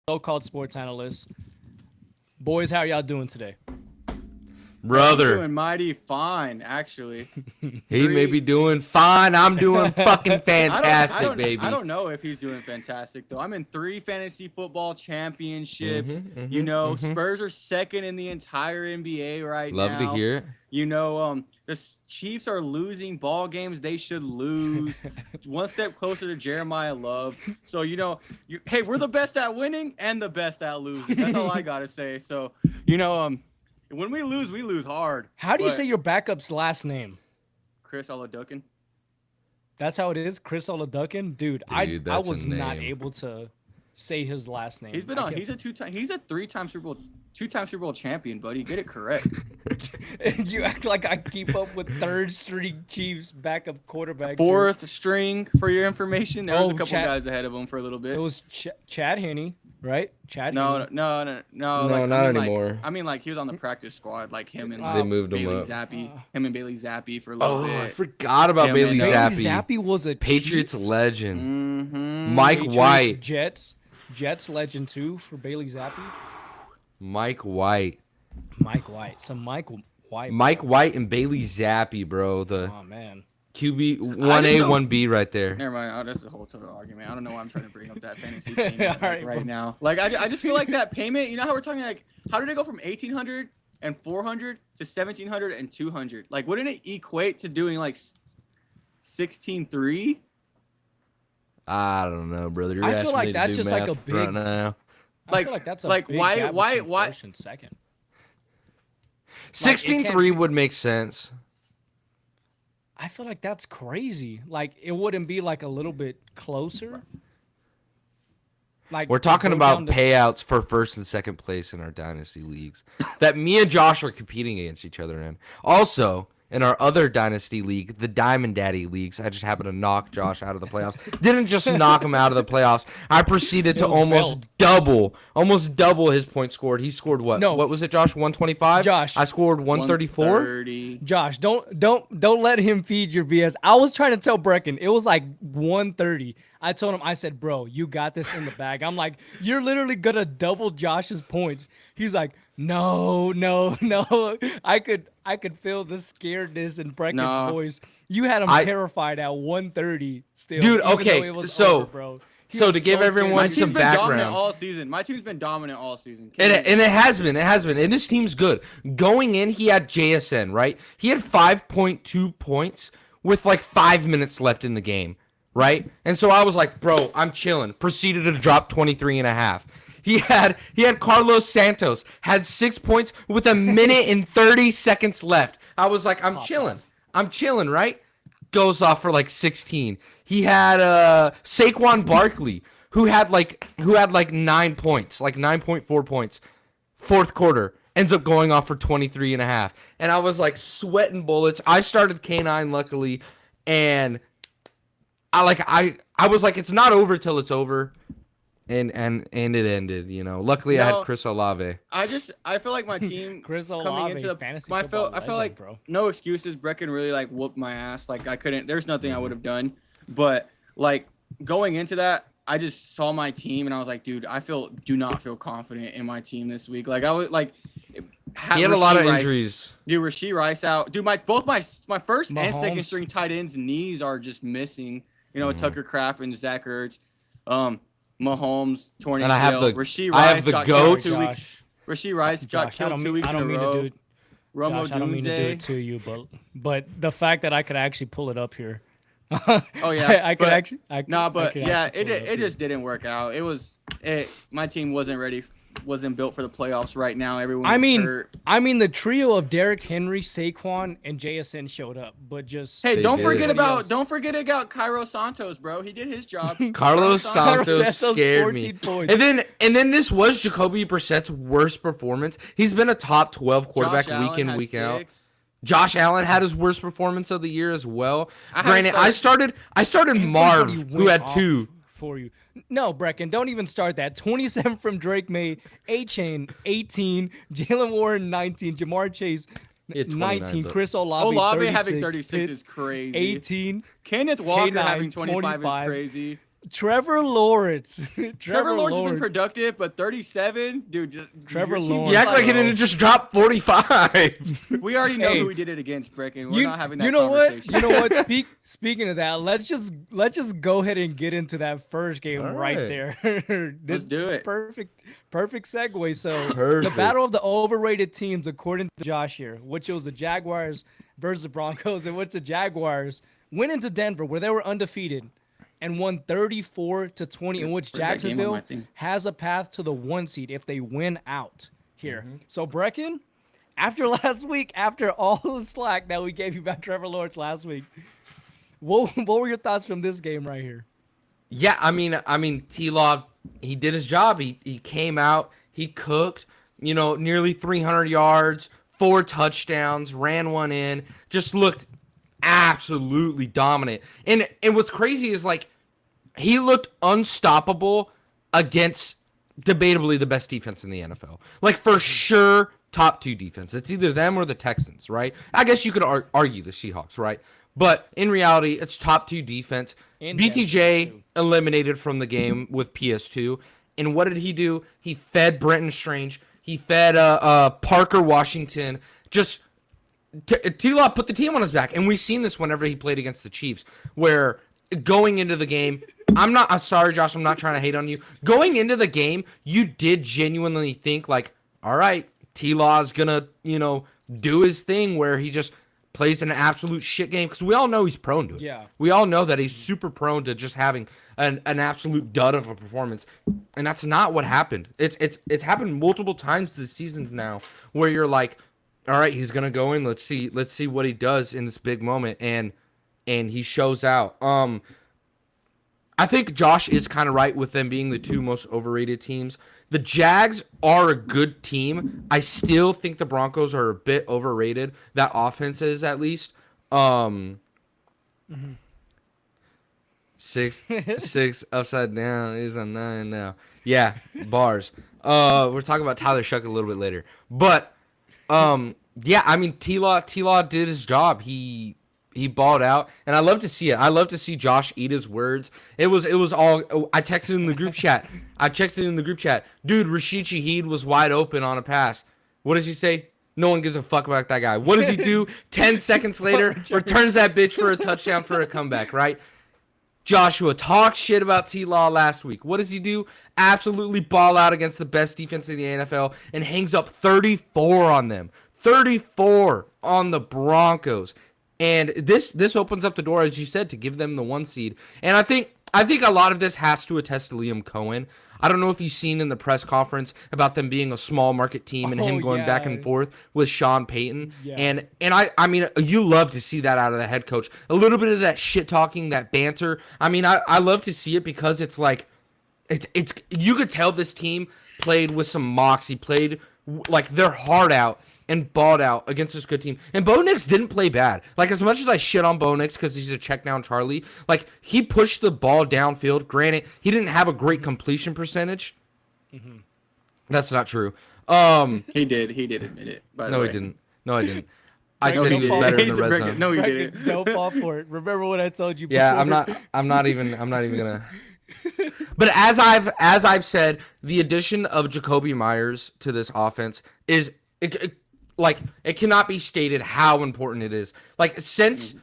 so-called sports analysts. Boys, how are y'all doing today? Brother, I'm doing mighty fine, actually. he may be doing fine. I'm doing fucking I fantastic, don't, baby. I don't know if he's doing fantastic though. I'm in 3 fantasy football championships. Spurs are second in the entire NBA right Love now. to hear it. The Chiefs are losing ball games they should lose. One step closer to Jeremiah Love. So hey, we're the best at winning and the best at losing. That's all I gotta say. So when we lose hard. How do you say your backup's last name? Chris Oladukin. That's how it is, Chris Oladukin? Dude, I that's was a not name. able to say his last name. He's been on. He's a 3-time Super Bowl, 2-time Super Bowl champion, buddy. Get it correct. You act like I keep up with third-string Chiefs backup quarterbacks. 4th string, for your information. There was a couple Chad, guys ahead of him for a little bit. It was Chad Henne, right? Chad. No. Henne. No, not anymore. He was on the practice squad, like him and They moved him Bailey up. Zappi. Him and Bailey Zappi for a little bit. I forgot about Him Bailey and, Bailey Zappi. Zappi was a Patriots Chief. legend. Mm-hmm. Mike Patriots, White. Jets legend too for Bailey Zappi. Mike White. Mike White. Some Mike White. Mike White and Bailey Zappi, bro. The Oh man. QB 1A, 1B right there. Never mind. Oh, that's a whole other argument. I don't know why I'm trying to bring up that fantasy payment All right, right now. Like, I just feel like that payment. You know how we're talking like, how did it go from 1,800 and 400 to 1,700 and 200? Like, wouldn't it equate to doing like 16-3? I don't know, brother. You're I feel asking like me to that's do just like a math big- right now. I feel like that's a like, big why- gap why- between why- first and second. 16-3 would make sense. I feel like that's crazy. Like it wouldn't be like a little bit closer. Like We're talking go about down to- payouts for first and second place in our dynasty leagues that me and Josh are competing against each other in. Also, in our other dynasty league, the Diamond Daddy leagues, I just happened to knock Josh out of the playoffs. Didn't just knock him out of the playoffs. I proceeded to was almost double his point scored. He scored what? No. What was it, Josh? 125? Josh. I scored 134. 130. Josh, don't let him feed your BS. I was trying to tell Brecken, it was like 130. I told him, I said, bro, you got this in the bag. I'm like, you're literally gonna double Josh's points. He's like, no. I could feel the scaredness in Brecken's No. voice. You had him terrified at 130 still. Dude, even okay, though it was so- over, bro. He so was to give scared. everyone My some team's been background. dominant all season. My team's been dominant all season. And it has been. And this team's good. Going in, he had JSN, right? He had 5.2 points with like 5 minutes left in the game, right? And so I was like, bro, I'm chilling. Proceeded to drop 23.5. He had Carlos Santos, had 6 points with a minute and 30 seconds left. I was like, I'm chilling. I'm chilling, right? Goes off for like 16. He had Saquon Barkley, who had like 9 points, like 9.4 points. Fourth quarter ends up going off for 23.5. And I was like sweating bullets. I started K9 luckily, and I was like, it's not over till it's over. And it ended, you know. Luckily, I had Chris Olave. I feel like my team Chris coming Olave, into the fantasy I football feel legend, like bro. no excuses. Brecken really like whooped my ass. Like I couldn't. There's nothing I would have done. But like going into that, I just saw my team and I was like, dude, do not feel confident in my team this week. Like I was like, He had a lot of injuries. Dude, Rashee Rice out. Dude, both my first and second Mahomes. string tight ends knees are just missing. You know, Tucker Kraft and Zach Ertz. Mahomes torn And I have ACL. the- Rasheed I have Rice the got GOAT. killed 2 weeks. Rasheed Rice got Josh, I killed 2 weeks in a don't mean row. to do it. Romo Josh, I don't mean to do Dunze. it to you, but the fact that I could actually pull it up here. Oh yeah, I could but- actually. but yeah, actually pull up it here. just didn't work out. My team wasn't built for the playoffs right now. Everyone was hurt. I mean, the trio of Derrick Henry, Saquon, and JSN showed up, but just Hey, They don't did. forget Everybody about Cairo Santos, bro. He did his job. Carlos Carlos Santos Santos, scared me. 14 points. And then this was Jacoby Brissett's worst performance. He's been a top 12 quarterback Josh Allen week in, had week out. 6. Josh Allen had his worst performance of the year as well. I Granted, I started Marv, Everybody who had went 2. off for you. No, Brecken, don't even start that. 27 from Drake May, A-Chain, 18, Jalen Warren, 19, Jamar Chase, He had 29, 19, though. Chris Olave, Olave 36, having 36 Pitts, is crazy. 18, Kenneth Walker K9, having 25 is 25. crazy. Trevor Lawrence. Trevor Lawrence has been Lawrence. productive, but 37, dude. Trevor your team Lawrence. You just act like he bro. didn't just drop 45. We already know Hey. who we did it against, Brecken. We're not having that you know what? conversation. You know what? Speaking of that, let's just go ahead and get into that first game All right right. there. Let's do it. Perfect segue. So the Perfect. battle of the overrated teams, according to Josh here, which was the Jaguars versus the Broncos, and which the Jaguars went into Denver where they were undefeated and won 34-20, in which Where's that game on Jacksonville my thing? has a path to the 1 seed if they win out here. Mm-hmm. So Brecken, after last week, after all the slack that we gave you about Trevor Lawrence last week, what were your thoughts from this game right here? Yeah, I mean, T-Law, he did his job. He came out, he cooked, nearly 300 yards, 4 touchdowns, ran one in, just looked absolutely dominant. And what's crazy is like he looked unstoppable against debatably the best defense in the NFL. Like for sure top 2 defense. It's either them or the Texans, right? I guess you could argue the Seahawks, right? But in reality, it's top 2 defense. And BTJ Denver, too. eliminated from the game with PS2. And what did he do? He fed Brenton Strange. He fed Parker Washington. Just T-Law put the team on his back. And we've seen this whenever he played against the Chiefs, where going into the game, I'm sorry, Josh, I'm not trying to hate on you. Going into the game, you did genuinely think like, all right, T-Law's gonna, do his thing where he just plays an absolute shit game, because we all know he's prone to it. Yeah. We all know that he's super prone to just having an absolute dud of a performance, and that's not what happened. It's happened multiple times this season now, where you're like, all right, he's gonna go in. Let's see what he does in this big moment, and he shows out. I think Josh is kind of right with them being the 2 most overrated teams. The Jags are a good team. I still think the Broncos are a bit overrated. That offense is, at least. 6 upside down is a 9 now. Yeah, bars. We're talking about Tyler Shuck a little bit later. But yeah, I mean T-Law did his job. He balled out, and I love to see it. I love to see Josh eat his words. It was all. I texted in the group chat. Dude, Rashid Shaheed was wide open on a pass. What does he say? No one gives a fuck about that guy. What does he do? 10 seconds later, returns that bitch for a touchdown for a comeback, right? Joshua talked shit about T-Law last week. What does he do? Absolutely ball out against the best defense in the NFL and hangs up 34 on them. 34 on the Broncos. And this opens up the door, as you said, to give them the 1 seed. And I think a lot of this has to attest to Liam Cohen. I don't know if you've seen in the press conference about them being a small market team and him going back and forth with Sean Payton. Yeah. And I mean, you love to see that out of the head coach. A little bit of that shit talking, that banter. I mean, I love to see it, because it's like, it's you could tell this team played with some moxie, played like their heart out, and balled out against this good team. And Bo Nix didn't play bad. Like, as much as I shit on Bo Nix because he's a check down Charlie, like, he pushed the ball downfield. Granted, he didn't have a great completion percentage. That's not true. He did admit it. By the No, way. he didn't. No, I didn't. I No, said he don't was fall. better in He's the a red Brecken. zone. No, he Brecken, didn't. don't fall for it. Remember what I told you before. Yeah, I'm not even gonna. But as I've said, the addition of Jacoby Myers to this offense is it cannot be stated how important it is. Like, since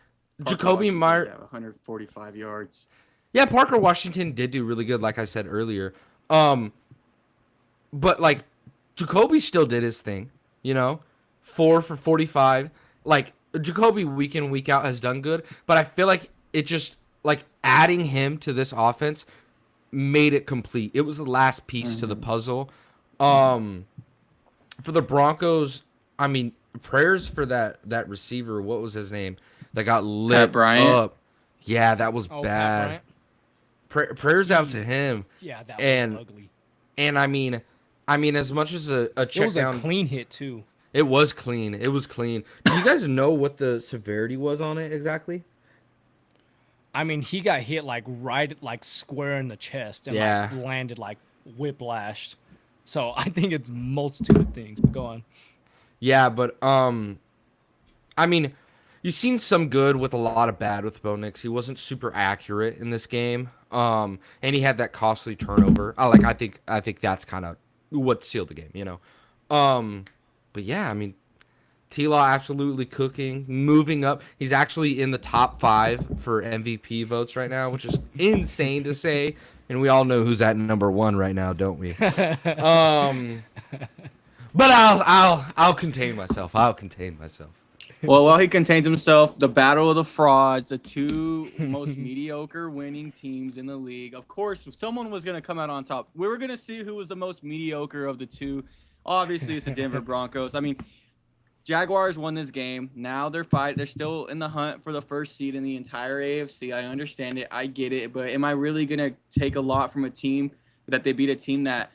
Jacoby Myers, 145 yards. yeah, Parker Washington did do really good, like I said earlier. But like, Jacoby still did his thing, 4 for 45. Like, Jacoby week in, week out has done good, but I feel like it just, like, adding him to this offense made it complete. It was the last piece to the puzzle. For the Broncos, I mean, prayers for that receiver. What was his name? That got lit Bryant? up. Yeah, that was Oh, Pat bad. Bryant? Prayers out to him. Yeah, that And- was ugly. And I mean, as much as a It check was a down, clean hit too. it was clean. It was clean. Do you guys know what the severity was on it exactly? I mean, he got hit like square in the chest and Yeah. like landed like whiplashed. So I think it's multitude of things. But go on. Yeah, but I mean, you've seen some good with a lot of bad with Bo Nix. He wasn't super accurate in this game. And he had that costly turnover. I think that's kind of what sealed the game, you know. But yeah, I mean, T-Law absolutely cooking, moving up. He's actually in the top 5 for MVP votes right now, which is insane to say. And we all know who's at number 1 right now, don't we? But I'll contain myself. Well, while he contains himself, the battle of the frauds, the two most mediocre winning teams in the league. Of course, someone was going to come out on top. We were going to see who was the most mediocre of the two. Obviously, it's the Denver Broncos. I mean, Jaguars won this game. Now they're still in the hunt for the first seed in the entire AFC. I understand it. I get it. But am I really going to take a lot from a team that they beat a team that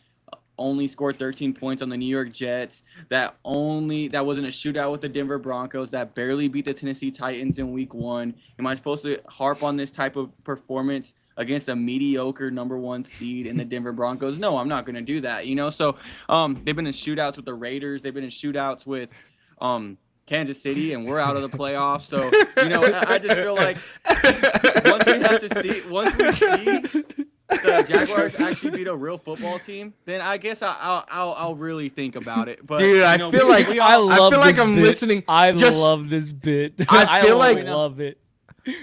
only scored 13 points on the New York Jets, that wasn't a shootout with the Denver Broncos, that barely beat the Tennessee Titans in week 1? Am I supposed to harp on this type of performance against a mediocre number 1 seed in the Denver Broncos? No, I'm not going to do that, you know? So they've been in shootouts with the Raiders. They've been in shootouts with Kansas City, and we're out of the playoffs. So, you know, I just feel like once we see the Jaguars actually beat a real football team, then I guess I'll really think about it. But dude, I feel like I'm listening. I love this bit. I feel like love it.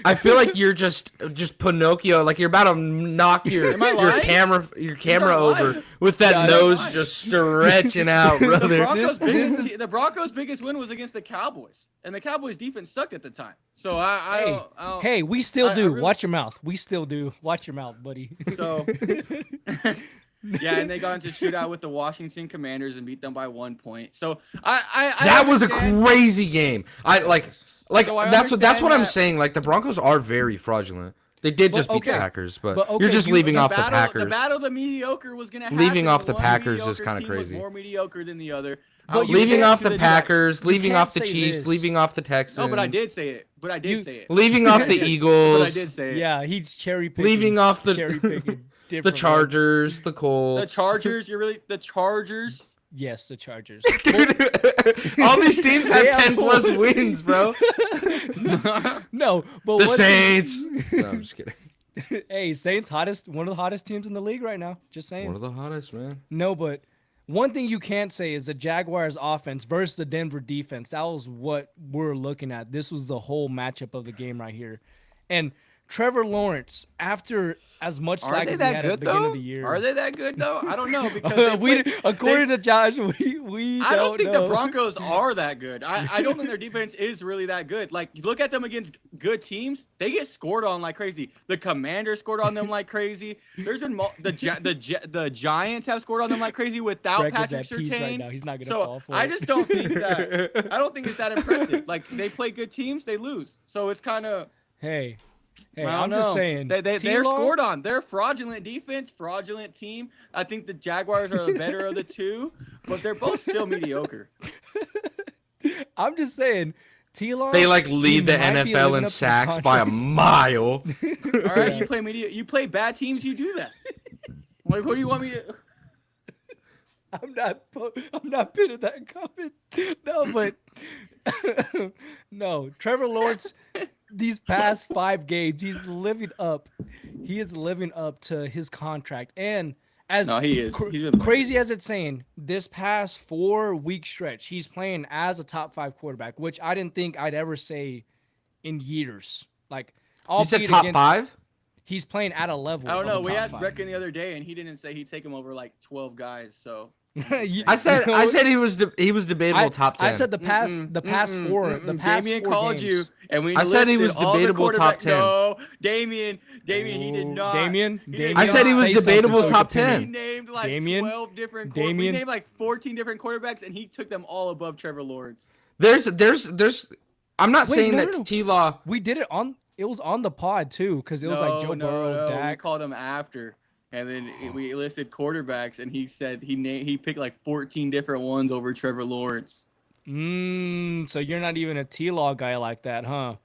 I feel like you're just Pinocchio, like you're about to knock your camera over with that nose just stretching out, brother. The Broncos' biggest win was against the Cowboys, and the Cowboys' defense sucked at the time. So hey, we still do. Watch your mouth. We still do. Watch your mouth, buddy. So yeah, and they got into shootout with the Washington Commanders and beat them by 1 point. So that was a crazy game. That's what I'm saying. Like, the Broncos are very fraudulent. They did just beat the Packers, but you're just leaving off the Packers. The battle of the mediocre was going to happen. Leaving off the Packers is kind of crazy. Was more mediocre than the other. But leaving off the Packers, leaving off the Chiefs, leaving off the Texans. No, but I did say it. Leaving off the Eagles. But I did say it. Yeah, he's cherry picking. Leaving off cherry picking. The Chargers, the Colts. The Chargers. The Chargers. Yes, the Chargers. Dude, all these teams have 10+ wins, bro. No, but the Saints. No, I'm just kidding. Hey, Saints, one of the hottest teams in the league right now. Just saying. One of the hottest, man. No, but one thing you can't say is the Jaguars offense versus the Denver defense. That was what we're looking at. This was the whole matchup of the game right here. And Trevor Lawrence, after as much slack as he had at the beginning of the year. Are they that good, though? I don't know. Because according to Josh, we I don't think the Broncos are that good. I don't think their defense is really that good. Like, you look at them against good teams, they get scored on like crazy. The Commanders scored on them like crazy. There's been the Giants have scored on them like crazy without Patrick Surtain. Right now. He's not gonna fall for I it. just don't think that. I don't think it's that impressive. Like, they play good teams, they lose. So it's kind of. Hey, I'm just saying. They're scored on. They're fraudulent defense, fraudulent team. I think the Jaguars are the better of the two, but they're both still mediocre. I'm just saying. T-Law, they lead the NFL in sacks by a mile. All right, you play bad teams, you do that. Like, what do you want me to? I'm not bit of that comment. No, but no, Trevor Lawrence. These past 5 games, he's living up. He is living up to his contract, and he is. Crazy as it's saying, this past 4-week stretch, he's playing as a top 5 quarterback, which I didn't think I'd ever say in years. Like, you said top 5? He's playing at a level. I don't know. We asked Brecken the other day, and he didn't say he'd take him over like 12 guys. So I said he was debatable top 10. I said the past 4. Damian called games. you, and we. I said he was debatable top 10. No, Damian, he did not. Damian. I said he was debatable top 10. He named like 12 different. We named like 14 different quarterbacks, and he took them all above Trevor Lawrence. There's. I'm not saying that T-Law. We did it on. It was on the pod too, because it was like Joe Burrow, Dak. We called him after. And then we listed quarterbacks, and he said he picked like 14 different ones over Trevor Lawrence. So you're not even a T-Law guy like that, huh?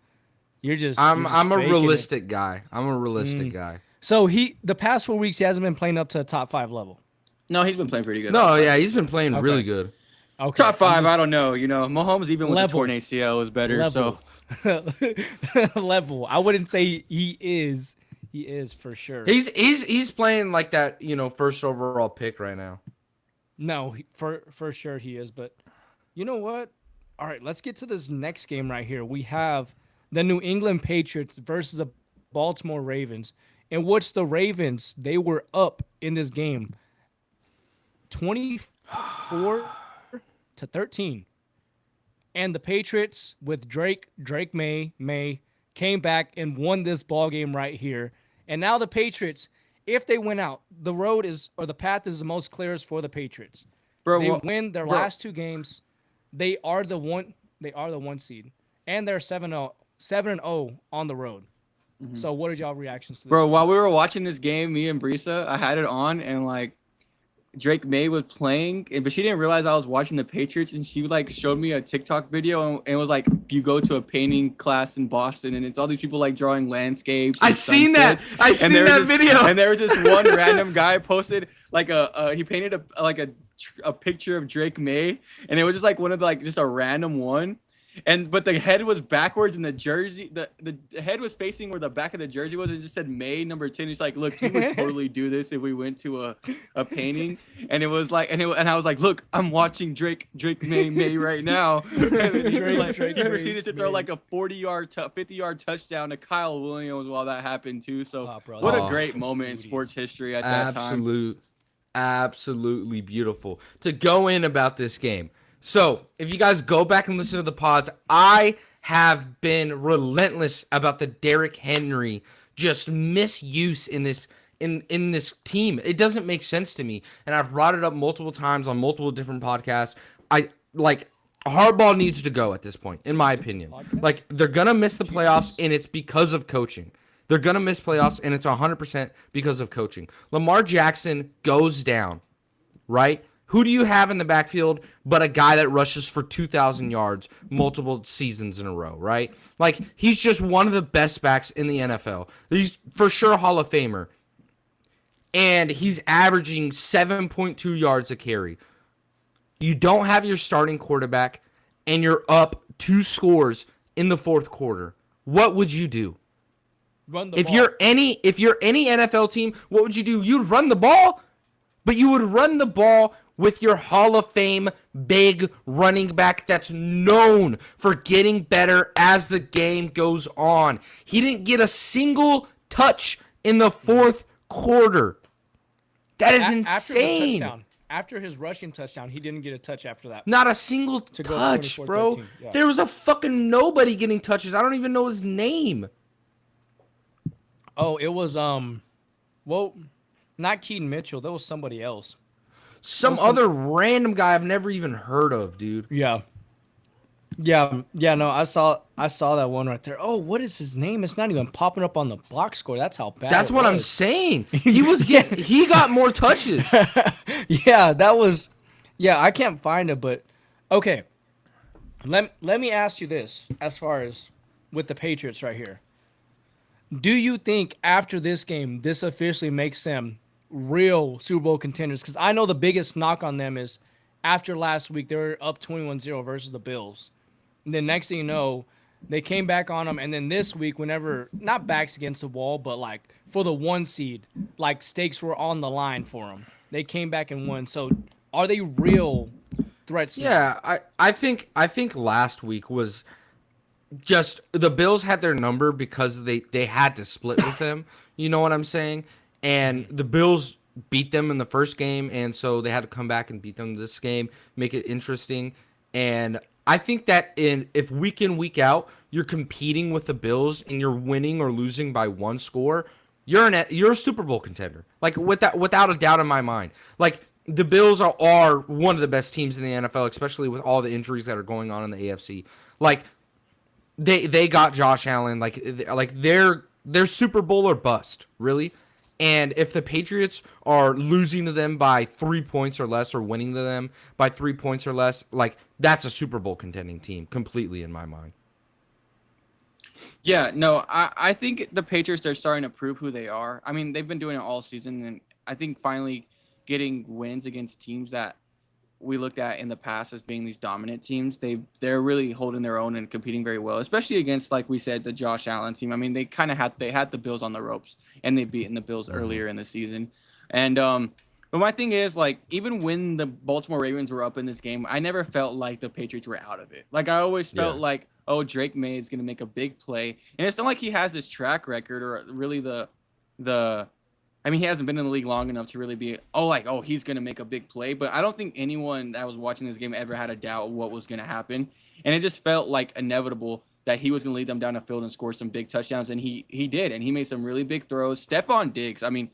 You're just. I'm a realistic guy. I'm a realistic guy. So the past 4 weeks he hasn't been playing up to a top 5 level. No, he's been playing pretty good. No, yeah, he's been playing really good. Okay. Top five, I don't know. You know, Mahomes even with the Level. torn ACL is better. Level. So Level. I wouldn't say he is. He is for sure. He's playing like that, first overall pick right now. No, for sure he is. But you know what? All right, let's get to this next game right here. We have the New England Patriots versus the Baltimore Ravens, in which the Ravens, they were up in this game 24-13. And the Patriots with Drake May came back and won this ball game right here. And now the Patriots, if they win out, the path is the most clearest for the Patriots. bro, They well, win their bro, last two games. They are the one seed. And they're 7-0 on the road. So what are y'all reactions to this? bro, while we were watching this game, me and Brisa, I had it on and like Drake May was playing, but she didn't realize I was watching the Patriots, and she like showed me a TikTok video and was like, "You go to a painting class in Boston, and it's all these people like drawing landscapes." I and seen that. sunsets." I And seen there was that this- video. And there was this one random guy posted like he painted a picture of Drake May, and it was just like one of the, like just a random one. But the head was backwards, and the jersey, the head was facing where the back of the jersey was. It just said May number 10. He's like, look, you would totally do this if we went to a painting. And it was like, and I was like, look, I'm watching Drake May right now. And then he proceeded to throw like a 50-yard touchdown to Kyle Williams while that happened too. So Oh, bro, what that a was great such a moment in beauty. sports history at that time. Absolutely beautiful to go in about this game. So, if you guys go back and listen to the pods, I have been relentless about the Derrick Henry just misuse in this team. It doesn't make sense to me, and I've brought it up multiple times on multiple different podcasts. Harbaugh needs to go at this point, in my opinion. Like, they're gonna miss the playoffs, and it's because of coaching. They're gonna miss playoffs, and it's 100% because of coaching. Lamar Jackson goes down, right? Who do you have in the backfield but a guy that rushes for 2,000 yards multiple seasons in a row, right? Like, he's just one of the best backs in the NFL. He's for sure Hall of Famer. And he's averaging 7.2 yards a carry. You don't have your starting quarterback, and you're up 2 scores in the fourth quarter. What would you do? Run the If ball. you're any NFL team, what would you do? You'd run the ball, but you would run the ball with your Hall of Fame big running back that's known for getting better as the game goes on. He didn't get a single touch in the fourth quarter. That is insane. After his rushing touchdown, he didn't get a touch after that. Not a single go touch, 24-13, bro. yeah. There was a fucking nobody getting touches. I don't even know his name. Oh, it was well, not Keaton Mitchell. That was somebody else. Some other random guy I've never even heard of, dude. Yeah. No, I saw that one right there. Oh, what is his name? It's not even popping up on the box score. That's how bad. That's it what I'm was. saying. He got more touches. Yeah, that was. Yeah, I can't find it, but okay. Let me ask you this: as far as with the Patriots right here, do you think after this game, this officially makes them real Super Bowl contenders? Because I know the biggest knock on them is after last week they were up 21-0 versus the Bills. And then next thing you know, they came back on them. And then this week, whenever, not backs against the wall, but like for the 1 seed, like stakes were on the line for them. They came back and won. So are they real threats? Yeah, I think last week was just the Bills had their number because they had to split with them. You know what I'm saying? And the Bills beat them in the first game, and so they had to come back and beat them this game, make it interesting. And I think that if week in, week out, you're competing with the Bills and you're winning or losing by 1 score, you're a Super Bowl contender. Like, without a doubt in my mind. Like, the Bills are one of the best teams in the NFL, especially with all the injuries that are going on in the AFC. Like, they got Josh Allen. Like they're Super Bowl or bust, really. And if the Patriots are losing to them by 3 points or less, or winning to them by 3 points or less, like, that's a Super Bowl contending team completely in my mind. Yeah, no, I think the Patriots are starting to prove who they are. I mean, they've been doing it all season, and I think finally getting wins against teams that we looked at in the past as being these dominant teams, they're really holding their own and competing very well, especially against, like we said, the Josh Allen team. I mean, they kind of had the Bills on the ropes, and they beaten the Bills earlier in the season. And but my thing is, like, even when the Baltimore Ravens were up in this game, I never felt like the Patriots were out of it. Like, I always felt like, oh, Drake May is going to make a big play. And it's not like he has this track record or really I mean, he hasn't been in the league long enough to really be, he's going to make a big play. But I don't think anyone that was watching this game ever had a doubt what was going to happen. And it just felt like inevitable that he was going to lead them down the field and score some big touchdowns. And he did. And he made some really big throws. Stephon Diggs, I mean,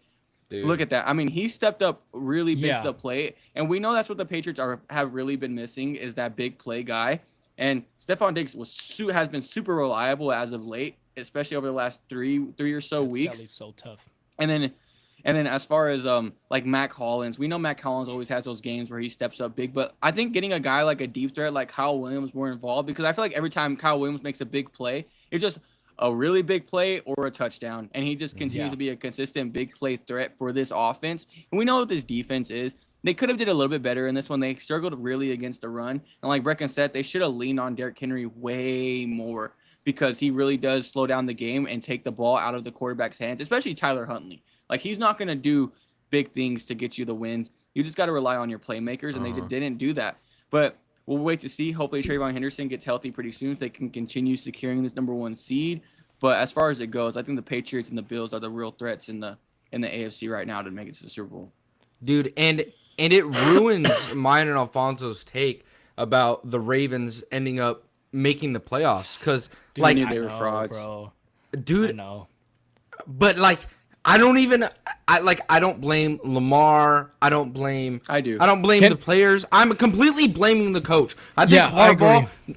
dude, look at that. I mean, he stepped up really big to the plate. And we know that's what the Patriots have really been missing is that big play guy. And Stephon Diggs has been super reliable as of late, especially over the last three or so weeks. Sally's so tough. And then as far as like Mac Hollins, we know Mac Hollins always has those games where he steps up big, but I think getting a guy like a deep threat like Kyle Williams more involved, because I feel like every time Kyle Williams makes a big play, it's just a really big play or a touchdown, and he just continues to be a consistent big play threat for this offense. And we know what this defense is. They could have did a little bit better in this one. They struggled really against the run, and like Brecken said, they should have leaned on Derrick Henry way more because he really does slow down the game and take the ball out of the quarterback's hands, especially Tyler Huntley. Like, he's not going to do big things to get you the wins. You just got to rely on your playmakers, and they just didn't do that. But we'll wait to see. Hopefully, Trayvon Henderson gets healthy pretty soon so they can continue securing this number 1 seed. But as far as it goes, I think the Patriots and the Bills are the real threats in the AFC right now to make it to the Super Bowl. Dude, and it ruins mine and Alfonso's take about the Ravens ending up making the playoffs because, like, they were frauds, bro. Dude, I know. But like, I don't blame Lamar. I don't blame the players. I'm completely blaming the coach. I think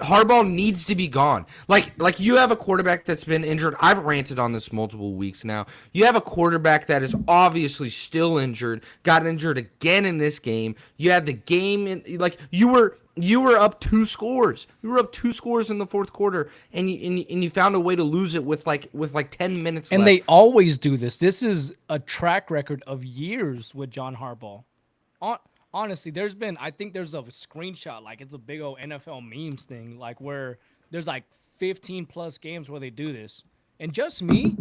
Harbaugh needs to be gone. Like you have a quarterback that's been injured. I've ranted on this multiple weeks now. You have a quarterback that is obviously still injured, got injured again in this game. You had the game in, like, you were up 2 scores. You were up 2 scores in the fourth quarter, and you found a way to lose it with like 10 minutes left. And they always do this. This is a track record of years with John Harbaugh. Honestly, I think there's a screenshot, like it's a big old NFL memes thing, like where there's like 15 plus games where they do this. And just me,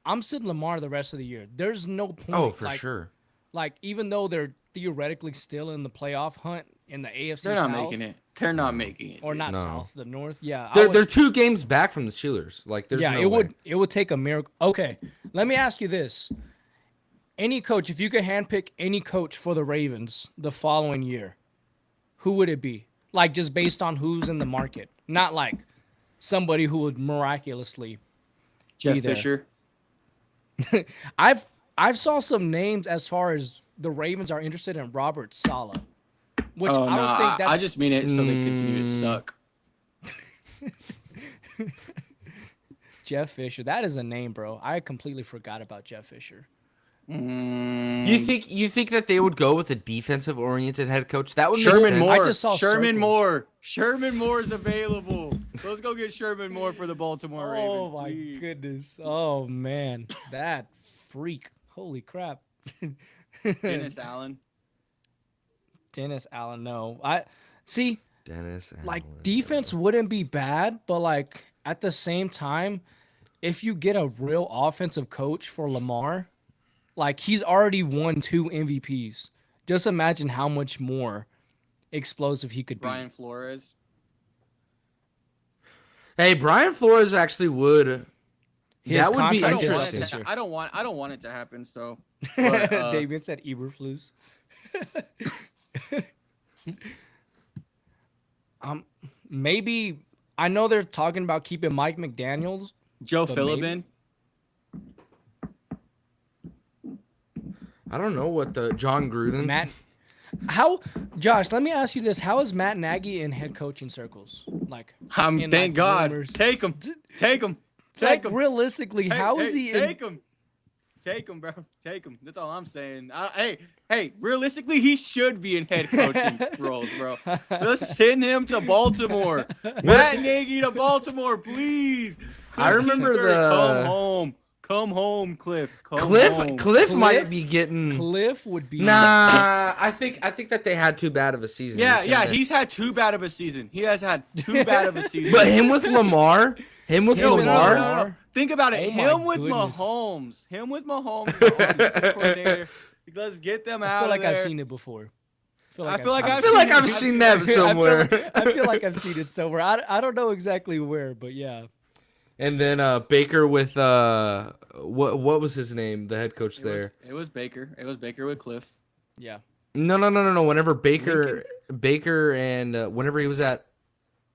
I'm sitting Lamar the rest of the year. There's no point. Oh, for sure. Like, even though they're theoretically still in the playoff hunt in the AFC They're South. not making it. They're not making it. Or not South, the North. Yeah. They're 2 games back from the Steelers. Like, there's no way. It would take a miracle. Okay, let me ask you this. Any coach, if you could handpick any coach for the Ravens the following year, who would it be? Like, just based on who's in the market. Not like somebody who would miraculously Jeff be there. Fisher. I've saw some names as far as the Ravens are interested in Robert Saleh. Which I don't think that's... I just mean it so they continue to suck. Jeff Fisher. That is a name, bro. I completely forgot about Jeff Fisher. You think that they would go with a defensive-oriented head coach? That would make Sherman sense. Moore. I just saw Sherman circles. Moore. Sherman Moore is available. Let's go get Sherman Moore for the Baltimore Ravens. Oh my goodness. Oh man. That freak. Holy crap. Dennis Allen. Dennis Allen, no. I see. Dennis Allen, like, defense wouldn't be bad, but like at the same time, if you get a real offensive coach for Lamar, like, he's already won 2 MVPs. Just imagine how much more explosive he could be. Brian Flores. Hey, Brian Flores actually would. That would be contract is up interesting. this year. I don't want it to happen. So, but, David said Eberflus. Maybe, I know they're talking about keeping Mike McDaniels. Joe but Philbin. I don't know what the John Gruden. Josh, let me ask you this. How is Matt Nagy in head coaching circles? Like, Thank God. rumors? Take him. Take him. Like, Take him. realistically, how is he in? Take him. Take him, bro. Take him. That's all I'm saying. Hey, realistically, he should be in head coaching roles, bro. Let's send him to Baltimore. Matt Nagy to Baltimore, please. I remember Come home. Come home, Cliff. Come home. Cliff might Cliff? be getting. Cliff would be. Nah, I think that they had too bad of a season. Yeah, He's gonna- he's had too bad of a season. He has had too bad of a season. But him with Lamar, Lamar. No. Think about it. Oh my Him with goodness. Mahomes. the offensive coordinator. Let's get them I out feel of like there. I've seen it before. I feel like I've seen that somewhere. I feel like I've seen it somewhere. I don't know exactly where, but yeah. And then Baker with what was his name? The head coach there. It was Baker. It was Baker with Cliff. Yeah. No. Whenever Baker and whenever he was at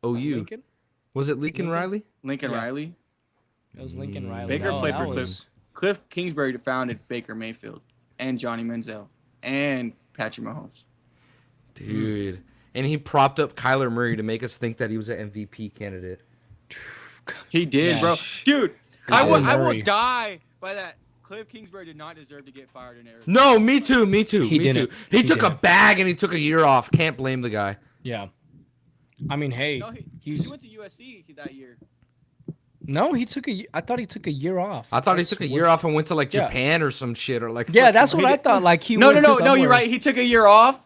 OU, Lincoln? was it Lincoln Lincoln? Riley? Lincoln Yeah. Riley. It was Lincoln Riley. Baker No, played that for Cliff. was- Cliff Kingsbury founded Baker Mayfield and Johnny Manziel and Patrick Mahomes. Dude. And he propped up Kyler Murray to make us think that he was an MVP candidate. He did, Yeah. bro. Dude, I Kyler will Murray. die by that. Cliff Kingsbury did not deserve to get fired in Arizona. No, me too. He Me didn't. too. He He took a didn't. bag and he took a year off. Can't blame the guy. Yeah. I mean, hey, No, he he's went to USC that year. no, he took a. I thought he took a year off. I thought he That's took a what- year off and went to like Yeah. Japan or some shit or like. Yeah, that's He what I did- thought. Like he. No, went you're somewhere. right. He took a year off,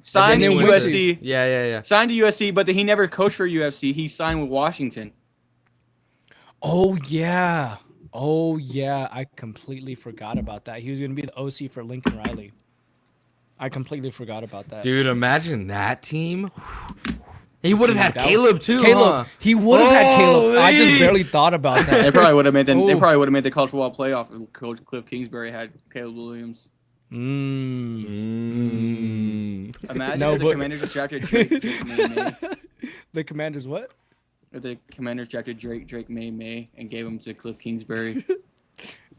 signed to then he went to- USC, Yeah. signed to USC, but then he never coached for UFC. He signed with Washington. Oh yeah. Oh yeah. I completely forgot about that. He was gonna be the OC for Lincoln Riley. I completely forgot about that. Dude, imagine that team. He would have Dude, had that- Caleb too. Caleb. Huh? He would have had Caleb. I just Holy. barely thought about They that. probably would have made the Ooh. college football playoff if Coach Cliff Kingsbury had Caleb Williams. Mm. Imagine No, if the but- Commanders just drafted Drake May. The Commanders what? If the Commanders drafted Drake May and gave him to Cliff Kingsbury.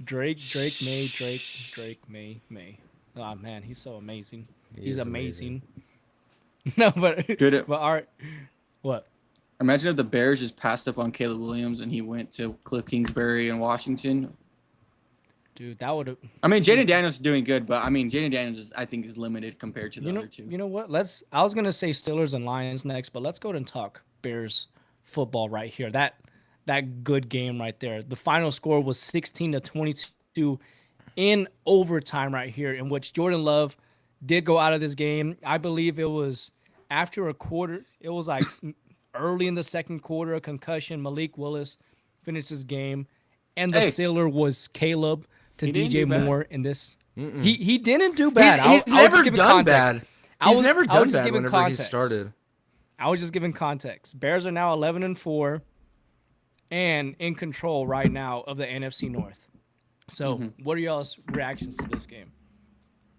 Drake May. Oh man, he's so amazing. He's is amazing. No, but Dude, but Art, what? Imagine if the Bears just passed up on Caleb Williams and he went to Cliff Kingsbury in Washington. Dude, that would have. I mean, Jaden Daniels is doing good, but I mean, Jaden Daniels is, I think is limited compared to the other two. You know what? I was gonna say Steelers and Lions next, but let's go ahead and talk Bears football right here. That good game right there. The final score was 16-22 in overtime right here, in which Jordan Love did go out of this game. I believe it was after a quarter. It was like early in the second quarter, a concussion. Malik Willis finished his game, and the Hey. sailor was Caleb to He didn't DJ do bad. Moore in this. He didn't do bad. He's I was never giving done context. bad. I He's was- never I was done just bad giving whenever he context. started. I was just giving context. Bears are now 11-4 and in control right now of the NFC North. So, what are y'all's reactions to this game?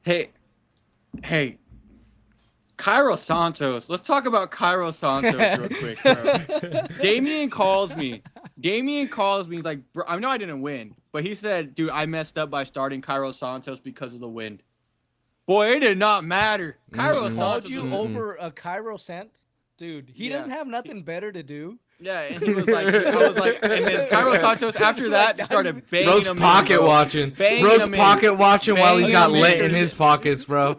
Hey, Cairo Santos. Let's talk about Cairo Santos real quick, bro. Damien calls me. He's like, bro, I know I didn't win, but he said, dude, I messed up by starting Cairo Santos because of the wind. Boy, it did not matter. Cairo Called Santos. you was- over a Cairo Sant? Dude, he Yeah. doesn't have nothing better to do. Yeah, and he was like, I was like, and then Cairo Santos after that just started banging Bro's him pocket in, bro. watching. Banging Bro's him in. pocket watching while he's Banging got him in. lit in his pockets, bro.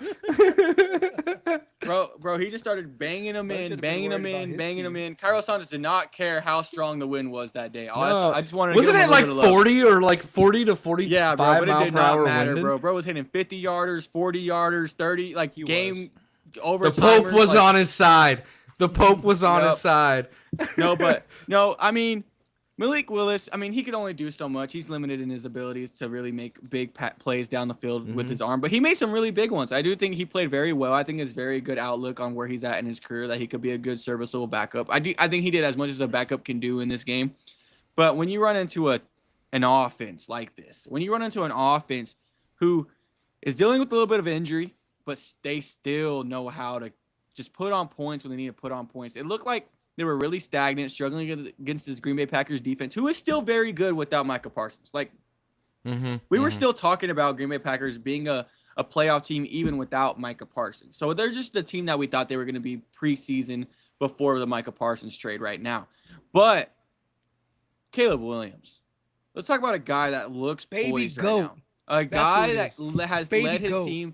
Bro, he just started banging him Bro in, should've been banging him worried about in, his banging him team. in. Cairo Santos did not care how strong the wind was that day. No. I just wanted to Wasn't give him it a like little bit of love. 40 or like 40 to 45 Yeah, bro, but it mile did per not hour matter, winded? bro. Bro was hitting 50 yarders, 40 yarders, 30, like He game The over. Pope was on his side. The Pope was on Yup. his side. No, I mean, Malik Willis, I mean, he could only do so much. He's limited in his abilities to really make big plays down the field with his arm, but he made some really big ones. I do think he played very well. I think it's very good outlook on where he's at in his career, that he could be a good serviceable backup. I think he did as much as a backup can do in this game. But when you run into an offense like this, when you run into an offense who is dealing with a little bit of injury, but they still know how to just put on points when they need to put on points. It looked like they were really stagnant, struggling against this Green Bay Packers defense, who is still very good without Micah Parsons. Like, we were still talking about Green Bay Packers being a playoff team even without Micah Parsons. So they're just the team that we thought they were going to be preseason before the Micah Parsons trade right now. But Caleb Williams. Let's talk about a guy that looks Baby poised goat. right now. A That's guy who it that is. has Baby led his goat. team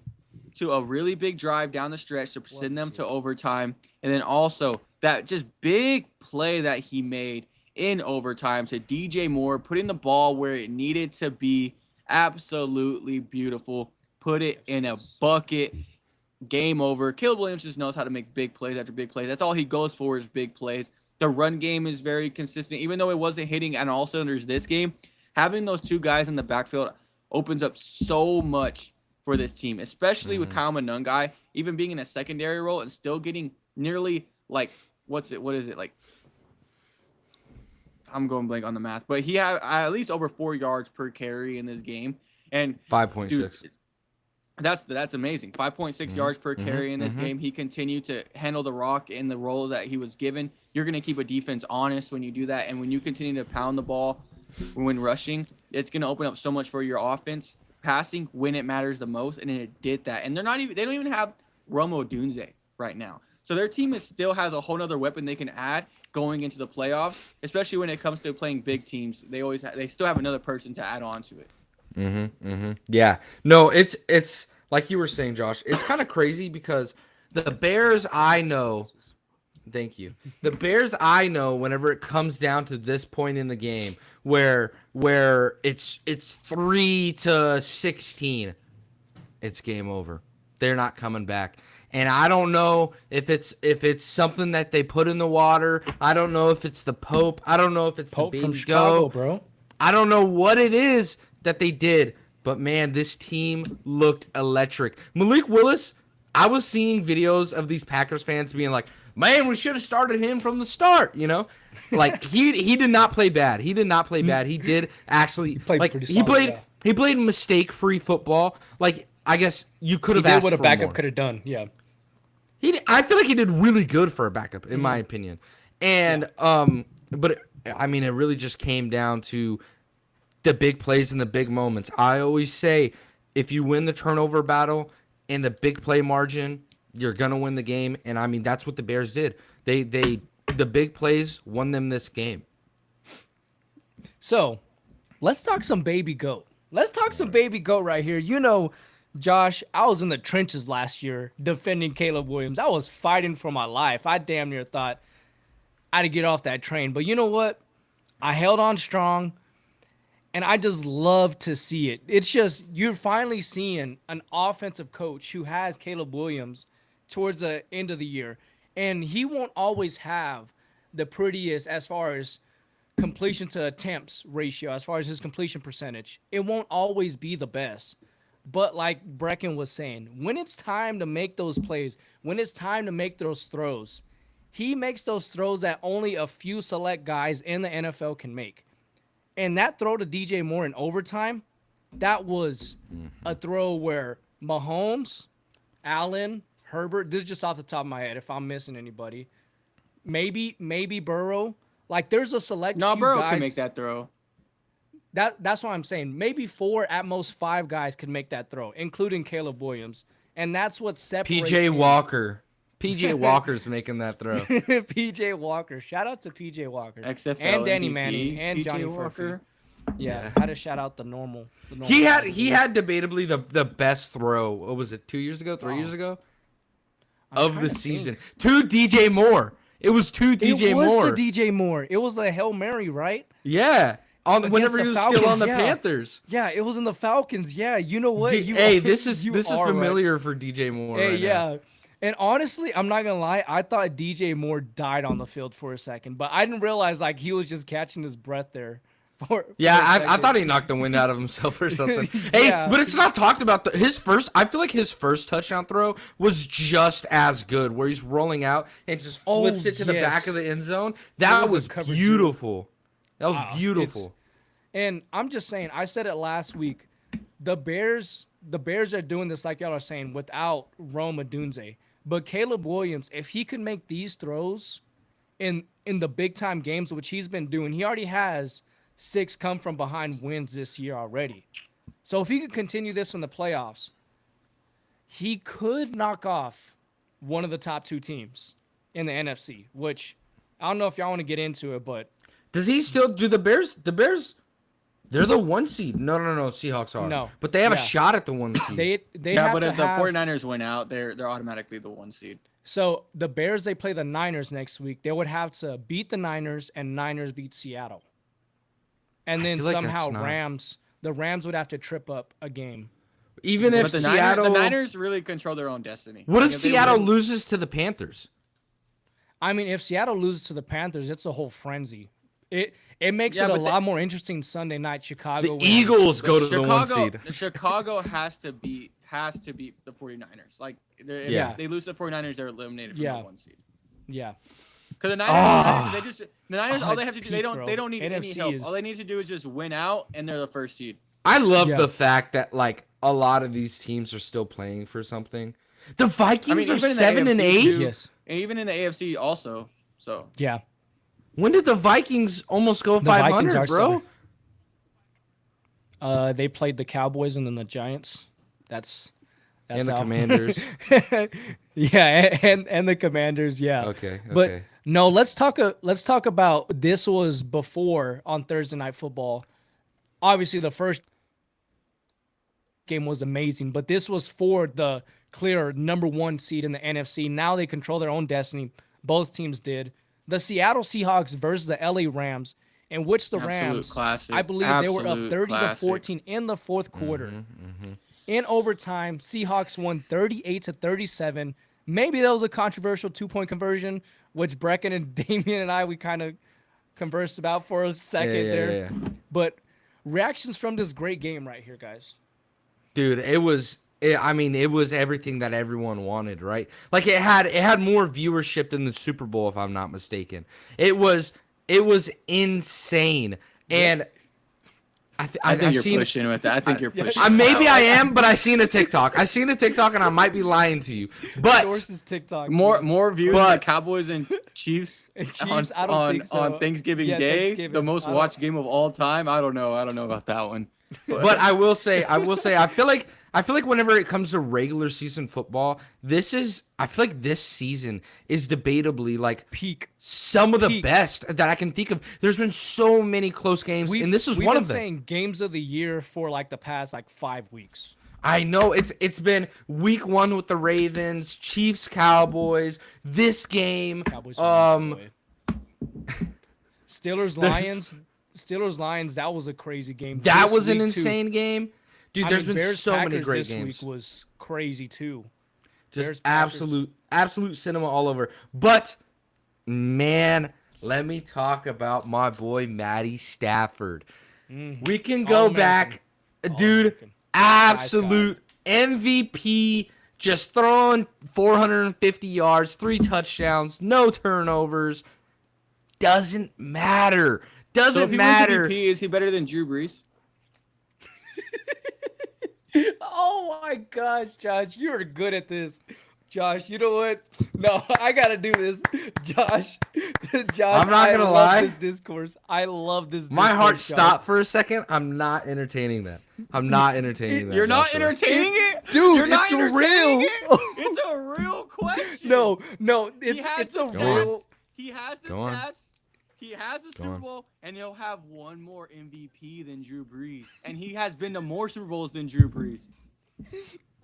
to a really big drive down the stretch to send them Let's to overtime. And then also that just big play that he made in overtime to DJ Moore, putting the ball where it needed to be. Absolutely beautiful. Put it in a bucket. Game over. Caleb Williams just knows how to make big plays after big plays. That's all he goes for is big plays. The run game is very consistent. Even though it wasn't hitting on all cylinders this game, having those two guys in the backfield opens up so much for this team, especially with Kyle Monangai, even being in a secondary role and still getting nearly like, what is it? Like, I'm going blank on the math, but he had at least over 4 yards per carry in this game. And 5.6. That's amazing. 5.6 yards per carry in this game. He continued to handle the rock in the roles that he was given. You're going to keep a defense honest when you do that. And when you continue to pound the ball when rushing, it's going to open up so much for your offense passing when it matters the most. And it did that. And they don't even have Rome Odunze right now. So their team still has a whole nother weapon they can add going into the playoffs, especially when it comes to playing big teams. They still have another person to add on to it. Yeah. No, it's like you were saying, Josh. It's kind of crazy because the Bears I know. Thank you. The Bears I know. Whenever it comes down to this point in the game, where it's 3-16, it's game over. They're not coming back. And I don't know if it's something that they put in the water. I don't know if it's the Pope. I don't know if it's Pope the from Baby Chicago, Go. bro. I don't know what it is that they did, but man, this team looked electric. Malik Willis, I was seeing videos of these Packers fans being like, man, we should have started him from the start, you know? Like he did not play bad. He did not play bad. He did actually he played mistake-free football. Like I guess you could have asked what a for backup more. could have done. Yeah. I feel like he did really good for a backup, in my opinion. And but it really just came down to the big plays and the big moments. I always say, if you win the turnover battle and the big play margin, you're gonna win the game. And I mean, that's what the Bears did. The big plays won them this game. So, let's talk some baby goat. Let's talk some baby goat right here. You know, Josh, I was in the trenches last year defending Caleb Williams. I was fighting for my life. I damn near thought I had to get off that train. But you know what? I held on strong, and I just love to see it. It's just you're finally seeing an offensive coach who has Caleb Williams towards the end of the year. And he won't always have the prettiest as far as completion to attempts ratio, as far as his completion percentage. It won't always be the best. But like Brecken was saying, when it's time to make those plays, when it's time to make those throws, he makes those throws that only a few select guys in the NFL can make. And that throw to DJ Moore in overtime, that was a throw where Mahomes, Allen, Herbert, this is just off the top of my head if I'm missing anybody, maybe Burrow. Like there's a select few Burrow guys. can make that throw. That's what I'm saying. Maybe 4, at most 5 guys can make that throw, including Caleb Williams. And that's what separates PJ him. Walker. PJ Walker's making that throw. PJ Walker. Shout out to PJ Walker. XFL and Danny MVP, Manning and PJ Johnny Walker. Walker. Yeah, had to shout out the normal He had guys. debatably the best throw. What was it? 2 years ago? 3 years ago? I'm Of trying the to season. think. To DJ Moore. It was to DJ It was Moore. the DJ Moore. It was a Hail Mary, right? Yeah. Whenever the he was still Falcons, on the yeah. Panthers. Yeah, it was in the Falcons. Yeah, you know what? Hey, this is you are right. familiar for DJ Moore. Hey, right yeah. now. And honestly, I'm not gonna lie, I thought DJ Moore died on the field for a second, but I didn't realize like he was just catching his breath there. Yeah, I second. thought he knocked the wind out of himself or something. Hey, Yeah. but it's not talked about. I feel like his first touchdown throw was just as good, where he's rolling out and just flips it to the back yes. of the end zone. That was a was cover beautiful. That was Wow, beautiful. And I'm just saying, I said it last week. The Bears are doing this like y'all are saying without Rome Odunze. But Caleb Williams, if he could make these throws in the big time games, which he's been doing, he already has 6 come from behind wins this year already. So if he could continue this in the playoffs, he could knock off one of the top 2 teams in the NFC, which I don't know if y'all want to get into it, but Does he still do the Bears? The Bears They're the 1 seed. No. Seahawks are. No. But they have a Yeah. shot at the 1 seed. They Yeah, have but to if the have, 49ers win out, they're automatically the 1 seed. So the Bears, they play the Niners next week. They would have to beat the Niners, and Niners beat Seattle. And then feel like somehow that's not- the Rams would have to trip up a game. Even if But Seattle. the Niners really control their own destiny. What Like, if they Seattle win- loses to the Panthers? I mean, if Seattle loses to the Panthers, it's a whole frenzy. It makes Yeah, it a but lot more interesting Sunday night. Chicago. The wins. Eagles go to the 1 seed. Chicago has to beat the 49ers. Like, if Yeah. they lose to the 49ers, they're eliminated from Yeah. the 1 seed. Yeah. Because the Niners, Ah. the Niners, all they it's have to do, peak, they don't need any NFC help. is- All they need to do is just win out, and they're the 1st seed. I love Yeah. the fact that like a lot of these teams are still playing for something. The Vikings are even in the 7 and AFC 8. too. Yes. And even in the AFC also. So Yeah. When did the Vikings almost go The Vikings 500, are bro? 7. They played the Cowboys and then the Giants. That's And the how- Commanders. Yeah, and the Commanders. Yeah. Okay. But no, let's talk about this was before on Thursday Night Football. Obviously, the first game was amazing, but this was for the clear number 1 seed in the NFC. Now they control their own destiny. Both teams did. The Seattle Seahawks versus the LA Rams, in which the Absolute Rams, classic. I believe they were up Absolute 30 classic. to 14 in the fourth quarter. In overtime, Seahawks won 38 to 37. Maybe that was a controversial 2-point conversion, which Brecken and Damian and I, we kind of conversed about for a second there. But reactions from this great game right here, guys. Dude, it was everything that everyone wanted, right? Like it had more viewership than the Super Bowl, if I'm not mistaken. It was insane. And I think you're pushing with that. I think you're pushing. maybe I am, but I seen a TikTok. And I might be lying to you. But Sources TikTok. More please. views than the But- Cowboys and Chiefs, And Chiefs, I don't on think so. on Thanksgiving Yeah, Day, Thanksgiving. the most I don't- watched game of all time. I don't know about that one. But I will say, I feel like whenever it comes to regular season football, I feel like this season is debatably like Peak. some of the Peak. best that I can think of. There's been so many close games, and this is we've one been of them. saying games of the year for like the past 5 weeks. I know it's been week 1 with the Ravens, Chiefs, Cowboys, this game. Cowboys. Steelers Lions. That was a crazy game. That This was an week, too. insane game. Dude, I there's mean, been Bears, so many Packers great this games. week was crazy too. Just Bears, Packers. absolute cinema all over. But man, let me talk about my boy Matty Stafford. We can go back, dude. All-American. Absolute MVP, just throwing 450 yards, 3 touchdowns, no turnovers. Doesn't matter. So Doesn't if he matter. wins MVP, is he better than Drew Brees? Oh my gosh, Josh, you're good at this. Josh, you know what? No, I gotta do this. Josh, I'm not gonna love lie. this discourse. I love this. My discourse, heart Josh. stopped for a second. I'm not entertaining that. I'm not entertaining that. You're not Joshua. entertaining it, Dude, You're not it's entertaining real. it? It's a real question. No, He has it's the a Go stats. on. real. He has the Go on. stats. He has a Go Super on. Bowl, and he'll have one more MVP than Drew Brees. And he has been to more Super Bowls than Drew Brees.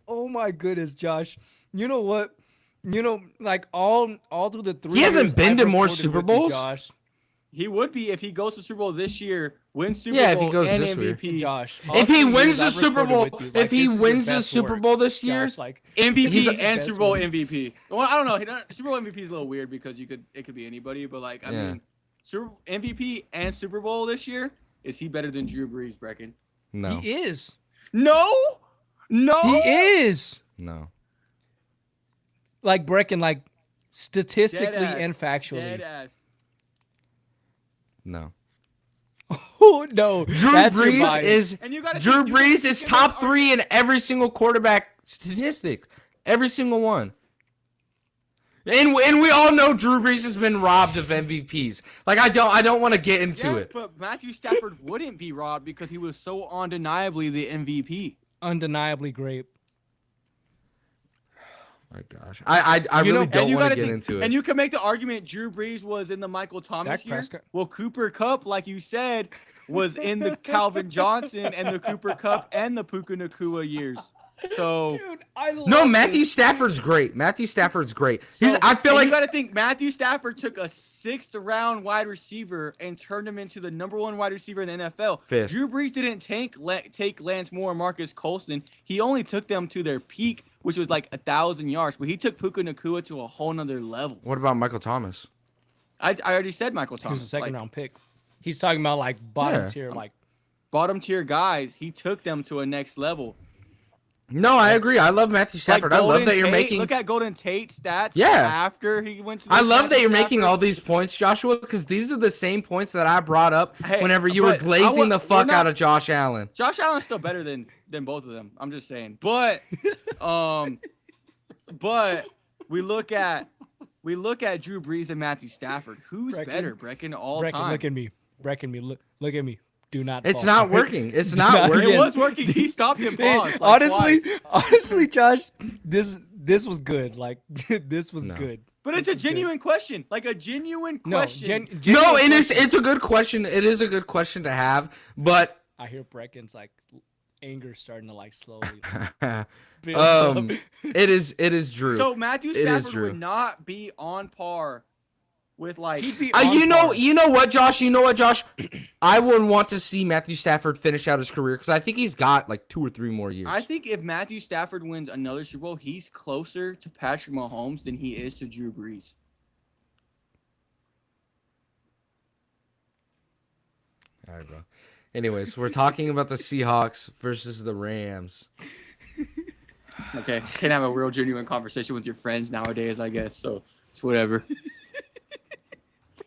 Oh my goodness, Josh. You know what? You know, like all through the 3 He hasn't years been I've to more recorded Super with you, Bowls? Josh. He would be if he goes to Super Bowl this year, wins Super Yeah, if Bowl he goes and this year. MVP. Josh. all If he 3 wins years the I've Super recorded Bowl, with you, like, if he this is your wins the best Super work, Bowl this year, Josh, like MVP He's and best Super Bowl one. MVP. Well, I don't know. Super Bowl MVP is a little weird because it could be anybody, but like I Yeah. mean, Super MVP and Super Bowl this year, is he better than Drew Brees, Brecken? no, he is. No, He is. no. Like Brecken, like statistically Deadass. and factually. Dead ass. No. Oh no, Drew that's your Brees bias. is And you gotta Drew think- you Brees can is make top an 3 in every single quarterback statistics. Every single one. And we all know Drew Brees has been robbed of MVPs. Like I don't want to get into Yeah, it. but Matthew Stafford wouldn't be robbed because he was so undeniably the MVP. Undeniably great. My gosh, I You know- really and don't you want to gotta get think- into it. And you can make the argument Drew Brees was in the Michael Thomas Dak year. Prescott. Well, Cooper Kupp, like you said, was in the Calvin Johnson and the Cooper Kupp and the Puka Nakua years. So Dude, I love No, Matthew this. Stafford's great. Matthew Stafford's great. I feel and like you got to think Matthew Stafford took a 6th round wide receiver and turned him into the #1 wide receiver in the NFL. Fifth. Drew Brees didn't take Lance Moore and Marcus Colston. He only took them to their peak, which was like 1,000 yards. But he took Puka Nakua to a whole nother level. what about Michael Thomas? I already said Michael He Thomas. was a second like, round pick. He's talking about like bottom Yeah. tier, like bottom tier guys. He took them to a next level. No, I agree. I love Matthew Stafford. I love Golden that you're Tate, making. Look at Golden Tate's stats. Yeah. After he went to. I love that Matthew you're making Stafford. all these points, Joshua, because these are the same points that I brought up Hey, whenever you were but I glazing would- the we're fuck not- out of Josh Allen. Josh Allen's still better than both of them. I'm just saying. But but we look at Drew Brees and Matthew Stafford. Who's Brecken. better, Brecken, all Brecken, time? look at me. Brecken me. Look at me. Do not. It's fall not for it. working. It's Do not working. It Yes. was working. He stopped and Hey, paused. Like honestly, twice. honestly, Josh, this was good. Like this was No. good. But it's a genuine question. Like a genuine No, question. No, genuine and question. it's a good question. It is a good question to have, but I hear Brecken's like anger starting to like slowly build up. it is Drew. So Matthew It is Stafford Drew. would not be on par with like. He'd be You on know, par. you know what, Josh? You know what, Josh? I would want to see Matthew Stafford finish out his career because I think he's got like 2 or 3 more years. I think if Matthew Stafford wins another Super Bowl, he's closer to Patrick Mahomes than he is to Drew Brees. All right, bro. Anyways, we're talking about the Seahawks versus the Rams. Okay, can't have a real genuine conversation with your friends nowadays, I guess. So it's whatever.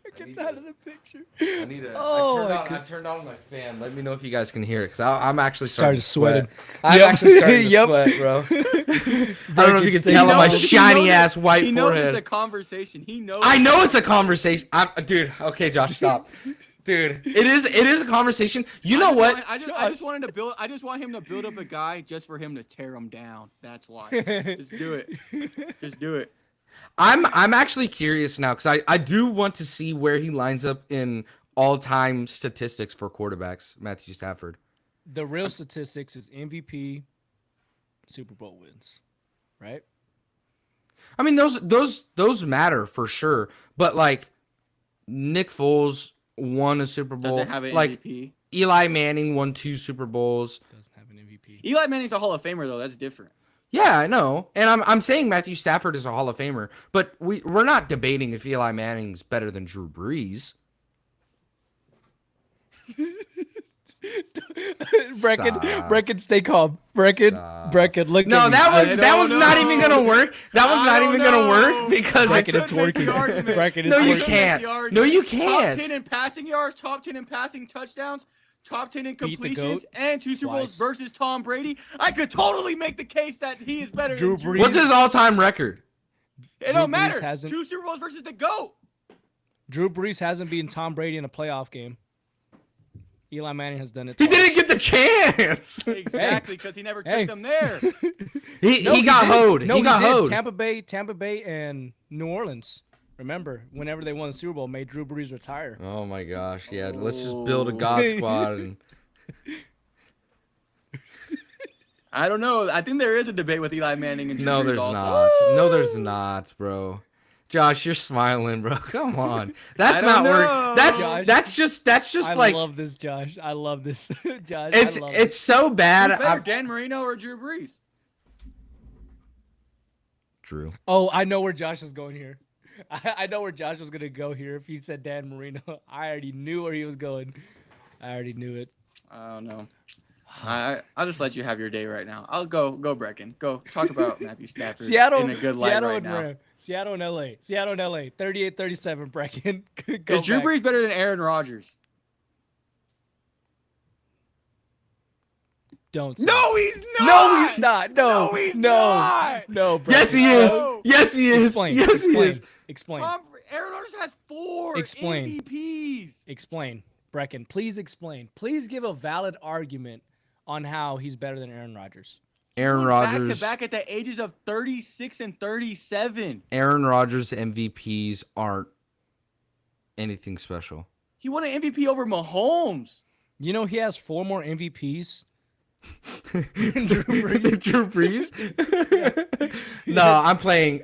Brecken's out of the picture. I need to. Oh, I turned on my fan. Let me know if you guys can hear it, because I'm actually Started starting to sweating. sweat. I'm Yep. actually starting to Yep. sweat, bro. I don't know if you can Brecken's tell on my He knows shiny it- ass white he knows forehead. it's a conversation. He knows. I know it's a conversation. Dude. Okay, Josh, stop. Dude, it is a conversation. You know what? I just wanted to build. I just want him to build up a guy just for him to tear him down. That's why. Just do it. Just do it. I'm actually curious now because I do want to see where he lines up in all-time statistics for quarterbacks. Matthew Stafford. The real statistics is MVP, Super Bowl wins, right? I mean, those matter for sure. But like, Nick Foles won a Super Bowl. Doesn't have an Like MVP. Eli Manning won 2 Super Bowls. Doesn't have an MVP. Eli Manning's a Hall of Famer though. That's different. Yeah, I know, and I'm saying Matthew Stafford is a Hall of Famer, but we're not debating if Eli Manning's better than Drew Brees. Brecken, Stop. Brecken, stay calm. Brecken, Stop. Brecken, look No, at me. that was don't not know. even gonna work. That was I not don't even gonna know. work because I Brecken, could it's make working. the argument. Brecken, No, it's you working. can't. Make the No, you argument. can't. Top 10 in passing yards, top 10 in passing touchdowns, top 10 in Beat the completions, GOAT and 2 Super Bowls twice. versus Tom Brady. I could totally make the case that he is better Drew than Drew Brees. What's his all-time record? It Drew don't Brees matter. hasn't- 2 Super Bowls versus the GOAT. Drew Brees hasn't beaten Tom Brady in a playoff game. Eli Manning has done it. He twice. didn't get the chance. Exactly, because he never took Hey. them there. He No, got did. hoed. No, he got did. hoed. Tampa Bay, and New Orleans. Remember, whenever they won the Super Bowl, made Drew Brees retire. Oh my gosh, yeah. Let's just build a God squad. And... I don't know. I think there is a debate with Eli Manning and Drew No, Brees there's also. not. No, there's not, bro. Josh, you're smiling, bro. Come on. That's I not don't work. know. Josh, That's just I like love this, Josh. I love this, Josh. it's I love it's so bad. Who's better, I'm- Dan Marino or Drew Brees? Drew. Oh, I know where Josh is going here. I know where Josh was gonna go here if he said Dan Marino. I already knew where he was going. I already knew it. I don't know. I'll just let you have your day right now. I'll go Brecken. Go talk about Matthew Stafford Seattle, in a good light Seattle right and now. Ram. Seattle and LA. Seattle and LA. 38-37, Brecken. Go Is Drew back. Brees better than Aaron Rodgers? Don't say No, it. he's not. No, he's not. No, No, he's no, not. no. Brecken. Yes, he is. No. Yes, he is. Explain. Yes, explain. he is. Explain. Aaron Rodgers has 4 Explain. MVPs. Explain. Brecken, please explain. Please give a valid argument on how he's better than Aaron Rodgers. Aaron Back Rodgers. to back at the ages of 36 and 37. Aaron Rodgers MVPs aren't anything special. He won an MVP over Mahomes. You know he has 4 more MVPs. Drew Brees. Drew Brees. No, I'm playing. Is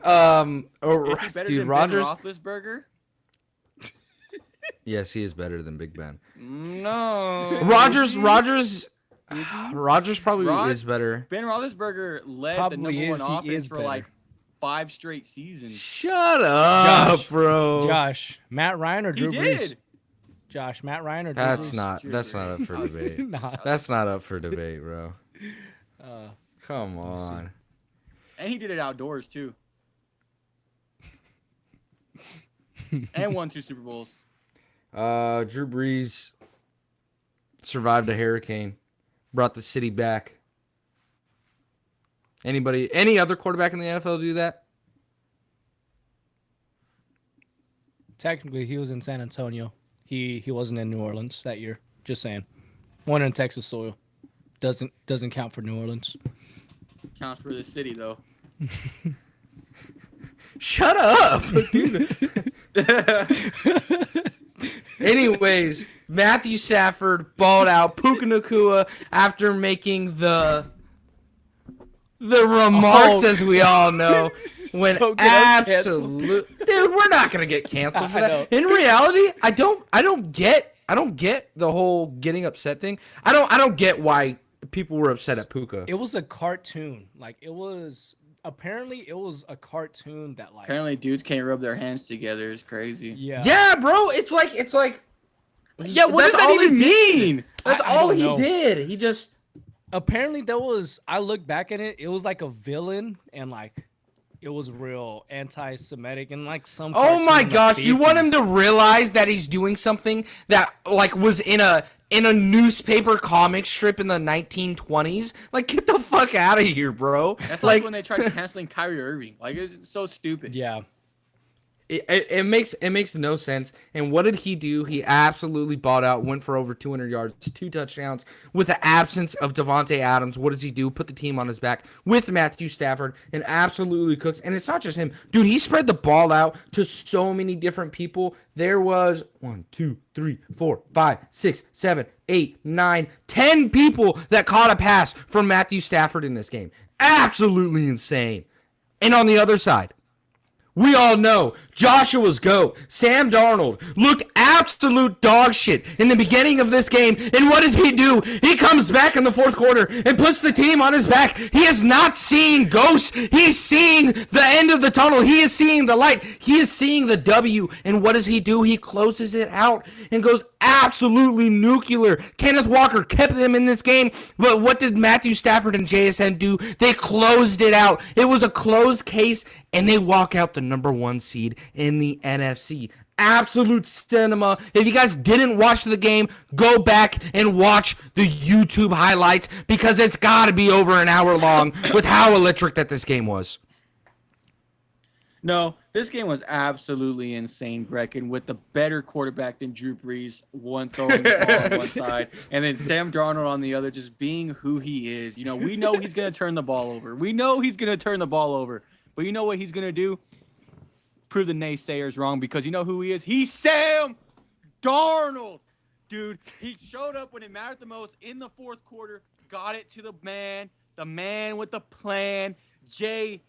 he better Dude, than Rodgers. Ben Roethlisberger? Yes, he is better than Big Ben. No. Rodgers. Is he? Rodgers probably Rod- is better. Ben Roethlisberger led Probably the number is. one He offense is for better. like 5 straight seasons. Shut up, Josh. bro. Josh, Matt Ryan or He Drew Brees? did. Josh, Matt Ryan or Drew That's Brees? not. Drew That's not Brees. up for debate. Nah. That's not up for debate, bro. Uh, Come me see. on. And he did it outdoors too. And won 2 Super Bowls. Drew Brees survived a hurricane, brought the city back. Any other quarterback in the NFL do that? Technically, he was in San Antonio. He wasn't in New Orleans that year. Just saying. One in Texas soil. Doesn't count for New Orleans. Counts for the city though. Shut up. Anyways, Matthew Stafford balled out. Puka Nacua, after making the remarks, as we all know, went Don't get us canceled. absolute. Dude, we're not gonna get canceled for I know. that. In reality, I don't get the whole getting upset thing. I don't get why people were upset at Puka. It was a cartoon. Like it was apparently a cartoon that like Apparently, dudes can't rub their hands together. It's crazy. yeah. Yeah, bro, it's like. Yeah, what that's does that all he even did. mean? That's I all don't he know. did. He just. Apparently I looked back at it, it was like a villain and like it was real anti-Semitic and like some Oh cartoon my in the gosh! You want him 50s. to realize that he's doing something that like was in a newspaper comic strip in the 1920s? Like, get the fuck out of here, bro! That's like when they tried canceling Kyrie Irving. Like it's so stupid. Yeah. It makes no sense. And what did he do? He absolutely bought out, went for over 200 yards, 2 touchdowns. With the absence of Devontae Adams, what does he do? Put the team on his back with Matthew Stafford and absolutely cooks. And it's not just him. Dude, he spread the ball out to so many different people. There was 1, 2, 3, 4, 5, 6, 7, 8, 9, 10 people that caught a pass from Matthew Stafford in this game. Absolutely insane. And on the other side, we all know Joshua's GOAT, Sam Darnold, looked absolute dog shit in the beginning of this game. And what does he do? He comes back in the 4th quarter and puts the team on his back. He is not seeing ghosts. He's seeing the end of the tunnel. He is seeing the light. He is seeing the W. And what does he do? He closes it out and goes absolutely nuclear. Kenneth Walker kept them in this game. But what did Matthew Stafford and JSN do? They closed it out. It was a closed case, and they walk out the number 1 seed in the NFC. Absolute cinema. If you guys didn't watch the game, go back and watch the YouTube highlights because it's got to be over an hour long with how electric that this game was. No, this game was absolutely insane, Brecken, with the better quarterback than Drew Brees, one throwing the ball on one side, and then Sam Darnold on the other, just being who he is. You know, we know he's going to turn the ball over. But you know what he's going to do? Prove the naysayers wrong, because you know who he is? He's Sam Darnold. Dude, he showed up when it mattered the most in the 4th quarter, got it to the man with the plan, JSN.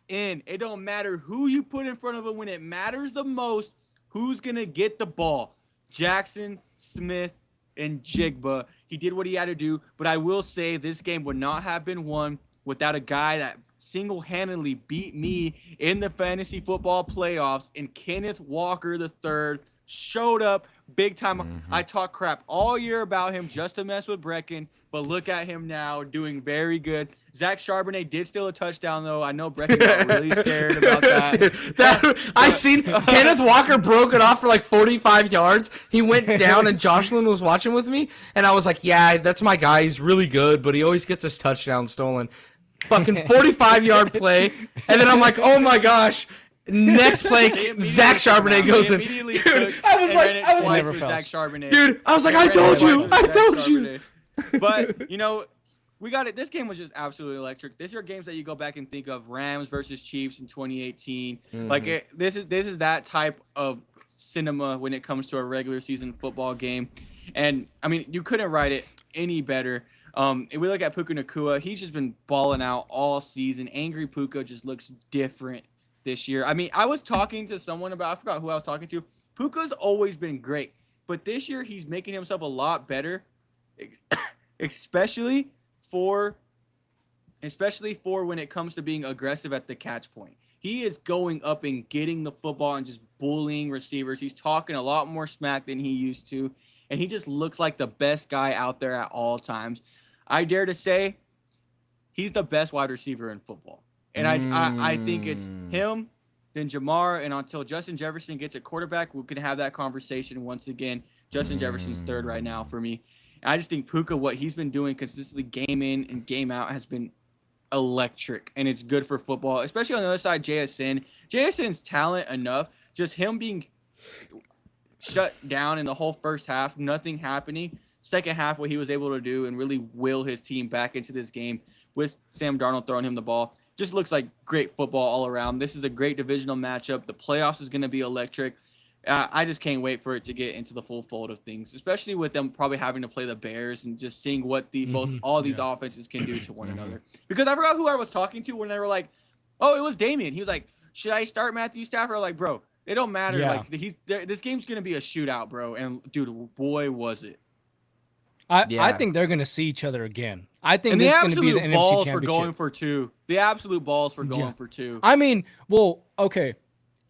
It don't matter who you put in front of him when it matters the most, who's going to get the ball. Jackson, Smith, and Jigba. He did what he had to do, but I will say this game would not have been won without a guy that single-handedly beat me in the fantasy football playoffs, and Kenneth Walker III showed up big time. I talk crap all year about him just to mess with Brecken, but look at him now doing very good. Zach Charbonnet did steal a touchdown, though. I know Brecken got really scared about that. I seen Kenneth Walker broke it off for like 45 yards. He went down, and Jocelyn was watching with me, and I was like, yeah, that's my guy. He's really good, but he always gets his touchdown stolen. Fucking 45-yard play, and then I'm like, oh my gosh. Next play, Zach Charbonnet goes in. Dude, I was like, I told you. But, you know, we got it. This game was just absolutely electric. These are games that you go back and think of Rams versus Chiefs in 2018. This is that type of cinema when it comes to a regular season football game. And I mean, you couldn't write it any better. If we look at Puka Nacua, he's just been balling out all season. Angry Puka just looks different this year. I mean, I was talking to someone about, I forgot who I was talking to. Puka's always been great, but this year he's making himself a lot better, especially for when it comes to being aggressive at the catch point. He is going up and getting the football and just bullying receivers. He's talking a lot more smack than he used to, and he just looks like the best guy out there at all times. I dare to say he's the best wide receiver in football. And I think it's him, then Jamar, and until Justin Jefferson gets a quarterback, we can have that conversation once again. Justin Jefferson's third right now for me. And I just think Puka, what he's been doing consistently game in and game out has been electric, and it's good for football, especially on the other side, JSN. JSN's talent enough, just him being shut down in the whole first half, nothing happening. Second half, what he was able to do and really will his team back into this game with Sam Darnold throwing him the ball. Just looks like great football all around. This is a great divisional matchup. The playoffs is going to be electric. I just can't wait for it to get into the full fold of things, especially with them probably having to play the Bears and just seeing what all these offenses can do to one another. Because I forgot who I was talking to when they were like, "Oh, it was Damien." He was like, "Should I start Matthew Stafford?" I'm like, bro, it don't matter. Yeah. Like this game's gonna be a shootout, bro. And dude, boy, was it. I think they're gonna see each other again. I think And this the is gonna be the absolute NFC balls for Championship. going for two. The absolute balls for going for two. I mean, well, okay.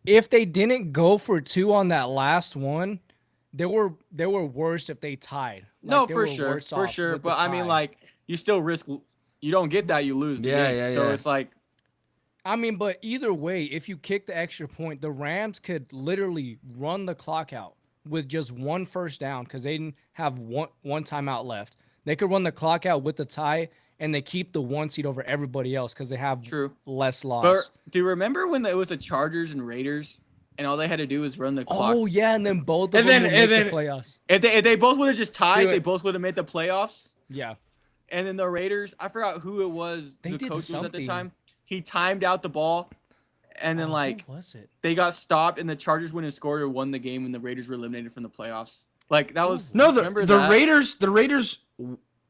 If they didn't go for two on that last one, they were worse if they tied. Like, No, they for were sure, worse for off sure. with the But I mean, tie. like, you still risk. You don't get that, you lose the game. So it's like, I mean, but either way, if you kick the extra point, the Rams could literally run the clock out with just one first down because they didn't have one timeout left. They could run the clock out with the tie, and they keep the one seed over everybody else because they have less loss. but do you remember when it was the Chargers and Raiders, and all they had to do was run the clock? Oh yeah, and then both of them would make the playoffs. If they both would have just tied, they both would have made the playoffs. Yeah. And then the Raiders, I forgot who it was. They the did coach was at the something. time. He timed out the ball, and then Who was it? they got stopped, and the Chargers went and scored or won the game, and the Raiders were eliminated from the playoffs. Like that was remember the that? Raiders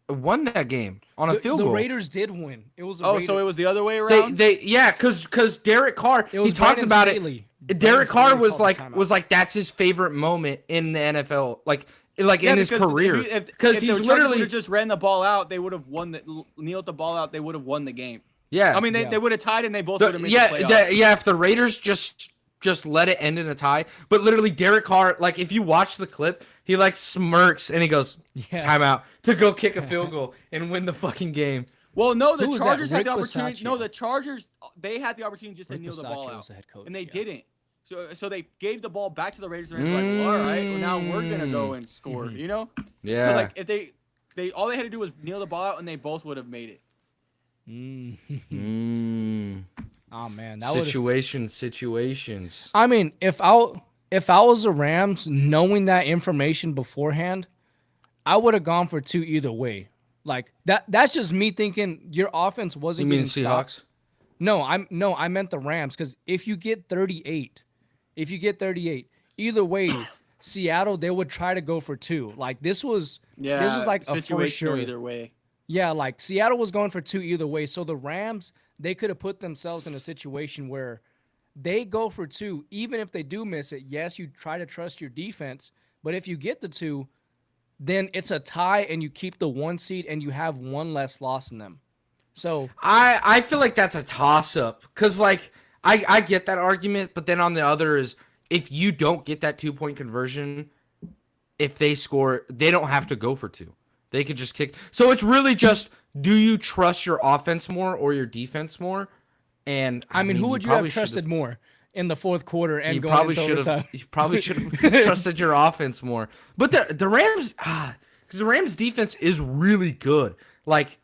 won that game on a field the goal. Raiders did win. It was. So it was the other way around. Because Derek Carr, It was he talks Brandon about Staley. it. Derek Carr Brandon was Staley called the like timeout. that's his favorite moment in the NFL, like in his because career, if because the he's Chargers literally would've just ran the ball out, they would have won. Kneeled the ball out, they would have won the game. yeah. I mean, they would have tied, and they both would have made the playoffs. If the Raiders just let it end in a tie, but literally Derek Carr, like if you watch the clip, he like smirks and he goes timeout to go kick a field goal and win the fucking game. Well, no, the Who was that? Chargers had Rick the opportunity. Bisaccia. No, the Chargers, they had the opportunity just to Rick kneel the Bisaccia ball was out, the head coach, and they yeah. didn't. So they gave the ball back to the Raiders, and they're like, well, all right, well, now we're gonna go and score. You know? Yeah. So, like if they all they had to do was kneel the ball out, and they both would have made it. Oh man, that would. Situations. I mean, if I was the Rams, knowing that information beforehand, I would have gone for two either way. Like that. That's just me thinking your offense You wasn't mean getting stopped. Seahawks? No, I meant the Rams because if you get 38, either way, Seattle they would try to go for two. Like this was like a for situational sure. either way. Yeah, like Seattle was going for two either way. So the Rams, they could have put themselves in a situation where they go for two, even if they do miss it. Yes, you try to trust your defense, but if you get the two, then it's a tie and you keep the one seed and you have one less loss in them. So I feel like that's a toss up because like I get that argument, but then on the other is if you don't get that 2-point conversion, if they score, they don't have to go for two. They could just kick. So it's really just, do you trust your offense more or your defense more? And I mean, who would you have trusted more in the fourth quarter and going into overtime? You probably should have trusted your offense more. But the Rams, because the Rams defense is really good. Like,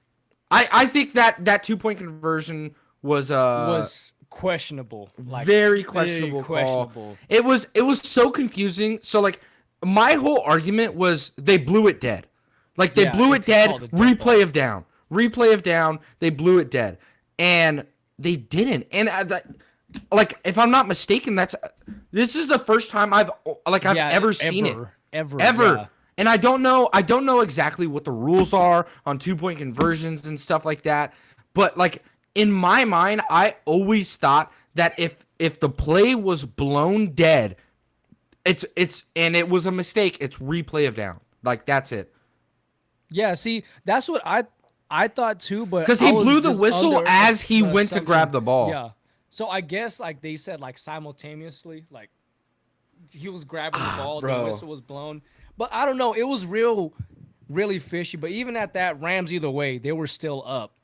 I think that 2-point conversion was questionable. Like, very questionable call. It was so confusing. So like, my whole argument was they blew it dead. Like they blew it dead. Replay of down. They blew it dead, and they didn't. And like, if I'm not mistaken, this is the first time I've ever seen it. Ever. Yeah. And I don't know exactly what the rules are on 2-point conversions and stuff like that. But like in my mind, I always thought that if the play was blown dead, it's and it was a mistake, it's replay of down. Like that's it. Yeah, see, that's what I thought too, but Because he I was blew the just whistle under as he the went to grab assumption- the ball. Yeah. So I guess like they said like simultaneously, like he was grabbing the ball, the bro. whistle was blown. But I don't know, it was really fishy. But even at that, Rams either way, they were still up.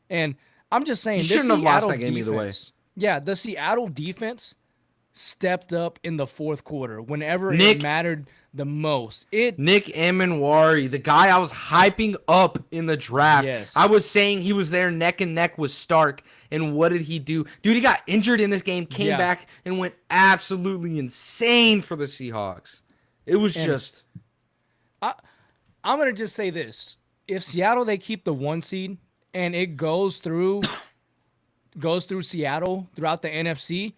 And I'm just saying, You this shouldn't have lost Seattle that game either way. defense- Yeah, the Seattle defense stepped up in the fourth quarter whenever Nick- it mattered the most. Nick Amenwari, the guy I was hyping up in the draft. Yes. I was saying he was there neck and neck with Stark. And what did he do? Dude, he got injured in this game, came Yeah. back, and went absolutely insane for the Seahawks. It was And- just... I'm gonna just say this: if Seattle they keep the 1 seed and it goes through Seattle throughout the NFC,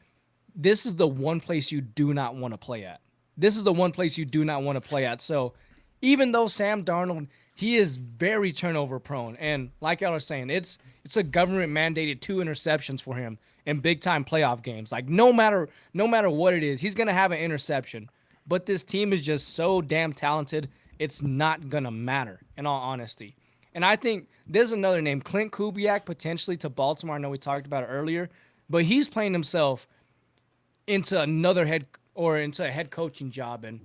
this is the one place you do not want to play at. This is the one place you do not want to play at. So even though Sam Darnold, he is very turnover prone, and like y'all are saying, it's a government mandated 2 interceptions for him in big time playoff games. Like no matter what it is, he's gonna have an interception. But this team is just so damn talented, it's not gonna matter, in all honesty. And I think there's another name, Clint Kubiak, potentially to Baltimore. I know we talked about it earlier, but he's playing himself into a head coaching job. And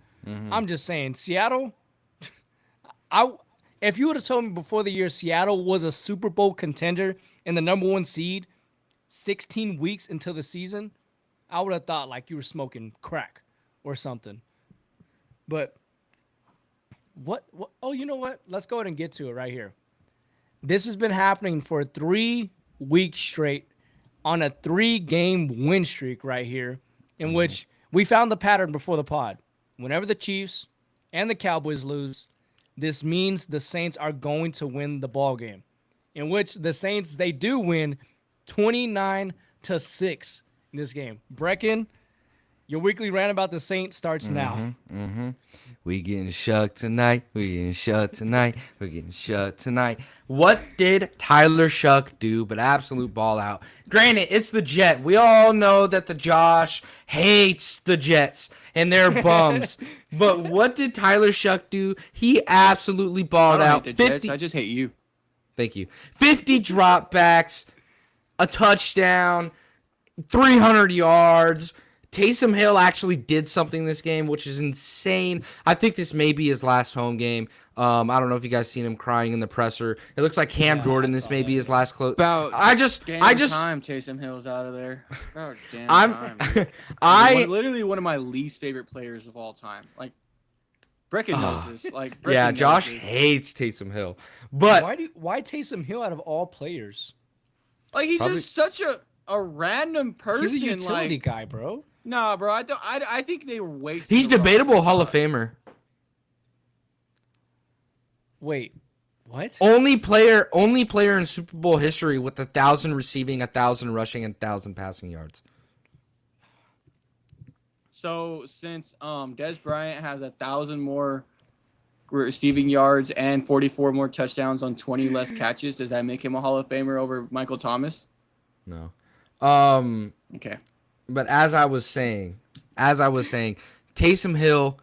I'm just saying, Seattle, if you would have told me before the year Seattle was a Super Bowl contender and the number 1 seed 16 weeks into the season, I would have thought like you were smoking crack or something. But what? Oh, you know what? Let's go ahead and get to it right here. This has been happening for 3 weeks straight on a 3-game win streak right here, in which we found the pattern before the pod. Whenever the Chiefs and the Cowboys lose, this means the Saints are going to win the ball game, in which the Saints, they do win 29-6 in this game. Brecken, your weekly rant about the Saints starts now. We getting shucked tonight. We getting shut tonight. We getting shut tonight. What did Tyler Shuck do but absolute ball out? Granted, it's the Jet. We all know that the Josh hates the Jets and they're bums. But what did Tyler Shuck do? He absolutely I balled don't out. hate the Jets. I just hate you. Thank you. 50 dropbacks, a touchdown, 300 yards. Taysom Hill actually did something this game, which is insane. I think this may be his last home game. I don't know if you guys seen him crying in the presser. It looks like Cam Jordan. This may be his last close. About I just time Taysom Hill's out of there. About damn time. Literally one of my least favorite players of all time. Like Brecken knows this. Like Brecken yeah, knows Josh this. hates Taysom Hill, but Why Taysom Hill out of all players? Like he's Probably- just such a random person. He's a utility like, guy, bro. nah, bro. I think they were wasting. he's the roster debatable Hall of spot. Famer. Wait, what? Only player in Super Bowl history with 1,000 receiving, 1,000 rushing, and 1,000 passing yards. So since Des Bryant has 1,000 more receiving yards and 44 more touchdowns on 20 less catches, does that make him a Hall of Famer over Michael Thomas? No. Okay. But as I was saying, Taysom Hill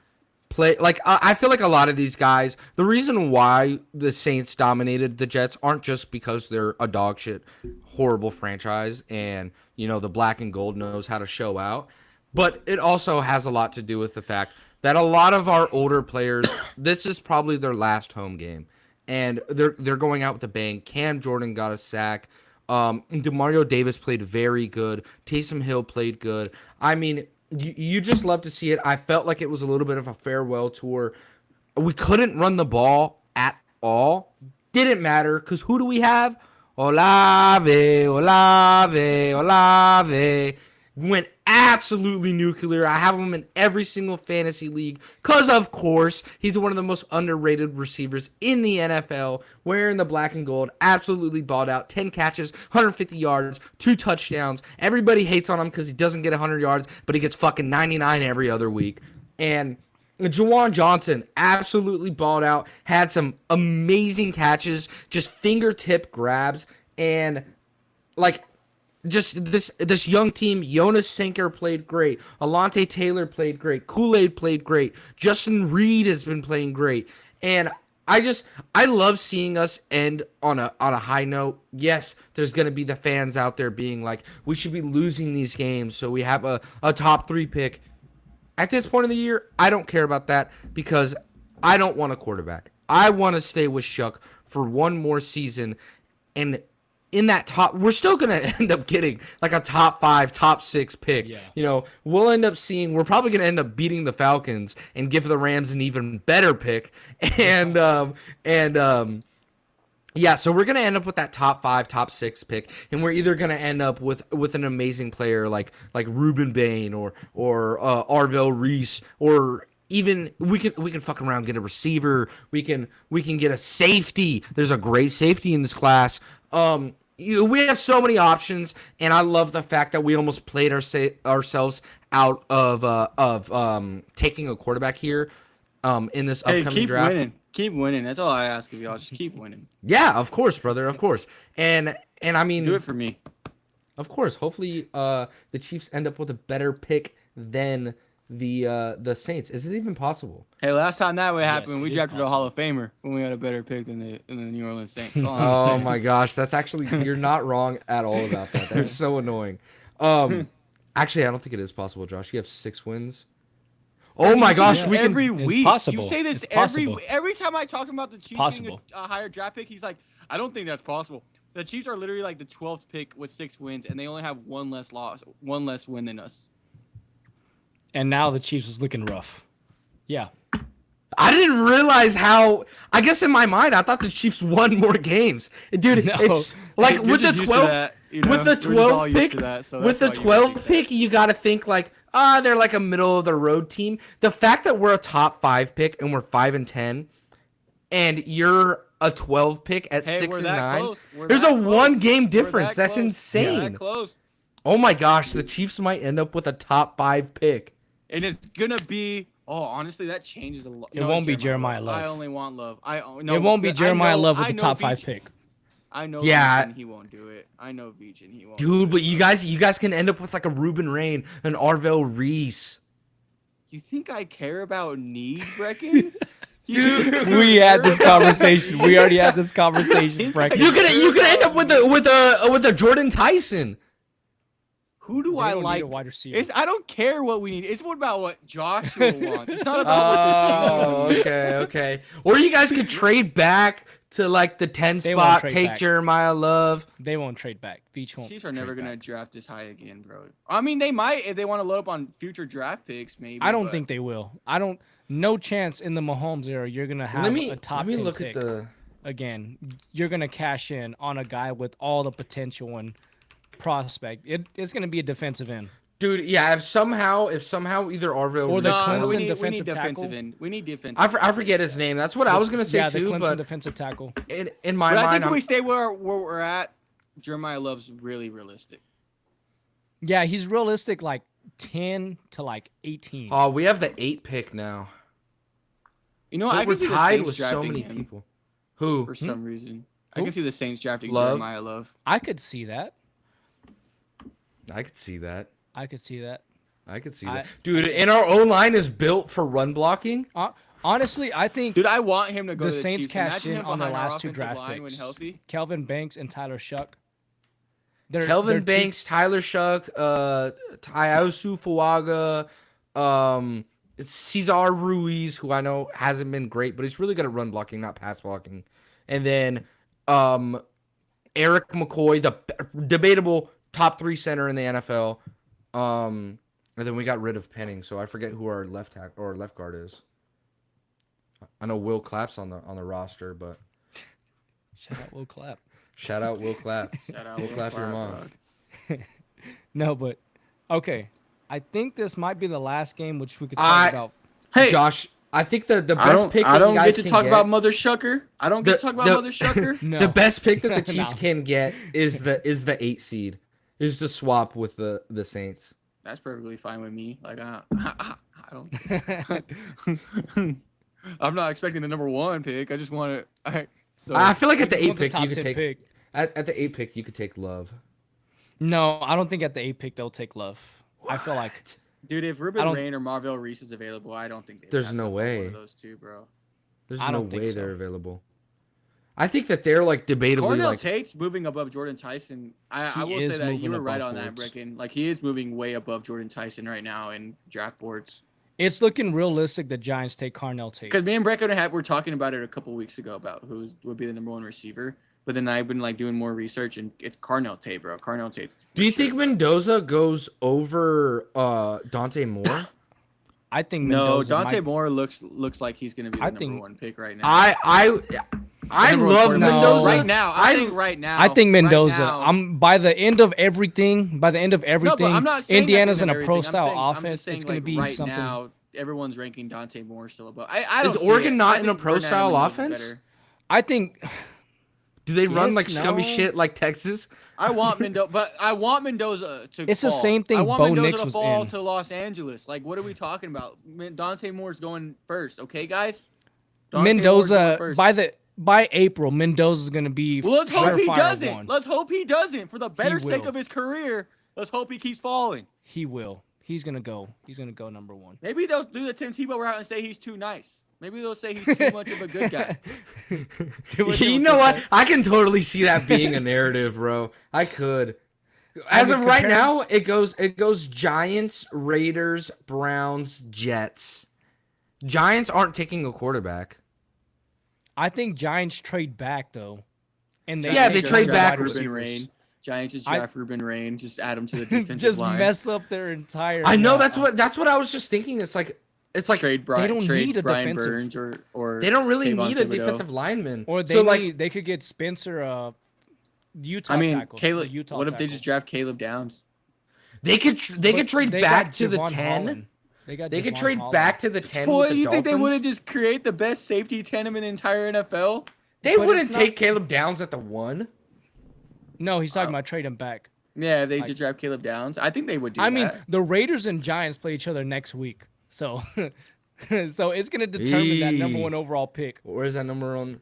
play like I feel like a lot of these guys. The reason why the Saints dominated the Jets aren't just because they're a dog shit, horrible franchise, and the black and gold knows how to show out. But it also has a lot to do with the fact that a lot of our older players, this is probably their last home game, and they're going out with a bang. Cam Jordan got a sack. DeMario Davis played very good. Taysom Hill played good. I mean, you just love to see it. I felt like it was a little bit of a farewell tour. We couldn't run the ball at all. Didn't matter because who do we have? Olave. Went absolutely nuclear. I have him in every single fantasy league because, of course, he's one of the most underrated receivers in the NFL, wearing the black and gold, absolutely balled out, 10 catches, 150 yards, 2 touchdowns. Everybody hates on him because he doesn't get 100 yards, but he gets fucking 99 every other week. And Juwan Johnson absolutely balled out, had some amazing catches, just fingertip grabs, and like just this young team. Jonas Sinker played great. Alante Taylor played great. Kool-Aid played great. Justin Reed has been playing great, and I love seeing us end on a high note. Yes, there's gonna be the fans out there being like, we should be losing these games, so we have a top 3 pick. At this point in the year, I don't care about that because I don't want a quarterback. I want to stay with Shuck for one more season. And in that top, we're still going to end up getting like a top 5, top 6 pick. Yeah. You know, we'll end up seeing, we're probably going to end up beating the Falcons and give the Rams an even better pick. Yeah, so we're gonna end up with that top 5, top 6 pick, and we're either gonna end up with an amazing player like Ruben Bain or Arvell Reese, or even we can fuck around, get a receiver. We can get a safety. There's a great safety in this class. We have so many options, and I love the fact that we almost played ourselves out of taking a quarterback here in this upcoming keep draft. winning. Keep winning. That's all I ask of y'all. Just keep winning. Yeah, of course, brother, of course. And I mean, Do it for me. of course. Hopefully, the Chiefs end up with a better pick than the Saints. Is it even possible? Hey, last time that happened, Yes, we it is drafted a possible. Hall of Famer when we had a better pick than the New Orleans Saints. That's all I'm Oh saying. my gosh, that's actually, you're not wrong at all about that. That's so annoying. Actually, I don't think it is possible, Josh. You have 6 wins. Oh my gosh, Yeah, we can. every It's week. possible. You say this It's possible. every time I talk about the Chiefs being Possible. a higher draft pick. He's like, I don't think that's possible. The Chiefs are literally like the 12th pick with 6 wins, and they only have one less win than us. And now the Chiefs is looking rough. Yeah. I didn't realize how. I guess in my mind, I thought the Chiefs won more games, dude. No. It's like You're with the just used to 12th. that, you know? With the We're just all 12th used pick, to that, so with that's the why you think 12th that. pick, you got to think like, they're like a middle of the road team. The fact that we're a top 5 pick and we're 5-10, and you're a 12 pick at Hey, 6 we're and that 9. close. We're There's that a close. 1 game We're difference. that That's close. We're insane. that close. Oh my gosh, the Chiefs might end up with a top 5 pick. And it's gonna be. Oh, honestly, that changes a lot. It won't be Jeremiah Love. I only want Love. It won't be Jeremiah Love with the top 5 pick. I know. Yeah. Veach, and he won't do it. I know Veach, and he won't. Dude, but you guys can end up with like a Ruben Rain, an Arvell Reese. You think I care about need, Brecken? Dude, We had this conversation. We already had this conversation, Brecken. You could end up with a Jordan Tyson. Who do They I don't need like? a wide receiver. I don't care what we need. It's what about what Joshua wants. It's not about Oh, what the team needs. okay. Or you guys could trade back to like the 10 They won't spot, trade take back. Jeremiah Love. They won't trade back. Beach won't. Chiefs are never trade gonna back. draft this high again, bro. I mean, they might if they want to load up on future draft picks, maybe. I don't but think they will. No chance in the Mahomes era you're gonna have a top 10 look pick at the. again. You're gonna cash in on a guy with all the potential and prospect. It's gonna be a defensive end. Dude, yeah, if somehow either Arvell Or the Reese- Clemson we need defensive defensive tackle. end. We need defensive. I forget his name. That's what I was gonna say Yeah, the too. Clemson But defensive tackle. in my But I mind, think if I'm, we stay where we're at, Jeremiah Love's really realistic. Yeah, he's realistic like 10 to like 18. oh, we have the 8 pick now. You know, But I we're can see the tied Saints with so drafting many him people. Who? for some reason. I Who? can see the Saints drafting Love? Jeremiah Love. I could see that. I could see that. I could see that. I could see I- that. Dude, and our O line is built for run blocking. Honestly, I think Dude, I want him to go the to the Saints Chiefs. cashed Imagine in him on their behind our last 2 offensive draft line when picks. healthy. Kelvin Banks and Tyler Shuck. They're Kelvin two- Banks, Tyler Shuck, Tyosu Fuaga, Cesar Ruiz, who I know hasn't been great, but he's really good at run blocking, not pass blocking. And then Eric McCoy, the debatable top 3 center in the NFL. And then we got rid of Penning, so I forget who our left guard is. I know Will Clapp's on the roster, but Shout out Will Clapp. shout out Will Clapp. Shout out Will Will Clapp your Clapp, mom. dog. No, but okay. I think this might be the last game which we could talk about. Hey, Josh, I think the I best pick I that don't you guys get to can talk get, about Mother Shucker. I don't get The- to talk about the- Mother Shucker. No. the best pick that the No. Chiefs can get is the 8 seed. Is to swap with the Saints. That's perfectly fine with me. Like I don't. I'm not expecting the number 1 pick. I just want to. I feel like at the He 8 wants a pick top you could 10 take pick. at the 8 pick you could take Love. No, I don't think at the 8 pick they'll take Love. I feel like What? Dude, if I Ruben don't- Rain or Marvell Reese is available, I don't think they There's pass no up on way. one of those two, bro. There's I no don't think way so. they're available. I think that they're like debatably Cornell like Tate's moving above Jordan Tyson. I He will is say that you moving were right above on that, boards. Brecken. Like he is moving way above Jordan Tyson right now in draft boards. it's looking realistic the Giants take Carnell Tate. Because me and Brecken were talking about it a couple weeks ago about who would be the number 1 receiver. But then I've been like doing more research and it's Carnell Tate, bro. Carnell Tate's. for Do you sure, think bro. Mendoza goes over Dante Moore? I think No, Mendoza Dante might- Moore looks like he's gonna be the I number think- 1 pick right now. I Number one love quarterback. Mendoza. Right now. I think right now. I think Mendoza. Right now, I'm by the end of everything. By the end of everything, I'm not saying Indiana's that in in a pro everything. style I'm just offense. saying, It's going to like, be right something. now, everyone's ranking Dante Moore still above. I don't Is see Oregon it. not I in a think pro Bernard style Mendoza's offense? better. I think Do they run Yes, like scummy no. shit like Texas? I want Mendoza, but I want Mendoza to. It's the fall. same thing I want Bo Mendoza Nix to was fall in. to Los Angeles. Like, what are we talking about? Dante Moore's going first, okay, guys? Dante Moore's going Mendoza first. by April, Mendoza's going to be. Well, let's hope he surefire doesn't. one. Let's hope he doesn't. For the better sake will. of his career, let's hope he keeps falling. He will. He's going to go. He's going to go number 1. Maybe they'll do the Tim Tebow route and say he's too nice. Maybe they'll say he's too much of a good guy. You know what? I can totally see that being a narrative, bro. I could. As mean, of right compare- now, it goes Giants, Raiders, Browns, Jets. Giants aren't taking a quarterback. I think Giants trade back though, and Yeah, they Giants trade just back draft Ruben receivers. Rain. Giants just I- draft Ruben Rain. Just add him to the defensive just line. mess up their entire. I know that's what I was just thinking. It's like Trade Brian. don't Trade need a Brian defensive- Burns or they don't really Kayvon need a Thibodeau. defensive lineman. Or they so like need, they could get Spencer, Utah I mean, tackle. Caleb. the Utah What if they tackle. just draft Caleb Downs? they could But trade they back got to the Javon 10. Holland. They They could Javon trade Holland. back to the 10. Boy, with the you think they Dolphins. wouldn't just create the best safety tandem in the entire NFL? They But wouldn't it's take not- Caleb Downs at the 1. No, he's talking about trading back. Yeah, they Like- just draft Caleb Downs. I think they would do I mean, that. the Raiders and Giants play each other next week, so so it's gonna determine that number Eee. 1 overall pick. Where's that number on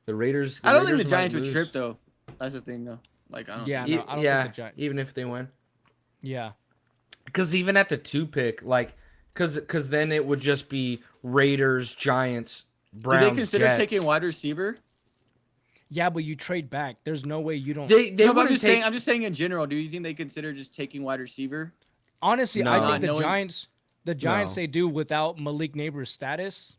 the Raiders? I don't think the Raiders might Giants would lose. trip though. That's the thing though. Like I don't. Yeah, think- no, I don't yeah, think the Giants. even if they win. Yeah, Because even at the 2 pick, like, because then it would just be Raiders, Giants, Do Browns. they consider Jets. taking wide receiver? yeah, but you trade back. There's no way you don't. They No, but I'm wouldn't just take. saying. I'm just saying in general. Do you think they consider just taking wide receiver? Honestly, No. I Not think the knowing- Giants, No. they do without Malik Neighbors' status.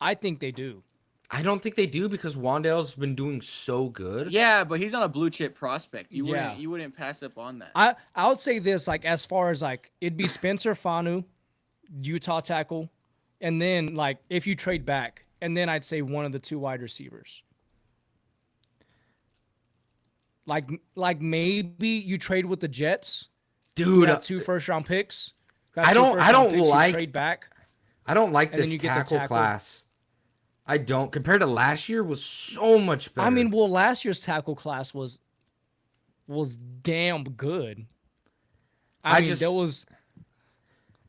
I think they do. I don't think they do because Wandale's been doing so good. Yeah, but he's not a blue chip prospect. You Yeah. wouldn't. You wouldn't pass up on that. I would say this, like as far as like it'd be Spencer Fanu, Utah tackle, and then like if you trade back, and then I'd say one of the 2 wide receivers. Like maybe you trade with the Jets. You Dude, have 2 first-round picks. You have I 2 don't first-round picks, you like- trade back. I don't like and then this you get the tackle tackle. class. I don't. Compared to last year, was so much better. I mean, well, last year's tackle class was damn good. I mean, just- there was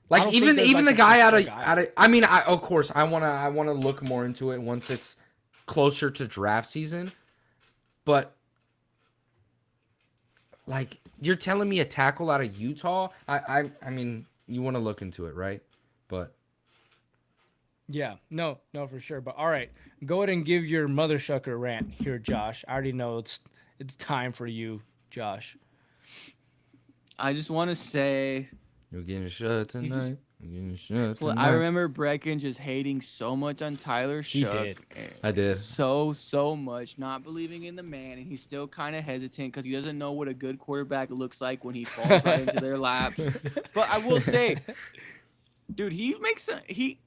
like don't even think there's, even like, the a guy out specific of guy. out of. I mean, of course, I wanna look more into it once it's closer to draft season, but like you're telling me a tackle out of Utah. I mean, you want to look into it, right? But Yeah, no, for sure. But all right, go ahead and give your mother shucker rant here, Josh. I already know it's time for you, Josh. I just want to say. you're getting shut just- tonight. You're getting shut Well, tonight. I remember Brecken just hating so much on Tyler He Shook. did. I did. So much, not believing in the man, and he's still kind of hesitant because he doesn't know what a good quarterback looks like when he falls right into their laps. But I will say, dude, he makes he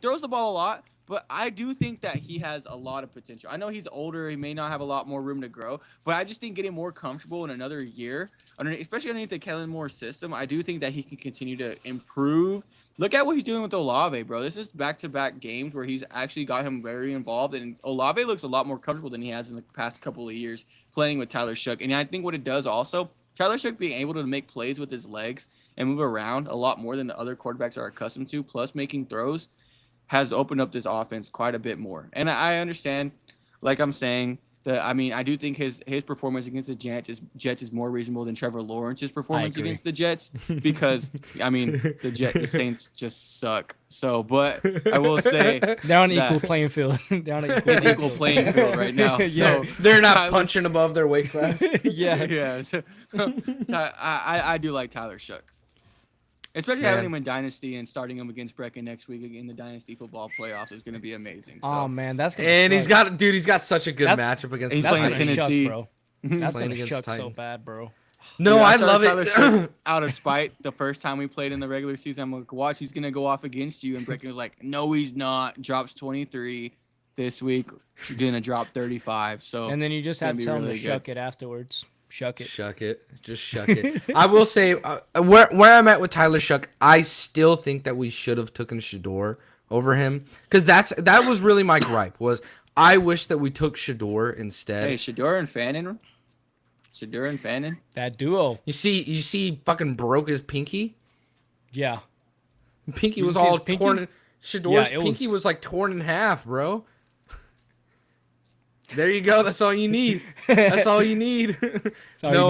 throws the ball a lot, but I do think that he has a lot of potential. I know he's older, he may not have a lot more room to grow, but I just think getting more comfortable in another year, especially underneath the Kellen Moore system, I do think that he can continue to improve. Look at what he's doing with Olave, bro. This is back-to-back games where he's actually got him very involved, and Olave looks a lot more comfortable than he has in the past couple of years playing with Tyler Shook. And I think what it does also, Tyler Shook being able to make plays with his legs and move around a lot more than the other quarterbacks are accustomed to, plus making throws, has opened up this offense quite a bit more. And I understand, like I'm saying, that I mean I do think his performance against the Jets is more reasonable than Trevor Lawrence's performance agree. against the Jets because I mean the Saints just suck. So, but I will say They're on an that equal playing field. They're on an it's equal playing field right now. Yeah. So They're not Tyler- punching above their weight class. yeah. yeah. So, I do like Tyler Shook. Especially Man. having him in Dynasty and starting him against Brecken next week in the Dynasty football playoffs is going to be amazing. So. Oh man, that's gonna And he's suck. got such a good That's- matchup against he's the That's playing gonna Titans. Tennessee. shuck, bro. That's Playing gonna against shuck so Titans. bad, bro. No, Dude, I started love Tyler it. Shook out of spite the first time we played in the regular season. I'm like, watch, he's gonna go off against you, and Brecken was like, no, he's not. Drops 23 this week. You're gonna drop 35. So And then you just gonna have to be tell him really to good. shuck it afterwards. Shuck it. Shuck it. Just shuck it. I will say where I'm at with Tyler Shuck, I still think that we should have taken Shador over him because that was really my gripe. Was I wish that we took Shador instead. hey, Shador and Fannin. That duo. You see, fucking broke his pinky. Yeah. Pinky You was didn't see all his pinky? torn. Shador's Yeah, it pinky was- was like torn in half, bro. There you go. That's all you need. That's all you need. all you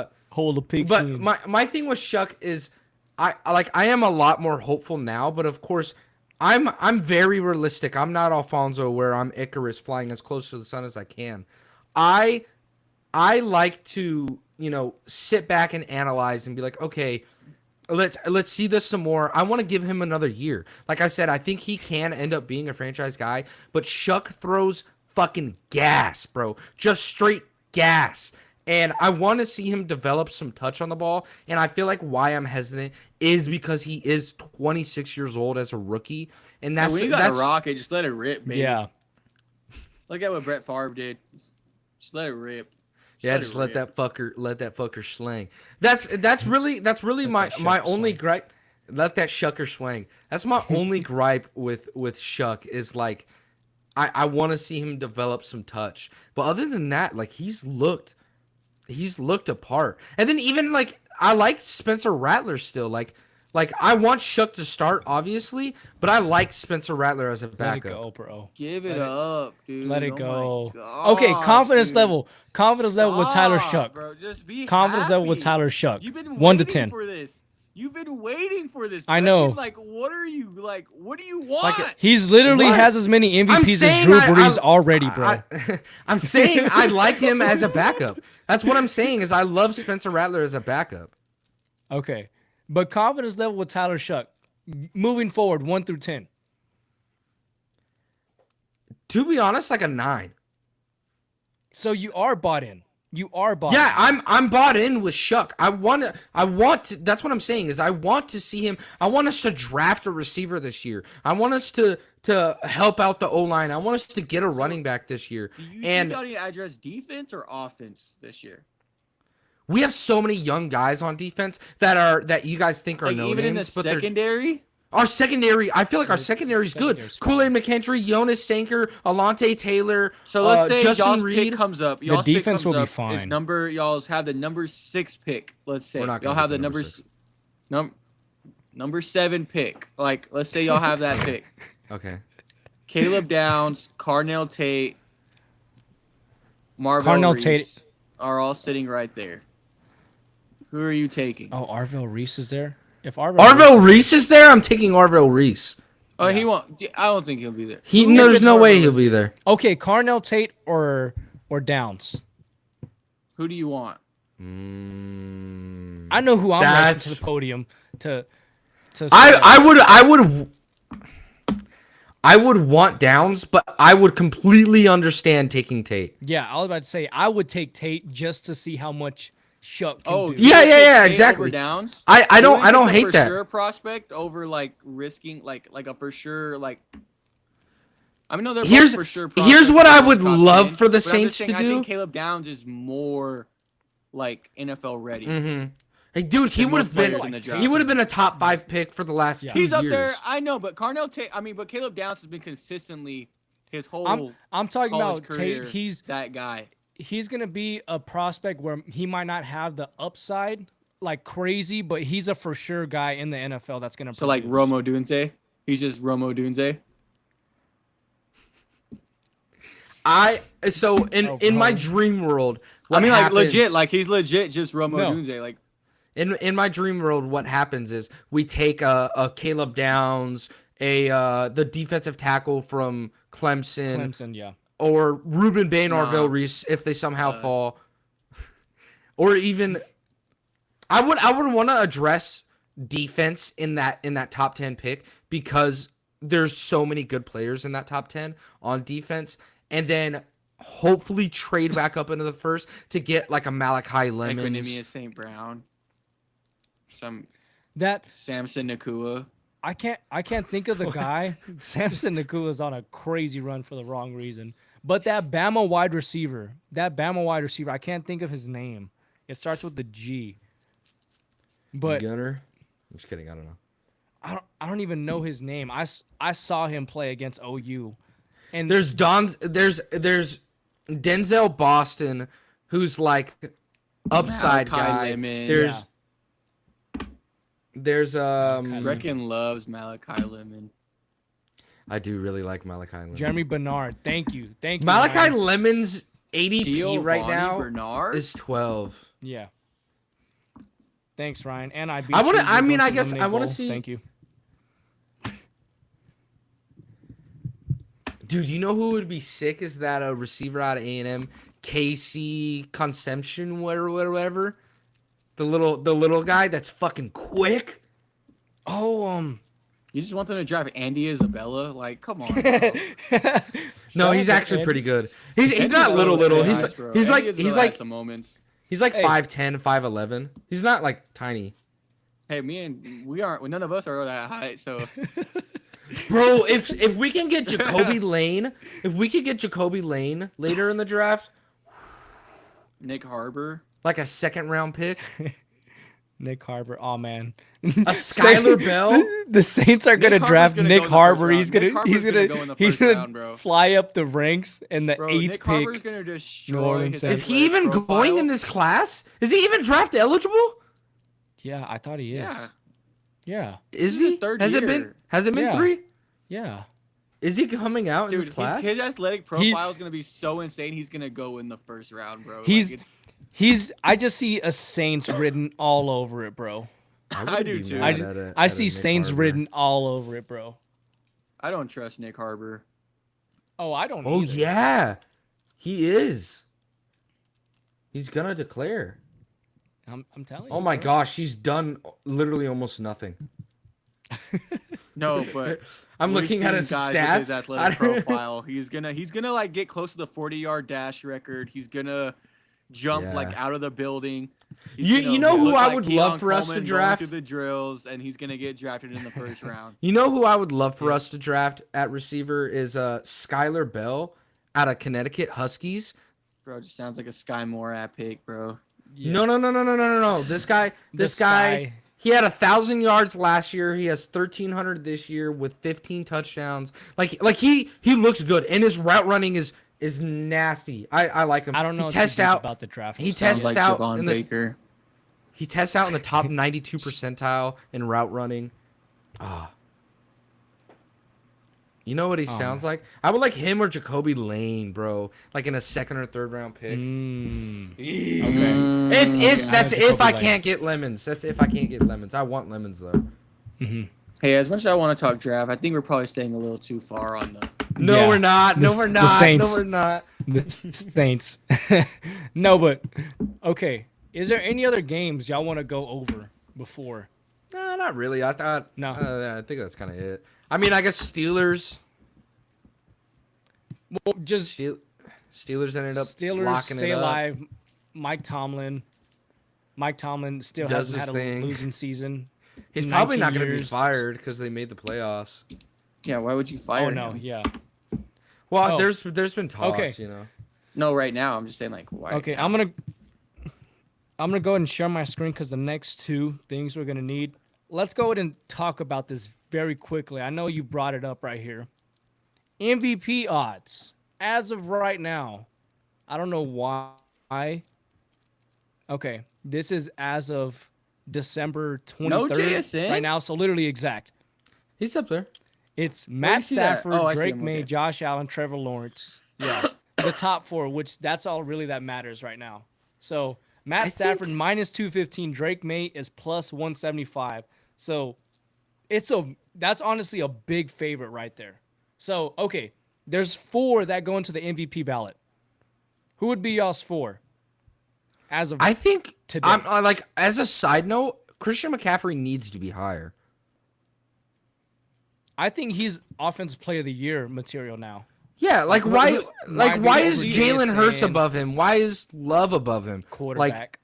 need. Hold a pig But scene. my thing with Shuck is I am a lot more hopeful now, but of course I'm very realistic. I'm not Alfonso where I'm Icarus flying as close to the sun as I can. I like to, sit back and analyze and be like, okay, let's see this some more. I want to give him another year. Like I said, I think he can end up being a franchise guy, but Shuck throws fucking gas, bro. Just straight gas. And I want to see him develop some touch on the ball. And I feel like why I'm hesitant is because he is 26 years old as a rookie. And When you got a rocket, just let it rip, baby. yeah. Look at what Brett Favre did. Just let it rip. Just let that fucker slang. That's really my only swing. gripe. Let that shucker swing. That's my only gripe with Shuck is like I want to see him develop some touch. But other than that, like he's looked apart. And then even like I like Spencer Rattler still. Like I want Shuck to start obviously, but I like Spencer Rattler as a Let it backup. go, bro. Give it up, dude. Let it Oh go. my gosh, Okay, confidence dude. level. Confidence level with Tyler Stop, Shuck. Bro. Just be Confidence level with happy. Tyler Shuck. You've been 1 to waiting 10. for this. You've been waiting for this. I know. Brecken. Like, what are you like? What do you want? He's literally What? has as many I'm MVPs as saying Drew I- Brees I- already, bro. I'm saying I like him as a backup. That's what I'm saying is I love Spencer Rattler as a backup. Okay. But confidence level with Tyler Shuck. Moving forward, 1 through 10. To be honest, like a 9. So you are bought in. You are bought Yeah, in. I'm bought in with Shuck. I want to. That's what I'm saying is I want to see him. I want us to draft a receiver this year. I want us to help out the O-line. I want us to get a running back this year. Do you And think y'all need to address defense or offense this year? we have so many young guys on defense that you guys think are Like no even in the names, but they're secondary. our secondary. I feel like our secondary is good. secondary's fine. Kool-Aid McKentry, Jonas Sanker, Alante Taylor. So let's say Justin y'all's Reed. pick comes up. The Y'all's pick defense comes will be up, fine. Y'all's have the number 6 pick. Let's say We're not y'all gonna have get the the number number 7 pick. Like let's say y'all have that pick. Okay. Caleb Downs, Carnell Tate, Marvell Carnell Reese Tate- are all sitting right there. Who are you taking? Oh, Arvell Reese is there? If Arvell Arvell Reese is there. I'm taking Arvell Reese. Oh, Yeah. he won't. I don't think he'll be there. He Who there's gets no way Arvell he'll Reese? be there. Okay, Carnell Tate or Downs. Who do you want? Mm. I know who I'm raising That's- to the podium to say. I would want Downs, but I would completely understand taking Tate. Yeah, I was about to say I would take Tate just to see how much Shuck can Oh, do. Yeah, you yeah, take yeah, Tate exactly. over Downs. I You don't wouldn't take a hate for that. sure prospect over like risking like a for sure like. I mean, no, they're both Here's for sure. here's prospects what that I are would top love 10, for the but I'm just Saints saying, to I do. think Caleb Downs is more like NFL ready. Mm-hmm. Hey, dude, he Than would most have been players in the draft. he would have been a top 5 pick for the last Yeah. 2 He's years. up there, I know, but Carnell Tate. I mean, but Caleb Downs has been consistently his whole I'm talking college about career. Tate. That guy. He's gonna be a prospect where he might not have the upside like crazy, but he's a for sure guy in the NFL that's gonna. So like produce. Romo Dunze, he's just Romo Dunze. So in my bro. dream world, I mean, like happens, legit, like he's legit just Romo No. Dunze. Like in my dream world, what happens is we take a Caleb Downs, the defensive tackle from Clemson, Clemson, yeah. or Ruben Bain or Nah. Reese if they somehow fall, or even I would want to address defense in that top 10 pick because there's so many good players in that top 10 on defense, and then hopefully trade back up into the first to get like a Malachi Lemons. Equinemius St. Brown, some That Samson Nakua. I can't think of the guy. Samson Nakua is on a crazy run for the wrong reason. But that Bama wide receiver, I can't think of his name. It starts with the G. But Gunner. I'm just kidding. I don't know. I don't even know his name. I saw him play against OU. And There's Denzel Boston, who's like upside Malachi guy. Lemon. There's Brecken loves Malachi Lemon. I do really like Malachi Lemon. Jeremy Bernard. Thank you. Malachi Ryan. Lemon's ADP right Giovanni now Bernard? is 12. Yeah. Thanks, Ryan. And I beat I wanna- you. I You're mean, going I to guess Lemonade I wanna Bowl. see- Thank you. Dude, you know who would be sick is that a receiver out of A&M, Casey Consumption, whatever. The little guy that's fucking quick. Oh, You just want them to drive Andy Isabella? Like, come on. Bro. No, Shout he's out to actually Ed. pretty good. He's Andy not Isabella's little. pretty He's nice, bro. he's Andy like Isabella has some moments. he's like Hey. 5'10", 5'11". He's not like tiny. Hey, none of us are that height, so Bro, if we can get Jacoby Lane, later in the draft, Nick Harbor. like a second round pick, Nick Harbor. Oh man. a Skylar Bell. The Saints are gonna Harbor's draft gonna Nick go in the Harbor. first He's round. gonna Nick Harbor's gonna go in the he's first gonna round, bro. fly up the ranks in the Bro, 8th Nick pick. Harbor's gonna destroy Orleans his Saints. Is he athletic even profile. going in this class? Is he even draft eligible? Yeah, I thought he is. Yeah. Yeah. Is This is he? his third Has it year. been? Has it been Yeah. 3? Yeah. Is he coming out in Dude, this class? his athletic profile is gonna be so insane. He's gonna go in the first round, bro. Like, He's it's- I just see a Saints written all over it, bro. I do too. I see Saints written all over it, bro. I don't trust Nick Harbor. Oh, I don't Oh either. yeah, he is. He's gonna declare. I'm telling you. Oh my bro. gosh, he's done literally almost nothing. No, but I'm we've looking at seen his guys with stats. his athletic profile. He's gonna like get close to the 40-yard dash record. He's gonna jump like Yeah. out of the building. He's You gonna know who look I like would Keon love for us to Coleman going draft? through the drills, and he's gonna get drafted in the first round. You know who I would love for us to draft at receiver is Skylar Bell out of Connecticut Huskies. Bro, just sounds like a Sky Moore pick, bro. Yeah. No. This guy, Sky. he had 1,000 yards last year. He has 1,300 this year with 15 touchdowns. Like he looks good, and his route running is nasty. I like him. I don't know He too tests deep out. about the draft. He Sounds tests like out Javon in the Baker. He tests out in the top 92 percentile in route running. Ah. You know what he sounds like? I would like him or Jacoby Lane, bro. Like in a second or third round pick. Okay. That's I know if I Jacoby can't get lemons. That's if I can't get lemons. I want lemons though. Hey, as much as I want to talk draft, I think we're probably staying a little too far on the. No, Yeah. we're not. No, The- we're the not. Saints. No, we're not. The Saints. No, but okay. Is there any other games y'all want to go over before? No, not really. I thought. No. I think that's kind of it. I mean, I guess Steelers. Well, just Steelers ended up Steelers locking stay it up. alive. Mike Tomlin still Does hasn't his had thing. a losing season. He's in probably 19 not going to be years. fired because they made the playoffs. Yeah, why would you fire Oh no, him? yeah. Well, Oh. there's been talks, Okay. you know. No, right now. I'm just saying, like, why? Okay, I'm gonna go ahead and share my screen because the next two things we're gonna need. Let's go ahead and talk about this very quickly. I know you brought it up right here. MVP odds as of right now. I don't know why. Okay, this is as of December 23rd No JSN? right now. So literally exact. He's up there. It's do you Matt see that? Stafford, Oh, I see Drake him, May, okay. Josh Allen, Trevor Lawrence. Yeah, the top 4, which that's all really that matters right now. So Matt Stafford minus 215, Drake May is plus 175. So that's honestly a big favorite right there. So okay, there's 4 that go into the MVP ballot. Who would be y'all's 4? As of I think today. I'm like, as a side note, Christian McCaffrey needs to be higher. I think he's offensive player of the year material now. Yeah, like why might is be Jalen over Hurts JSN. above him? Why is Love above him? Quarterback.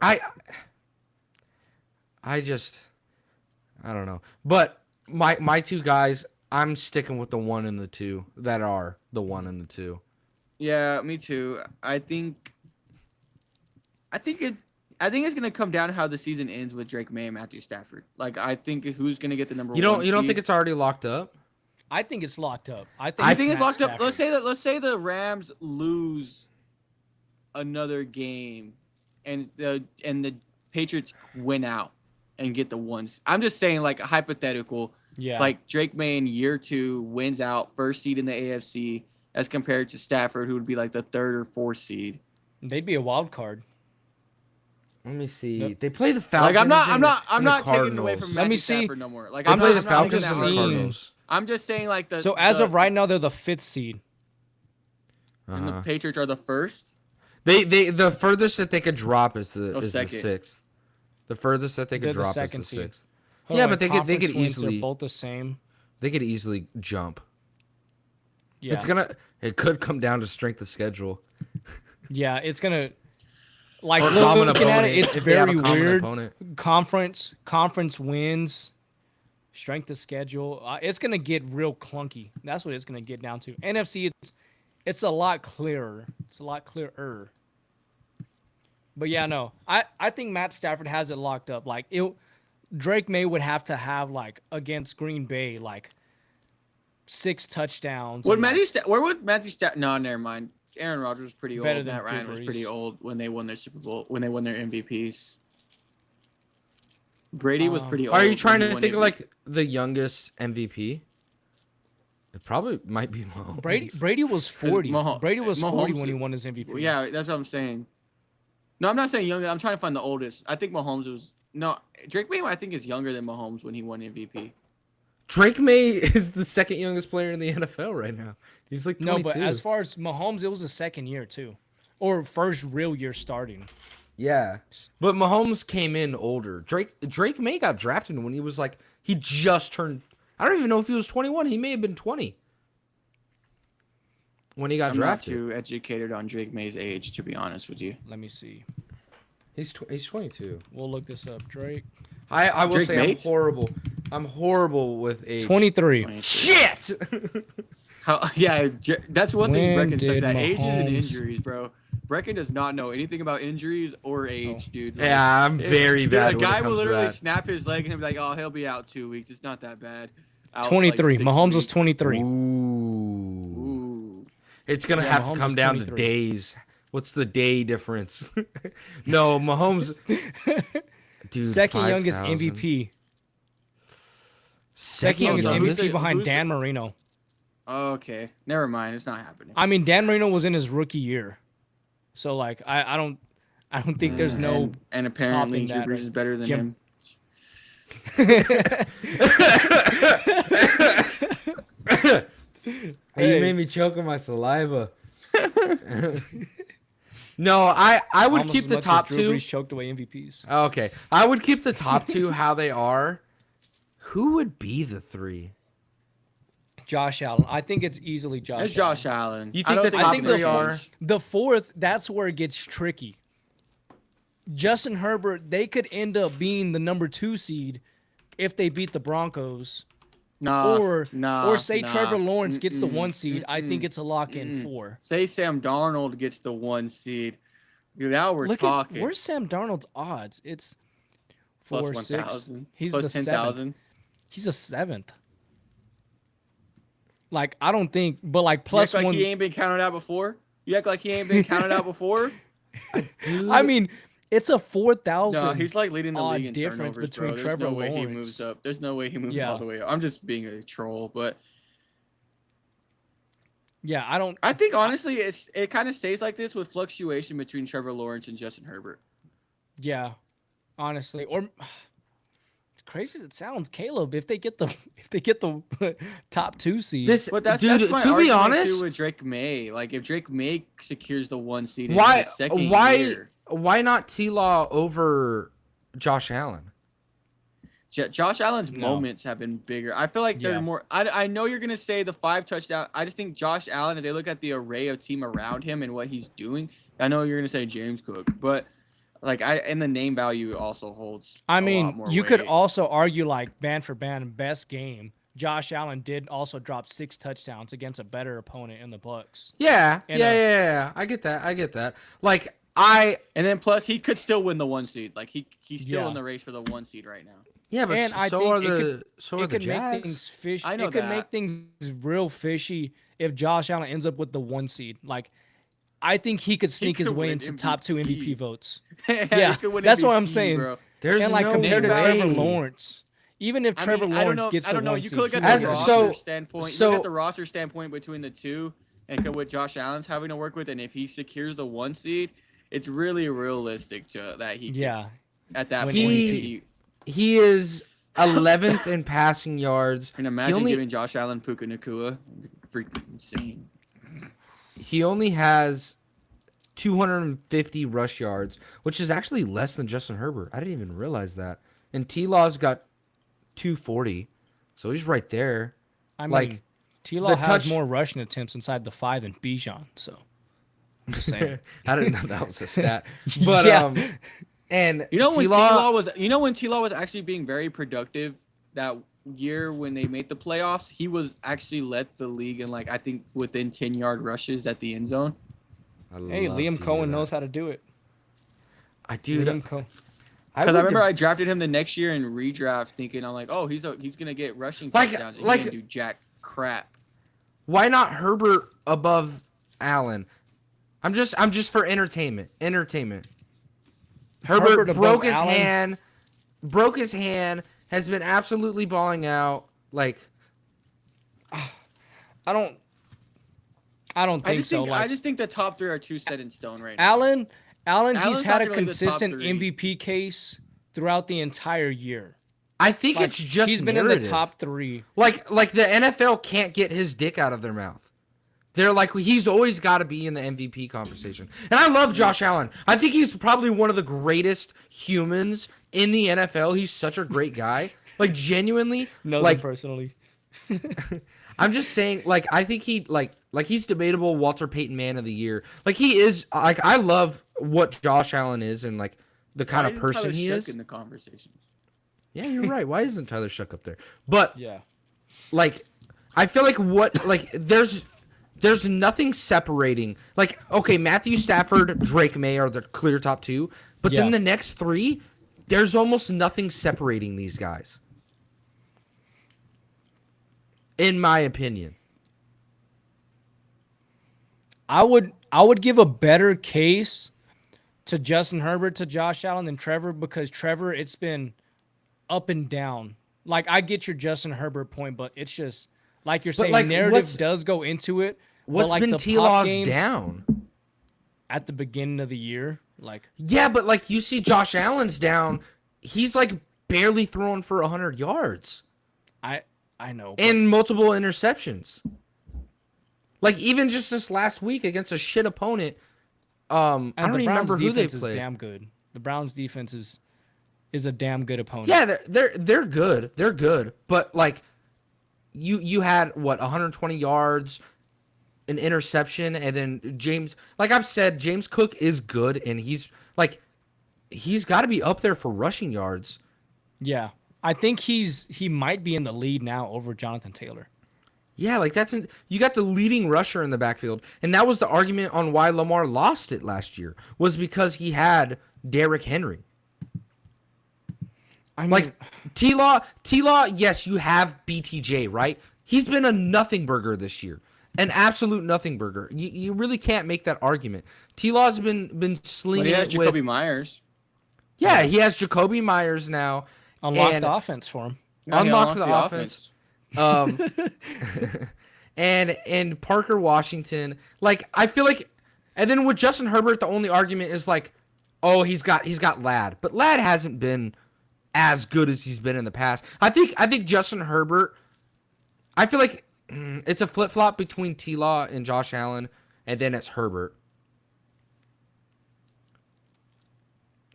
Like I don't know. But my 2 guys, I'm sticking with the 1 and the 2 that are the 1 and the 2. Yeah, me too. I think it's gonna come down to how the season ends with Drake May and Matthew Stafford. Like, I think who's gonna get the number You one. don't seed. think it's already locked up? I think it's locked up. I think it's Matt locked up. Stafford. Let's say the Rams lose another game, and the Patriots win out and get the ones. I'm just saying, like, a hypothetical. Yeah. Like Drake May in year 2 wins out, first seed in the AFC, as compared to Stafford, who would be like the 3rd or 4th seed. They'd be a wild card. Let me see. Yep. They play the Falcons. Like, I'm and not the taking away from Cardinals. Let me Matthew see. Stafford no more. Like, They I'm play the just- I'm Falcons just and the seeing- Cardinals. I'm just saying, like, So as of right now, they're the 5th seed. and the Uh-huh. Patriots are the 1st. They the furthest that they could drop is the second. 6th. The furthest that they They're could the drop is the second seed. 6th. Yeah, but they could Conference wins, easily They're both the same. they could easily jump. Yeah. It could come down to strength of schedule. Yeah, it's gonna. Like Or common looking at opponent, it, it's if they have a very common weird. opponent. Conference wins, strength of schedule. It's gonna get real clunky. That's what it's gonna get down to. NFC, it's a lot clearer. It's a lot clearer. But yeah, no, I think Matt Stafford has it locked up. Like Drake May would have to have like against Green Bay like 6 touchdowns. Where and, like, would Matthew Stafford? No, never mind. Aaron Rodgers was pretty Better old. than Matt Ryan Drew was Brees. pretty old when they won their Super Bowl. When they won their MVPs. Brady was pretty old. Are you trying when he to won think of MVP. like the youngest MVP? It probably might be Mahomes. Brady was 40. Brady was 40 Mahomes- when he won his MVP. Well, yeah, that's what I'm saying. No, I'm not saying younger. I'm trying to find the oldest. I think Mahomes was Drake May. I think is younger than Mahomes when he won MVP. Drake May is the second youngest player in the NFL right now. He's like 22. No, but as far as Mahomes, it was his second year too, or first real year starting. yeah, but Mahomes came in older. Drake May got drafted when he was like he just turned. I don't even know if he was 21. He may have been 20 when he got I'm not drafted. too educated on Drake May's age, to be honest with you. Let me see. He's 22. We'll look this up. Drake, I will Drake say May? I'm horrible. I'm horrible with age. 23. 22. Shit. That's one thing When Brecken sucks did at. Ages and Mahomes- injuries, bro. Brecken does not know anything about injuries or age, dude. Like, Yeah, I'm very dude, bad. A when it guy will comes to literally that. snap his leg and he'll be like, "Oh, he'll be out 2 weeks. It's not that bad." Out, like, 23. 6 Mahomes was weeks. 23. Ooh. Ooh. It's gonna Yeah, have Mahomes to come was down to 23. days. What's the day difference? No, Mahomes. Dude, Second youngest 5,000. MVP. Second Second youngest youngest? MVP behind Who's the- Dan Marino. Okay, never mind. It's not happening. I mean, Dan Marino was in his rookie year, so like I don't think there's no. And apparently topping Drew that, Brees is better than Jim- him. Hey, Hey. you made me choke on my saliva. No, I would almost keep as the much as top Drew two. Brees choked away MVPs. Okay, I would keep the top two how they are. Who would be the 3? Josh Allen. I think it's easily Josh. It's Josh Allen. You I think don't the I top think there's three the are? much. The 4th, that's where it gets tricky. Justin Herbert, they could end up being the number 2 seed if they beat the Broncos. Or say Trevor Lawrence gets the 1 seed. I think it's a lock in 4. Say Sam Darnold gets the 1 seed. Dude, now we're Look talking. at where's Sam Darnold's odds? It's Plus 4, 6. 1,000. He's Plus the 10,000. 7th. He's a 7th. Like I don't think, but like You plus act like 1. he ain't been counted out before? You act like he ain't been counted out before? I mean, It's a 4,000. No, he's like leading the odd league in difference turnovers, between bro. There's Trevor no way he Lawrence. moves up. There's no way he moves Yeah. all the way up. I'm just being a troll, but Yeah, I don't. I think honestly, it kind of stays like this with fluctuation between Trevor Lawrence and Justin Herbert. Yeah, honestly, or crazy as it sounds, Caleb, if they get the top 2 seed. This, But that's dude, my to be argument honest, too with Drake May. Like if Drake May secures the 1 seed, in why his second why year, why not T-Law over Josh Allen? Josh Allen's No. moments have been bigger. I feel like they're Yeah. more. I know you're gonna say the 5 touchdown. I just think Josh Allen, if they look at the array of team around him and what he's doing, I know you're gonna say James Cook, but like and the name value also holds. I a lot mean, more you could weight. also argue like band for band best game. Josh Allen did also drop 6 touchdowns against a better opponent in the Bucks. Yeah, And, yeah. I get that. Like And then plus he could still win the 1 seed. Like he's still Yeah. in the race for the 1 seed right now. yeah, but And I so think are it could- so are It the could make Jags. things fish. I know It could that. make things real fishy if Josh Allen ends up with the 1 seed. Like, I think he could sneak his could way win into top 2 MVP MVP. votes. He Yeah, could win that's what I'm MVP, saying. bro. There's And like no compared to way. Trevor Lawrence, even if Trevor Lawrence gets I the don't know. 1 You seed, could look at he the As- will win. roster so- standpoint. so- look at the roster standpoint between the two, and what Josh Allen's having to work with, and if he secures the 1 seed, it's really realistic that he. Can, Yeah, At that When point, he- He is 11th in passing yards. and imagine only- giving Josh Allen Puka Nakua, freaking insane. He only has 250 rush yards, which is actually less than Justin Herbert. I didn't even realize that. And T-Law's got 240, so he's right there. I mean, Like, T-Law the has touch- more rushing attempts inside the 5 than Bijan. So I'm just saying. I didn't know that was a stat. But Yeah. and You know when T-Law- T-Law was, when T-Law was actually being very productive that year when they made the playoffs, he was actually led the league in I think within 10-yard rushes at the end zone. Hey, Liam Cohen knows how to do it. I do. Liam Cohen. Because I remember I drafted him the next year in redraft, thinking I'm like, oh, he's gonna get rushing touchdowns. And he didn't do jack crap. Why not Herbert above Allen? I'm just for entertainment. Herbert Herbert broke above Allen? broke his hand, has been absolutely balling out. Like, I don't think so. I Like just think the top 3 are too set in stone right now. Allen, Allen's he's had not a really the top consistent 3. MVP case throughout the entire year. I think Like, it's just he's been narrative. in the top 3. Like the NFL can't get his dick out of their mouth. They're like, he's always got to be in the MVP conversation. And I love Josh Allen. I think he's probably one of the greatest humans in the NFL. He's such a great guy. Like, genuinely. No, like, personally. I'm just saying, like, I think like he's debatable Walter Payton Man of the Year. Like, he is, like, I love what Josh Allen is and, like, the kind Why of is person Tyler he Shough is. in the conversation? Yeah, you're right. Why isn't Tyler Shough up there? But, Yeah. like, I feel like there's nothing separating. Like, okay, Matthew Stafford, Drake May are the clear top 2, but Yeah. then the next 3, there's almost nothing separating these guys. In my opinion. I would give a better case to Justin Herbert to Josh Allen than Trevor, because Trevor, it's been up and down. Like, I get your Justin Herbert point, but it's just like you're saying, like, narrative does go into it. What's but like been the pop T-Law's games down? at the beginning of the year, like Yeah, but like you see Josh Allen's down, he's like barely throwing for 100 yards I know. but- and multiple interceptions. Like even just this last week against a shit opponent, I and don't the even Browns remember who they defense is played. damn good. The Browns defense is a damn good opponent. Yeah, they're good. They're good, but like you had what 120 yards, an interception, and then James. Like I've said, James Cook is good, and he's got to be up there for rushing yards. Yeah. I think he might be in the lead now over Jonathan Taylor. Yeah, like you got the leading rusher in the backfield, and that was the argument on why Lamar lost it last year was because he had Derrick Henry. I mean, Like T-Law, yes, you have BTJ, right? He's been a nothing burger this year. An absolute nothing burger. You really can't make that argument. T-Law's been But slinging he has it with Jacoby Myers. Yeah, he has Jacoby Myers now. Unlock and the offense for him. Yeah, he unlock unlocked the offense. And Parker Washington. Like, I feel like, and then with Justin Herbert, the only argument is like, oh, he's got Ladd, but Ladd hasn't been as good as he's been in the past. I think Justin Herbert. I feel like it's a flip flop between T-Law and Josh Allen, and then it's Herbert.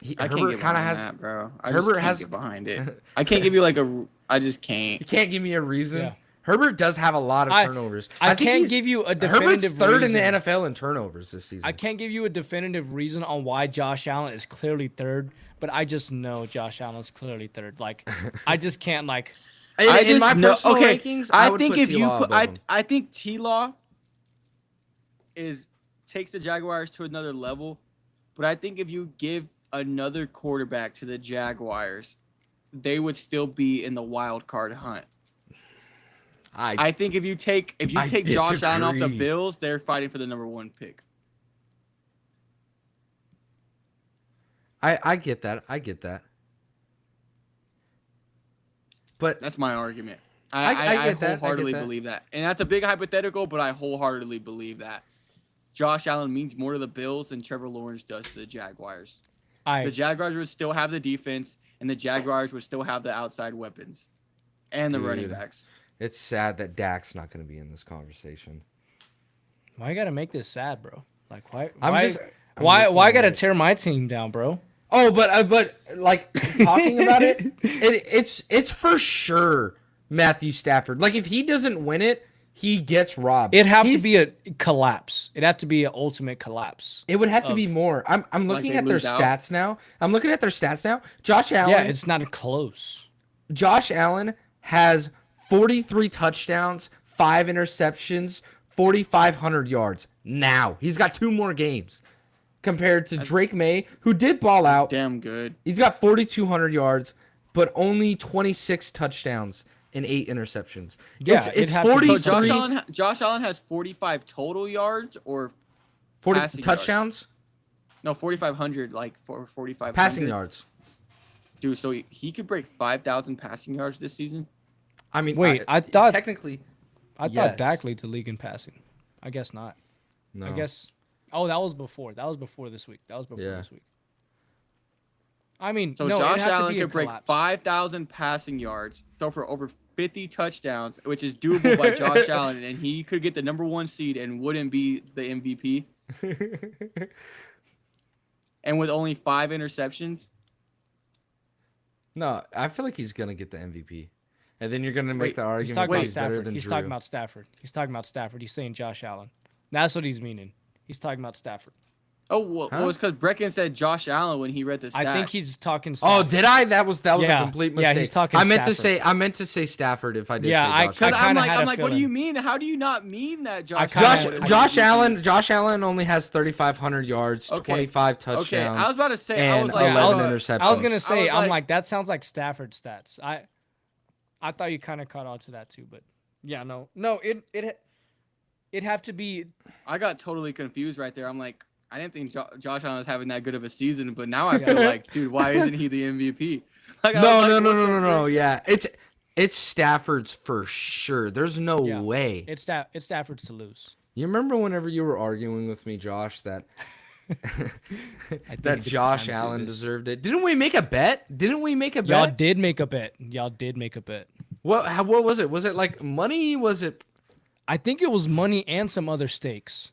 I can't Herbert get kind of behind has. that, bro. I Herbert just can't has- get behind it. I can't give you like a. I just can't. You can't give me a reason. Yeah. Herbert does have a lot of turnovers. I think can't he's- give you a Herbert's definitive third reason. in the NFL in turnovers this season. I can't give you a definitive reason on why Josh Allen is clearly third, but I just know Josh Allen's clearly third. Like, I just can't like. In my personal rankings, I would think put if you T-Law put, above him. I think T-Law takes the Jaguars to another level, but I think if you give another quarterback to the Jaguars, they would still be in the wild card hunt. I think if you take Josh Allen off the disagree. Bills, they're fighting for the number 1 pick. I get that. I get that. But That's my argument. I I get that. I get wholeheartedly that. believe that. And that's a big hypothetical, but I wholeheartedly believe that. Josh Allen means more to the Bills than Trevor Lawrence does to the Jaguars. The Jaguars would still have the defense, and the Jaguars would still have the outside weapons and the running Dude. backs. it's sad that Dak's not going to be in this conversation. Why you gotta make this sad, bro? Like, why? I'm why? just- I'm why? looking Why at gotta it. tear my team down, bro? Oh, but like talking about it's for sure Matthew Stafford. Like if he doesn't win it, he gets robbed. It'd have to He's- be a collapse. It'd have to be an ultimate collapse. It would have to of- be more. I'm looking they at their lose out? stats now. I'm looking at their stats now. Josh Allen. Yeah, it's not close. Josh Allen has 43 touchdowns, 5 interceptions, 4,500 yards. Now he's got 2 more games compared to Drake May, who did ball out. Damn good. He's got 4,200 yards, but only 26 touchdowns and 8 interceptions. Yeah, it's it'd have to be 43 So Josh Allen has 45 total yards or 40 passing yards. touchdowns, no 4,500 like for 45 passing yards. Dude, so he could break 5,000 passing yards this season. I mean, Wait, I thought- technically, I Yes. thought Dak leads the league in passing. I guess not. no. I guess. Oh, that was before. That was before this week. That was before Yeah. this week. I mean, So no, it'd Josh have to Allen be a could break collapse. 5,000 passing yards, throw for over 50 touchdowns, which is doable by Josh Allen, and he could get the number 1 seed and wouldn't be the MVP. And with only 5 interceptions, No, I feel like he's gonna get the MVP, and then you're gonna make Wait, the He's argument talking that about he's better Stafford. than He's Drew. talking about Stafford. He's talking about Stafford. He's saying Josh Allen. That's what he's meaning. He's talking about Stafford. oh, well, Huh? it was because Brecken said Josh Allen when he read the stats. I think he's talking. Oh, Stafford. did I? That was Yeah. a complete Yeah, mistake. he's talking I meant Stafford. to say Stafford if I did Yeah, say I Josh kinda Allen. had a I'm like, what do feeling. you mean? How do you not mean that, Josh? kinda Allen had- would've Josh been MVP? Josh Allen only has 3,500 yards, Okay. 25 touchdowns. Okay, I was about to say, I and was like, 11 I interceptions. I was gonna say, was I'm like- like, that sounds like Stafford stats. I thought you kind of caught on to that too, but yeah, no, it'd have to be. I got totally confused right there. I'm like, I didn't think Josh Allen was having that good of a season, but now I feel like, dude, why isn't he the MVP? Like, I was No, like, no, what no, the no, no, no. frick? Yeah, it's Stafford's for sure. There's no Yeah. way. It's Stafford's to lose. You remember whenever you were arguing with me, Josh, that I that think it's Josh time to do Allen this. deserved it? Didn't we make a bet? Y'all did make a bet. Y'all did make a bet. What was it? Was it like money? Was it? I think it was money and some other stakes.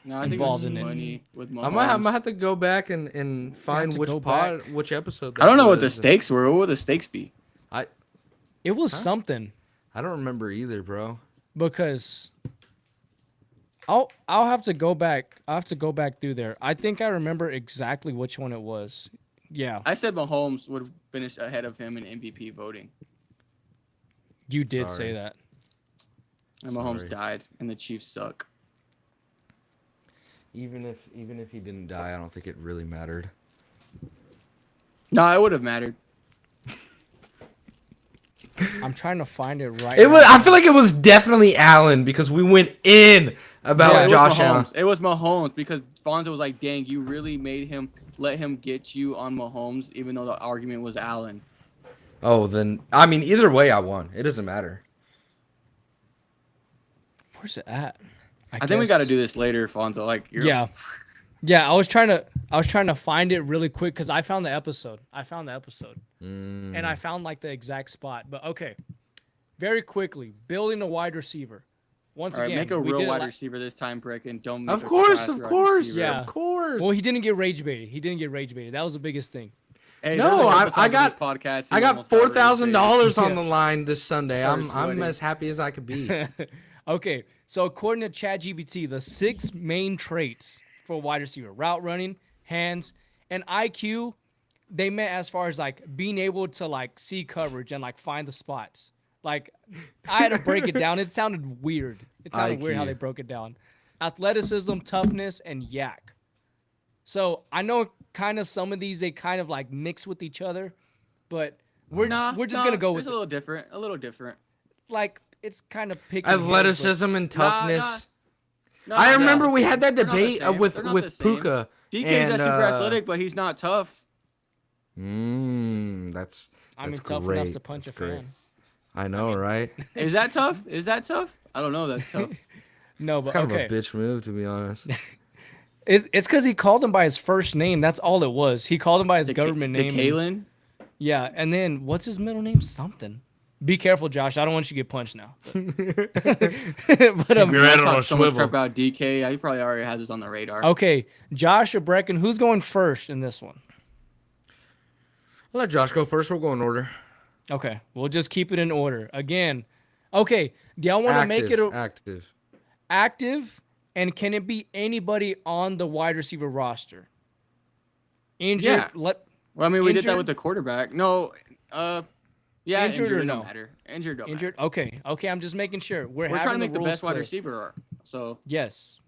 No, I think Involved it was in it. money with I'm gonna Mahomes. have to go back and find to which go which episode. I don't know that what the was. stakes were. What would the stakes be? It was something I don't remember either, bro. because I'll have to go back. I'll have to go back through there. I think I remember exactly which one it was. Yeah, I said Mahomes would finish ahead of him in MVP voting, you did Sorry. say that. and Mahomes Sorry. died, and the Chiefs suck. Even if he didn't die, I don't think it really mattered. No, it would have mattered. I'm trying to find it right. It was. now. I feel like it was definitely Allen because we went in about Yeah, it Josh was Allen. Mahomes. It was Mahomes because Fonzo was like, "Dang, you really made him let him get you on Mahomes, even though the argument was Allen? Oh, then I mean, either way, I won. It doesn't matter. Where's it at? I think we got to do this later, Fonzo. Like, Yeah. Yeah, I was trying to find it really quick because I found the episode. And I found like the exact spot. But okay, very quickly, building a wide receiver. Once All right, again, make a we real did it wide receiver this time, Brecken. Don't make Of a course, trash of wide course, receiver. Yeah. of course. Well, he didn't get rage baited. That was the biggest thing. Hey, No, there's a couple I times got- on this podcast I he got almost got $4,000 on Yeah. the line this Sunday. Started I'm sweating. as happy as I could be. Okay, so according to ChatGPT, the 6 main traits for a wide receiver: route running, hands, and IQ. They meant as far as like being able to like see coverage and like find the spots. Like I had to break it down. It sounded weird. It sounded weird how IQ. they broke it down. Athleticism, toughness, and yak. So I know kind of some of these they kind of like mix with each other, but we're just gonna go with a little different. A little different. like it's kind of picking hairs, but- Athleticism and toughness. No, I they're not remember the we same. had that They're not the debate same. with They're not the same. Puka. DK's and, not super athletic, but he's not tough. That's I mean, that's tough great. enough to punch That's a great. fan. I know, right? Is that tough? Is that tough? I don't know. That's tough. No, It's but kind okay. of a bitch move, to be honest. It's because he called him by his first name. That's all it was. He called him by his government the name. Kalen. Yeah, and then what's his middle name? Something. Be careful, Josh. I don't want you to get punched now. But Your head on Talk a so much swivel. crap about DK. Yeah, he probably already has us on the radar. okay, Josh or Brecken, who's going first in this one? I'll let Josh go first. We'll go in order. Okay, we'll just keep it in order. Again, okay, do y'all want to make it active? active? And can it be anybody on the wide receiver roster? Injured? Yeah. Well, I mean, we did that Injured? with the quarterback. No, yeah, Injured or don't no? matter. Injured don't Injured? matter. Okay, I'm just making sure. We're We're having trying to make the rules best wide clear. receiver. So Yes.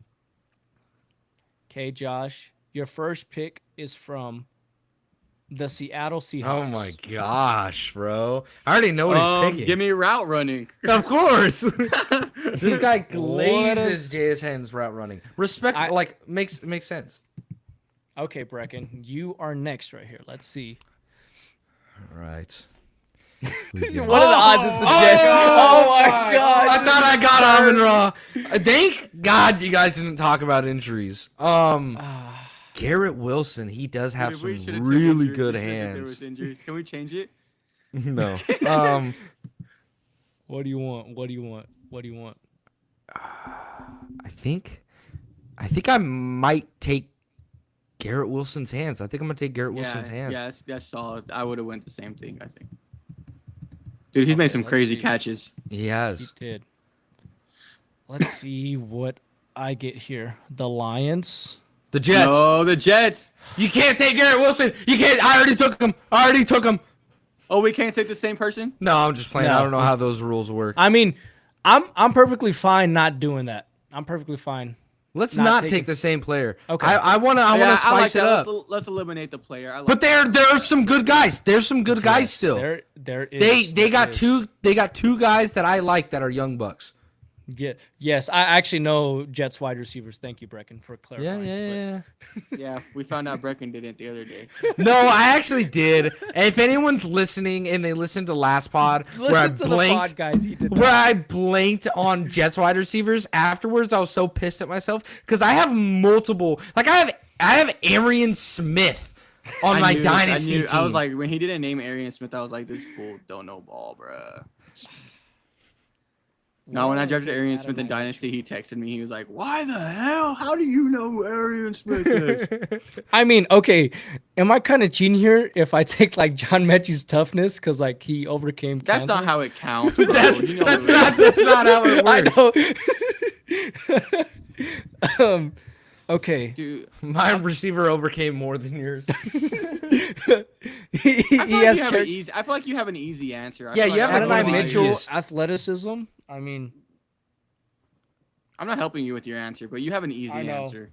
Okay, Josh, your first pick is from the Seattle Seahawks. Oh my gosh, bro! I already know what he's picking. give me route running. Of course, this guy What glazes JSN's route running. Respect, I- like makes sense. Okay, Brecken, you are next right here. Let's see. All right. What are the odds it's the Jets? Oh my gosh. I thought I got Amon Ra. Thank God you guys didn't talk about injuries. Garrett Wilson, he does have Dude, we some should've took really injuries. good We should've took there hands. was injuries. Can we change it? No. What do you want? I think I might take Garrett Wilson's hands. I think I'm gonna take Garrett Wilson's hands. Yeah, that's solid. I would have went the same thing. I think. Dude, he's made some let's crazy see. catches. He He has. did. Let's see what I get here. The Lions. The Jets. No, the Jets. You can't take Garrett Wilson. You can't. I already took him. Oh, we can't take the same person. No, I'm just playing. No. I don't know how those rules work. I mean, I'm perfectly fine not doing that. I'm perfectly fine. Let's not not taking- take the same player. Okay. I wanna Yeah, I like spice it that. up. Let's eliminate the player. I like But there are some good guys. There's some good guys still. There is. They got two. two guys that I like that are young bucks. Yes, I actually know Jets wide receivers. Thank you, Brecken, for clarifying. Yeah. Yeah, we found out Brecken didn't the other day. No, I actually did. And if anyone's listening and they listened to last pod where I Listen to the blinked, pod, guys. He did where not. I blinked on Jets wide receivers afterwards, I was so pissed at myself because I have multiple. Like I have Arian Smith on my dynasty team. I was like, when he didn't name Arian Smith, I was like, this fool don't know ball, bruh. Now, when I drafted Arian Smith in Dynasty, he texted me. He was like, "Why the hell? How do you know who Arian Smith is?" I mean, okay, am I kind of cheating here if I take like John Mechie's toughness because like he overcame? That's cancer? not how it counts. Bro. that's You know that's the not that's not how it works. I know. Okay. Dude, My receiver overcame more than yours. he has I feel like you have an easy answer. I Yeah, feel you like have I an Adonai don't know why Mitchell easiest. athleticism. I mean, I'm not helping you with your answer, but you have an easy I know. answer.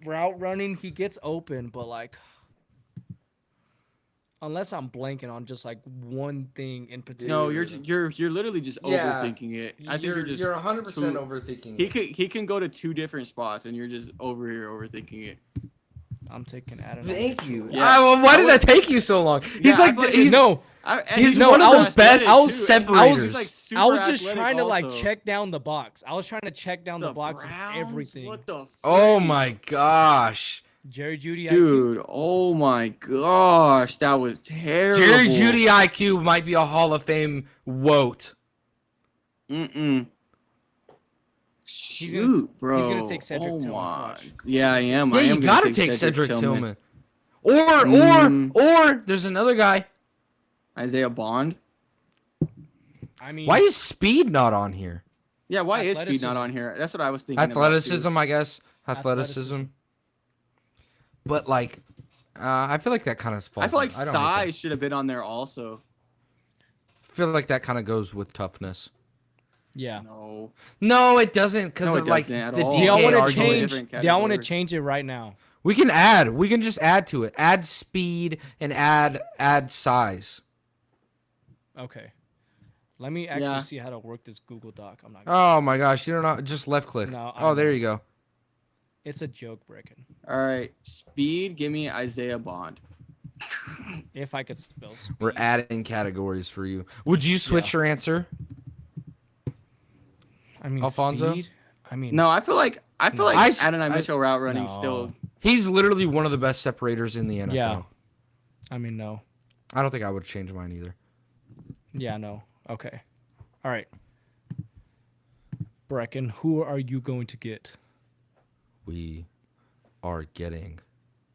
route running, he gets open, but like, unless I'm blanking on just like one thing in particular. No, you're literally just Yeah. overthinking it. I think you're just 100% too- overthinking. He can go to two different spots, and you're just over here overthinking it. I'm taking Adam. Thank you. Yeah. Why did that take you so long? He's Yeah, I like feel like he's No, he's no, one I of the was- best I was- separators. He's, like, super I was just athletic trying to like also. check down the box. I was trying to check down the box of Browns? everything. What the? Oh freak? my gosh. Jerry Judy, IQ. Dude, oh my gosh, that was terrible. Jerry Judy IQ might be a Hall of Fame woat. Mm-mm. He's Shoot, gonna- bro. he's gonna take Cedric oh Tillman, my. watch. Yeah, I am. Yeah, I am you gonna gotta take Cedric Tillman. Or Mm. or there's another guy. Isaiah Bond. I mean, Why is Speed not on here? Yeah, why is Speed Athleticism. not on here? That's what I was thinking. about, too. Athleticism, I guess. Athleticism. Athleticism. But like, I feel like that kind of falls. I feel like I don't hate that. size should have been on there also. Feel like that kind of goes with toughness. yeah. No. No, it doesn't, because No, it of like doesn't at the all. Do y'all DK want to argument. argument. change? Different Do y'all want to category. change it right now? We can add. We can just add to it. Add speed and add size. Okay. Let me actually Yeah. see how to work this Google Doc. I'm not. Gonna, Oh my gosh, you don't know. Just left click. No, I oh, there know. you go. It's a joke, Brecken. All right, Speed. Give me Isaiah Bond. If I could spell speed. We're adding categories for you. Would you switch your answer? I mean, Alfonso? speed. I mean, No, I feel like I s- Adonai I- Mitchell route running No. still. He's literally one of the best separators in the NFL. Yeah. I mean, no. I don't think I would change mine either. Yeah, no. Okay. All right. Brecken, who are you going to get? We are getting.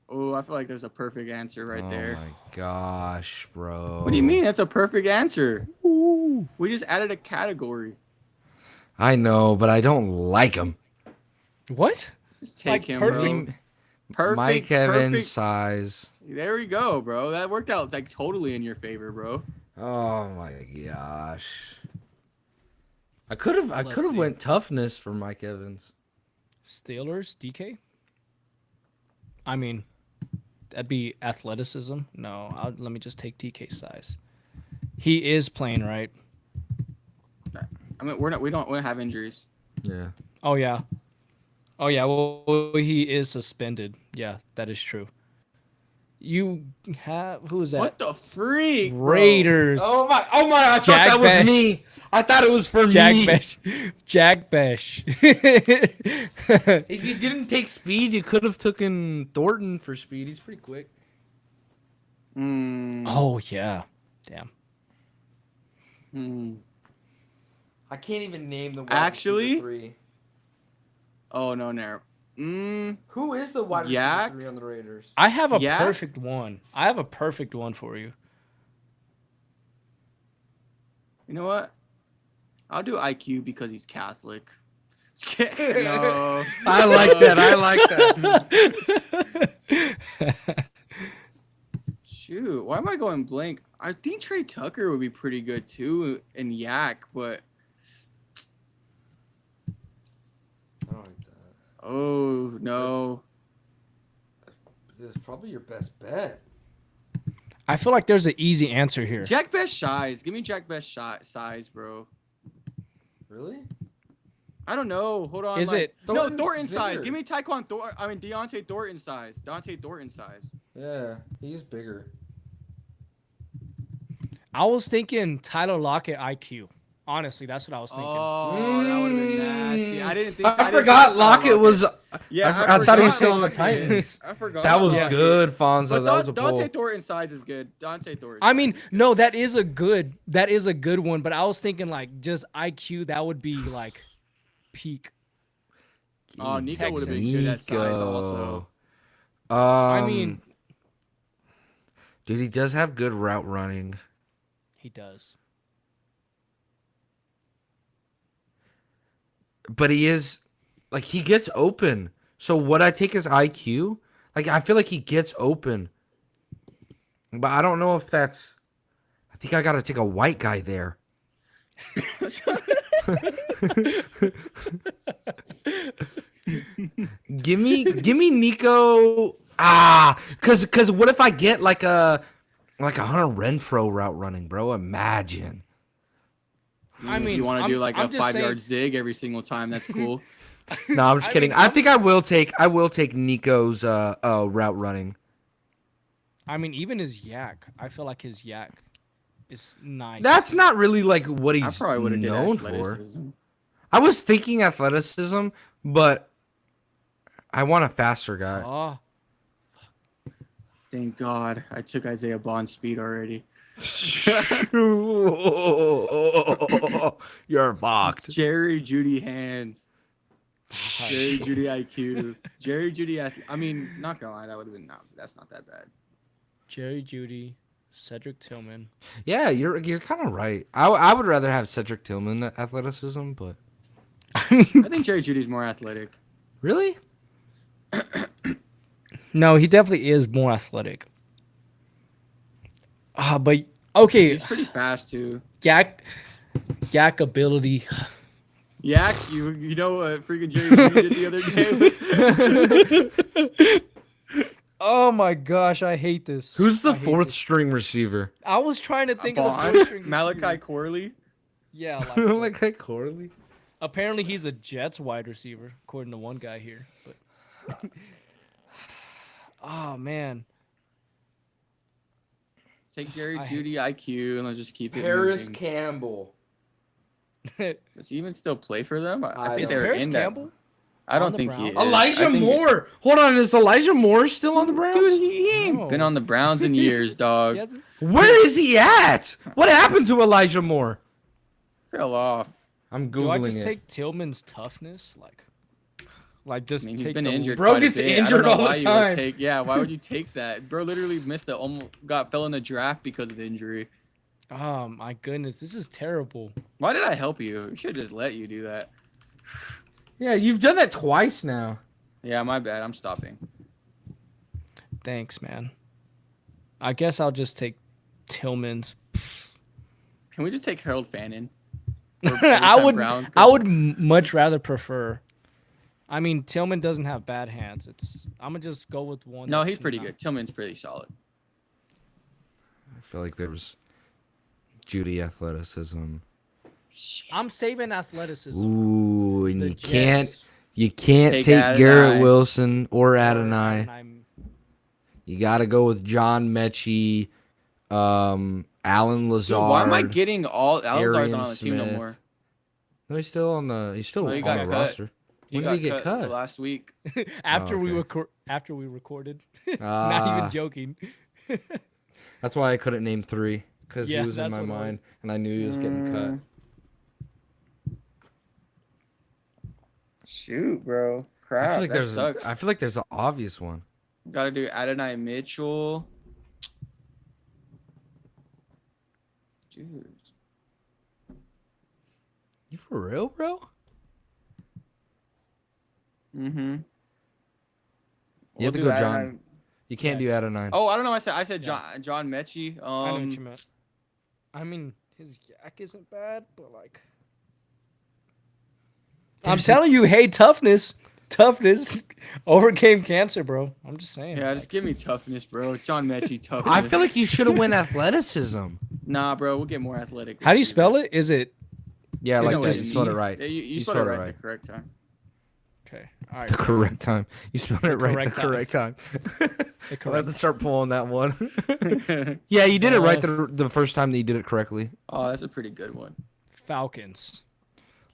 Oh, I feel like there's a perfect answer right there. Oh my gosh, bro. What do you mean? That's a perfect answer. We just added a category. I know, but I don't like him. What? Just take Like, him, perfect- bro. Perfect. Mike Evans perfect. size. There we go, bro. That worked out like totally in your favor, bro. Oh my gosh. I could have Let's see. went toughness for Mike Evans. Steelers, DK? I mean, that'd be athleticism. No, let me just take DK size. He is playing, right? I mean, we don't have injuries. Yeah. Oh, yeah. Oh, yeah. Well, he is suspended. Yeah, that is true. You have, who is that? What the freak? bro? Raiders. Oh my! I thought Jack that was Besh. me. I thought it was for Jack me. Besh. Jack Besh. If you didn't take speed, you could have taken Thornton for speed. He's pretty quick. Oh, yeah. Damn. I can't even name the wide Actually? receiver three. Oh no, no. Who is the wide Yak? receiver three on the Raiders? I have a Yeah? perfect one. I have a perfect one for you. You know what? I'll do IQ because he's Catholic. No. I like that. I like that. Shoot, why am I going blank? I think Trey Tucker would be pretty good too, and Yak, but I don't like that. oh no. This is probably your best bet. I feel like there's an easy answer here. Jack Best size. Give me Jack Best size, bro. Really? I don't know. Hold on. Is like- it- No, Thornton's Thornton size. bigger. Give me Tyquan Thornton. I mean Deontay Thornton size. Deontay Thornton size. Yeah, he's bigger. I was thinking Tyler Lockett IQ. Honestly, that's what I was thinking. Oh, that would have been nasty. I didn't think. I didn't forgot think Lockett was. Yeah, I thought he was forgot still on the Lockett. Titans. I forgot. That was Lockett. good, Fonzo. But That was a pull. Dante Thornton size is good. Dante Thornton. I mean, no, that is a good one, but I was thinking like just IQ, that would be like peak. Oh, Nico would have been good at size also. I mean, dude, he does have good route running. he does. But he is like he gets open. So what I take is IQ. Like I feel like he gets open. But I don't know if that's I think I gotta take a white guy there. give me Nico. Cause what if I get like a Hunter Renfro route running, bro? Imagine. I if mean, you want to I'm- do like I'm a just 5-yard saying- zig every single time, that's cool. No, I'm just I kidding. mean, I think I will take Nico's route running. I mean, even his yak. I feel like his yak is nice. That's not really like what I he's probably would have did known for. athleticism. I was thinking athleticism, but I want a faster guy. Oh, Thank God I took Isaiah Bond's speed already. You're mocked. Jerry Judy hands. Jerry Judy IQ. Jerry Judy. I mean, not gonna lie, that would have been that's not that bad. Jerry Judy, Cedric Tillman. Yeah, you're kind of right. I would rather have Cedric Tillman athleticism, but I think Jerry Judy's more athletic. really, No, he definitely is more athletic. But okay, He's pretty fast too. yak ability. Yak, you know what freaking Jerry Judy did the other day? Oh my gosh, I hate this. who's the I hate fourth this. string receiver? I was trying to think of the Bond? fourth string. Malachi receiver. Corley. Yeah, like, like Corley. apparently he's a Jets wide receiver, according to one guy here. But oh man, Take Jerry I hate- Judy IQ and let's just keep it Paris moving. Campbell. Does he even still play for them? I think is they were Paris in that. Campbell? I don't on the think he is. Browns? Elijah I think- Moore. Hold on, is Elijah Moore still on the Browns? Dude, he ain't No. been on the Browns in years, dog. He hasn't- Where is he at? What happened to Elijah Moore? Fell off. I'm googling Do I just it. take Tillman's toughness? Like I just mean, he's take been the injured. Bro quite a gets bit. injured I don't know all the why you would time. Take, yeah, why would you take that? Bro literally missed it. Almost fell in the draft because of injury. Oh my goodness, this is terrible. Why did I help you? We should just let you do that. Yeah, you've done that twice now. Yeah, my bad. I'm stopping. Thanks, man. I guess I'll just take Tillman's. Can we just take Harold Fannin? I would much rather prefer. I mean, Tillman doesn't have bad hands. I'm gonna just go with one. No, that's he's pretty not- good. Tillman's pretty solid. I feel like there was Judy athleticism. I'm saving athleticism. Ooh, and The you can't Jets take Take Adonai. Garrett Wilson or or Adonai. I'm- You got to go with John Mechie, Alan Lazard. Dude, why am I getting all Alzar's Arian not on the team no Smith. more? No, he's still on the Oh, he on got the cut. roster. When did he get cut? last week? after we okay. after we recorded. Not Ah. even joking. That's why I couldn't name 3 because Yeah, he was in that's my what it was. mind and I knew he was getting cut. Shoot, bro. Crap. I feel like there's an obvious one. Got to do Adonai Mitchell. Dude. You for real, bro? Mm-hmm. You have to go John. You can't do Adonai. Oh, I don't know. I said Yeah. John Mechie. I know what you meant. I mean, his yak isn't bad, but like, I'm There's a- telling you, hey, toughness overcame cancer, bro. I'm just saying. Yeah, just give me toughness, bro. John Mechie, toughness. I feel like you should have went athleticism. Nah, bro. We'll get more athletic. How do you spell it? Is it Yeah, You like know what just I you spelled it mean. right. Yeah, you You spelled it spelled it right right. the correct time. okay? All right, The correct time. You spelled it right the correct time. correct time. the I'll have correct. to start pulling that one. Yeah, you did it right the first time that you did it correctly. Oh, that's a pretty good one. Falcons.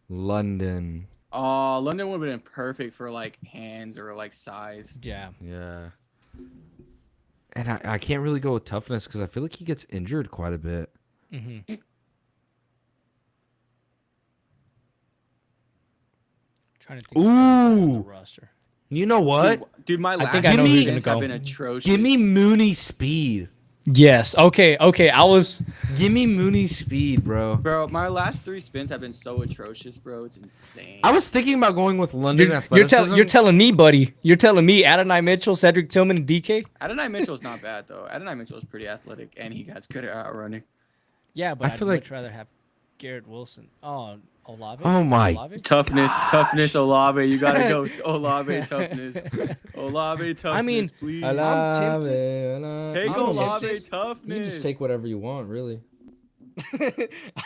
London. Oh, London would have been perfect for like hands or like size. Yeah. Yeah. And I can't really go with toughness because I feel like he gets injured quite a bit. Mm-hmm. Trying to think. Of Ooh. the roster. You know what? Dude, my last think I know who you're defense gonna have go. been atrocious. Give me Mooney speed. Yes. Okay. I was. Give me Mooney speed, bro. Bro, my last 3 spins have been so atrocious, bro. It's insane. I was thinking about going with London athleticism. You're telling me, buddy. You're telling me Adonai Mitchell, Cedric Tillman, and DK. Adonai Mitchell's not bad though. Adonai Mitchell's pretty athletic and he has good at outrunning. Yeah, but I I'd feel much like- rather have Garrett Wilson. Oh, Olave. Oh my Olave? Toughness, Olave. You gotta go Olave toughness. Olave toughness, I mean, please. I'm tempted. Take I'm Olave tempted. toughness. You can just take whatever you want, really.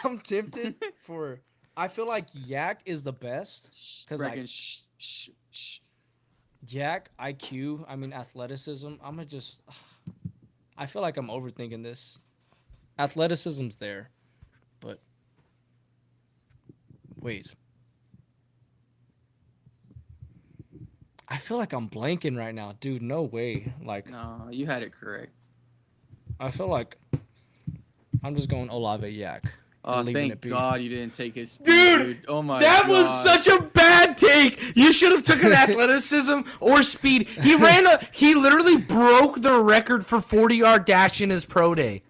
I'm tempted for. I feel like Yak is the best because like Brecken, shh. Yak IQ. I mean athleticism. I'm gonna just. I feel like I'm overthinking this. Athleticism's there, but wait. I feel like I'm blanking right now, dude. No way. Like No, you had it correct. I feel like I'm just going Olave Yak. Oh, and leaving thank it be. God you didn't take his speed, Dude, Oh my That God. was such a bad take. You should have taken athleticism or speed. He literally broke the record for 40-yard dash in his pro day.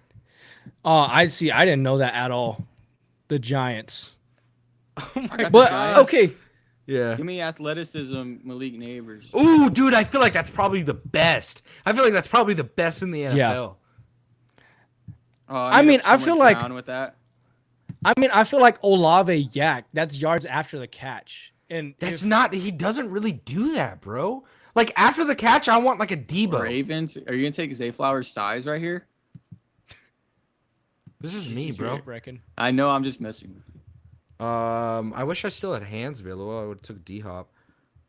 Oh, I see. I didn't know that at all. The Giants. I got the But Giants. okay. Yeah. Give me athleticism, Malik Neighbors. Ooh, dude, I feel like that's probably the best. I feel like that's probably the best in the NFL. Yeah. Oh, I mean, I feel like- with that. I mean, I feel like Olave Yak. That's yards after the catch. And That's if- not. He doesn't really do that, bro. Like after the catch, I want like a Debo. Ravens. Are you gonna take Zay Flowers' size right here? This is me, bro. Brecken. I know. I'm just messing with you. I wish I still had hands available. I would have took D Hop.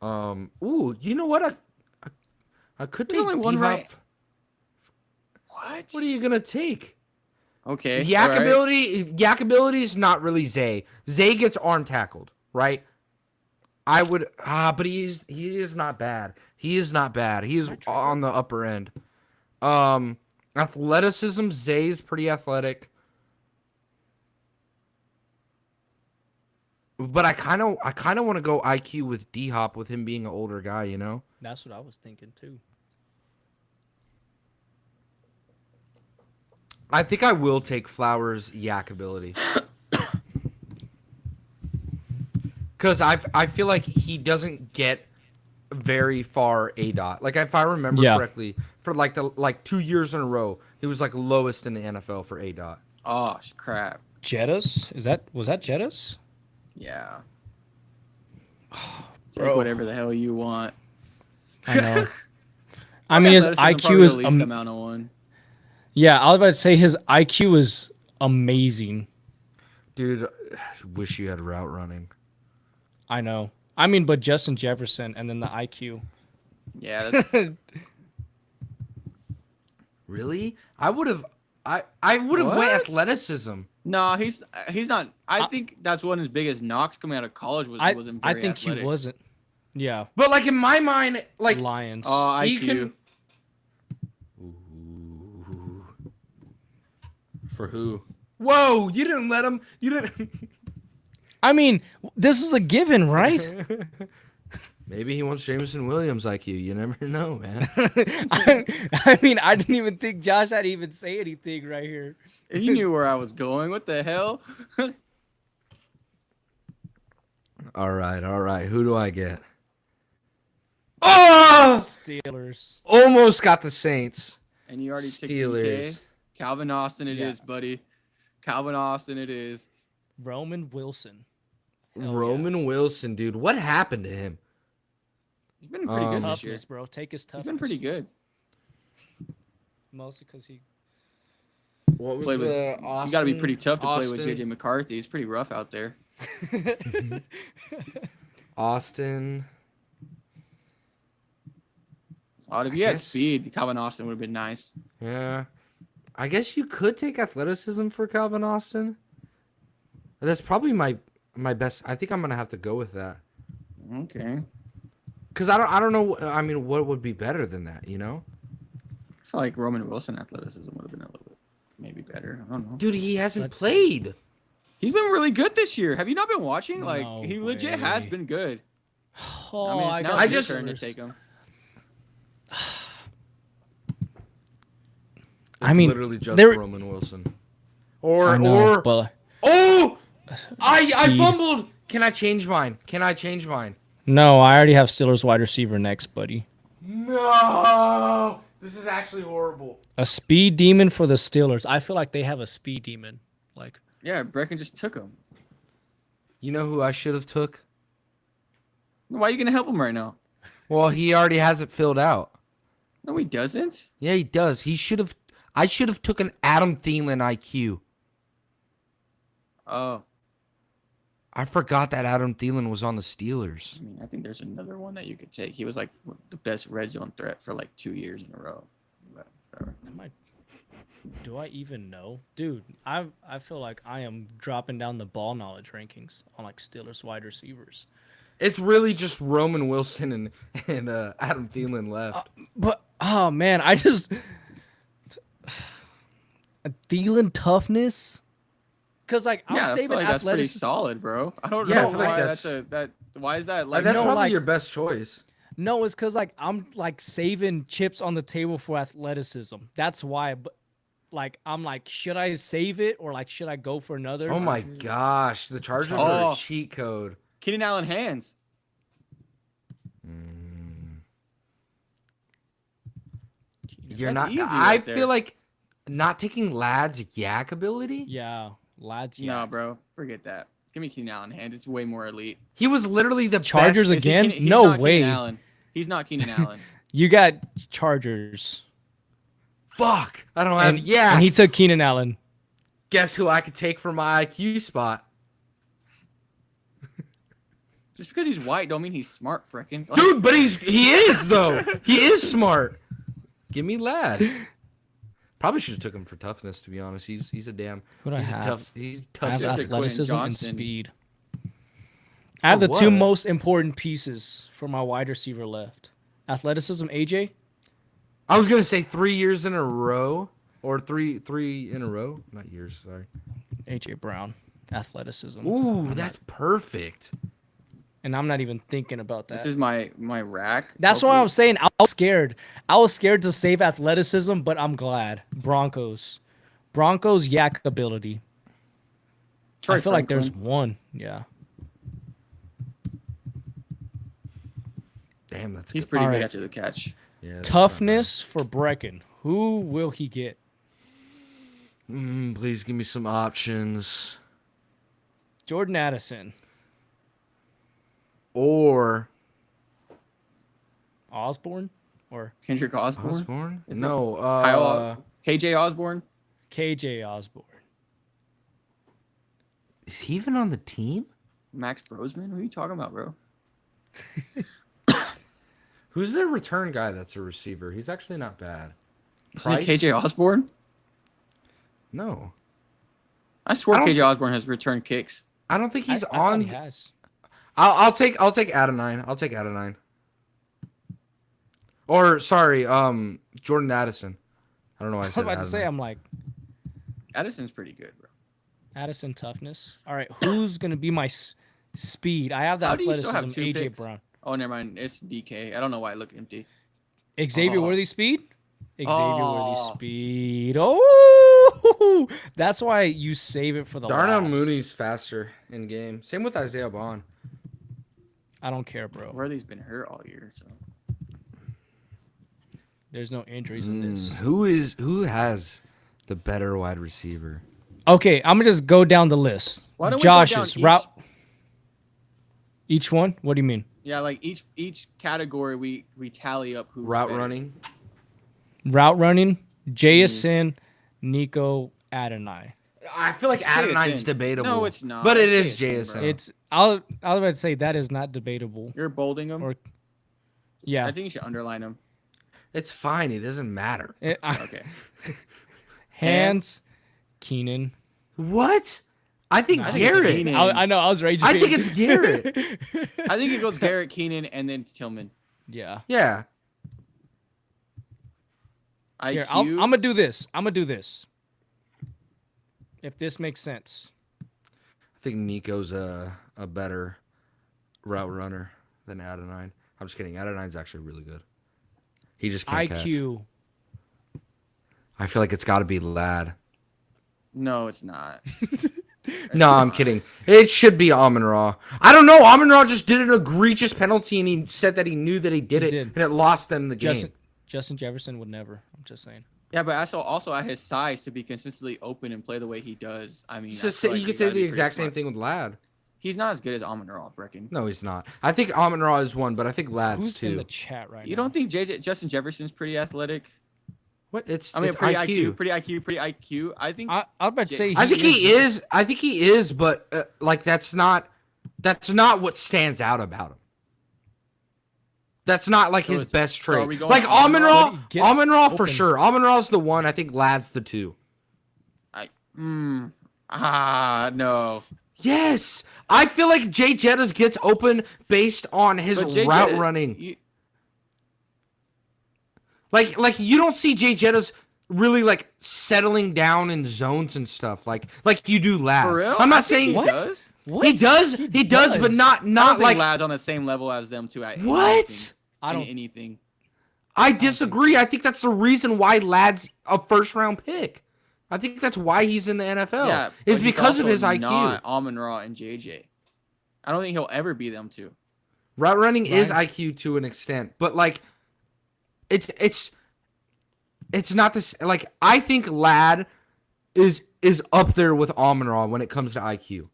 Ooh, you know what? I could There's take only one D Hop. right- What? What are you gonna take? Okay. Yak all right. ability is not really Zay. Zay gets arm tackled, right? I would but he is not bad. He is not bad. He is on the upper end. Athleticism, Zay's pretty athletic. But I kind of want to go IQ with D Hop with him being an older guy, you know? That's what I was thinking too. I think I will take Flowers' Yak ability. Cuz I feel like he doesn't get very far ADOT. Like if I remember Yeah. correctly, for like 2 years in a row, he was like lowest in the NFL for ADOT. Oh crap. Jettas? Was that Jettas? Yeah. Bro. Take whatever the hell you want. I know. I mean, his Athleticism IQ probably is the least amount of one. yeah. I was about to say his IQ is amazing. Dude, wish you had route running. I know. I mean, but Justin Jefferson and then the IQ. Yeah. That's, Really? I would have went What? athleticism. no, he's not. I think that's one of his biggest knocks coming out of college was he wasn't very think athletic. he wasn't. Yeah, But like in my mind, like Lions. Oh, he IQ. can- Ooh. For who? Whoa, you didn't let him. You didn't. I mean, this is a given, right? Maybe he wants Jameson Williams IQ. You never know, man. I mean, I didn't even think Josh had to even say anything right here. He knew where I was going. What the hell? All right. Who do I get? Oh! Steelers. Almost got the Saints. And you already took Steelers. DK. Calvin Austin it is, Yeah. buddy. Calvin Austin it is. Roman Wilson. Hell Roman Wilson, dude. What happened to him? He's been pretty good this year. Toughness, bro. Take his He's toughness. been pretty good. Mostly because he. What was Play with, Austin? you got to be pretty tough to play with Austin- JJ McCarthy. It's pretty rough out there. Austin. Oh, if you had guess- speed, Calvin Austin would have been nice. Yeah. I guess you could take athleticism for Calvin Austin. That's probably my best. I think I'm gonna have to go with that. Okay. Cause I don't know. I mean, what would be better than that? You know, I feel like Roman Wilson athleticism would have been a little bit maybe better. I don't know. dude, he hasn't Let's played. He's been really good this year. Have you not been watching? Like No he legit has way. been good. Oh, I mean, it's now got his just- turn to Steelers. take him. I It's mean, literally just there- Roman Wilson. Or I know, or but oh, I Speed. fumbled. Can I change mine? no, I already have Steelers wide receiver next, buddy. No, this is actually horrible. A speed demon for the Steelers. I feel like they have a speed demon. Like, Yeah, Brecken just took him. You know who I should have took? Why are you gonna help him right now? Well, he already has it filled out. No, he doesn't. Yeah, he does. I should have took an Adam Thielen IQ. Oh, I forgot that Adam Thielen was on the Steelers. I mean, I think there's another one that you could take. He was like the best red zone threat for like 2 years in a row. But whatever. Do I even know, dude? I feel like I am dropping down the ball knowledge rankings on like Steelers wide receivers. It's really just Roman Wilson and Adam Thielen left. But oh man, I just Thielen toughness. Cause like I'm Yeah, I feel saving like that's pretty athleticism. solid, bro. I don't Yeah, I know feel like why that's- why is that like That's no, probably like- your best choice. No, it's cause like I'm like saving chips on the table for athleticism. That's why. But like I'm like, should I save it or like should I go for another? Oh my gosh, the Chargers are Oh. a cheat code. Keenan Allen hands? You're That's not. easy I right there. feel like not taking Lad's yak ability. Yeah, lads. Yeah. No, bro. Forget that. Give me Keenan Allen hands. It's way more elite. He was literally the Chargers best. Is he again? Keenan- he's No not way. Keenan Allen. He's not Keenan Allen. You got Chargers. Fuck, I don't have And, yak. and he took Keenan Allen. Guess who I could take for my IQ spot? Just because he's white don't mean he's smart, Brecken. Like, Dude, but he is though. He is smart. Give me Lad. Probably should have took him for toughness. To be honest, he's a damn. Who'd I He's a have? tough. He's I tough. have Just a Quentin athleticism and Johnson. speed. I have the For two what? most important pieces for my wide receiver left. Athleticism, AJ. I was gonna say 3 years in a row, or three in a row. Not years. Sorry. AJ Brown. Athleticism. Ooh, that's perfect. And I'm not even thinking about that. This is my rack. That's why Hopefully- I'm saying I was scared. I was scared to save athleticism, but I'm glad. Broncos yak ability. Troy I feel like there's Franklin. one. Yeah. Damn, that's He's good. pretty All good right. after the catch. Yeah, that's Toughness for Brecken. Who will he get? not bad. Please give me some options. Jordan Addison. Or Osborne? Or Kendrick Osborne. Osborne? Is it No. Kyle KJ Osborne. KJ Osborne. Is he even on the team? Max Brosman. Who are you talking about, bro? Who's their return guy that's a receiver? He's actually not bad. Isn't it Price? KJ Osborne? No. I swear I don't KJ Osborne has returned kicks. I don't think he's I thought on. he has. I'll take Adenine. I'll take Adenine. Or sorry, Jordan Addison. I don't know why I I was said about to say, Adenine. I'm like, Addison's pretty good, bro. Addison toughness. All right, who's gonna be my speed? I have the How do you still have athleticism. two AJ picks? Brown. Oh, never mind. It's DK. I don't know why I look empty. Xavier Oh. Worthy speed. Xavier Worthy Oh. speed. Oh, that's why you save it for the Darnell last. Mooney's faster in game. Same with Isaiah Bond. I don't care, bro. Worthy's been hurt all year, so There's no injuries in this. Who has the better wide receiver? Okay, I'm gonna just go down the list. Why don't we go down Josh's each- route. Each one? What do you mean? yeah, like each category we tally up who's Route better. running. Route running, JSN, Nico, Adonai. I feel like It's Adonine's JSN. debatable. No, it's not. But it It's is JSN, bro. JSN. It's I was about to say that is not debatable. You're bolding him. Or- Yeah. I think you should underline him. It's fine. It doesn't matter. Okay. Hands, Keenan. What? I think I think it's Garrett. Keenan. I know I was raging. I think it's Garrett. I think it goes Garrett, Keenan, and then Tillman. Yeah. Yeah. IQ. Here, I'm gonna do this. If this makes sense. I think Nico's a better route runner than Adonine. I'm just kidding. Adonine's actually really good. He just can't catch. IQ. I feel like it's got to be Lad. No, it's not. No, I'm kidding. It should be Amon Ra. I don't know. Amon Ra just did an egregious penalty, and he said that he knew that he did He it, did. and it lost them the game. Justin Jefferson would never. I'm just saying. Yeah, but also at his size to be consistently open and play the way he does. I mean, I Just feel say, like you could you say gotta the be exact pretty same smart. thing with Lad. He's not as good as Amon Ra, Brecken. No, he's not. I think Amon Ra is one, but I think Lad's Who's in two. the chat right You now? don't think Justin Jefferson's pretty athletic? What? It's I mean, it's pretty IQ. pretty IQ, pretty IQ. I think. I was about to say. I think he is. I think he is, but like that's not what stands out about him. That's not like his best so are trait. we going Like Amon Ra? Amon-Ra, He gets Amon-Ra for open. sure. Amon-Ra's the one. I think Lad's the two. No. Yes, I feel like Jay Jettas gets open based on his But Jay route Jetta- running. you- Like you don't see Jay Jettas really like settling down in zones and stuff like you do Lad. For real? I'm not I think saying he What? does. What? He does, but not I don't think like Lad's on the same level as them two. At what? I don't. anything. I disagree. I think that's the reason why Lad's a first round pick. I think that's why he's in the NFL. Yeah, is but he's because of also his IQ. Not Amon-Ra and JJ. I don't think he'll ever be them two. Route running is Right. IQ to an extent, but like it's not this like I think Lad is up there with Amon-Ra when it comes to IQ.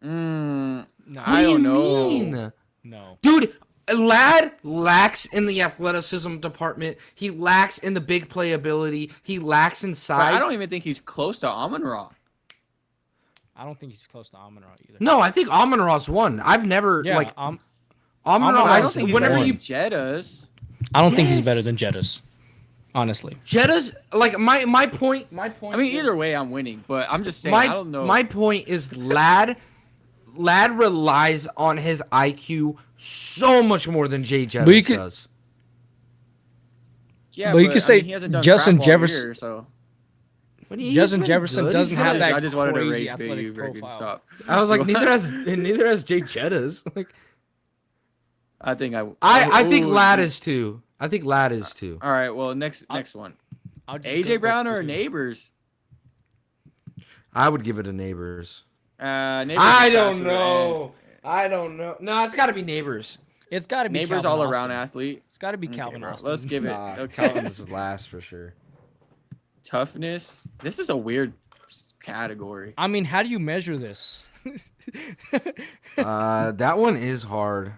No, What I do you don't know. mean? no. Dude, Lad lacks in the athleticism department. He lacks in the big playability. He lacks in But size. I don't even think he's close to Amon-Ra. I don't think he's close to Amon-Ra either. No, I think Amon-Ra's one. I've never Yeah, like Amon-Ra Amon-Ra. I I don't think he's Whenever better you than Jettas. I don't think he's Yes. better than Jettas. Honestly, Jettas like my point. I mean, either way, I'm winning. But I'm just saying, My I don't know. my point is Lad relies on his IQ so much more than Jay But you Jettas could- does. yeah, but you could say he hasn't done Justin crap all Jefferson- year, so. But he's Justin been Jefferson good. doesn't He's have been- that I just wanted to crazy raise athletic you, Greg, and profile. stop. I was like neither has Jay Jettas. Like I think I think ooh, Lad is too. I think Lad is too. All right, well, next one. I'll just AJ go Brown with or two. Neighbors? I would give it to Neighbors. Neighbors I is don't faster know. I don't know. No, it's got to be Neighbors. It's got to than- be Neighbors Calvin all around Austin. athlete. It's got to be Okay, Calvin bro, Austin. let's give it. Nah, Okay. Calvin's is last for sure. Toughness. This is a weird category. I mean, how do you measure this? That one is hard.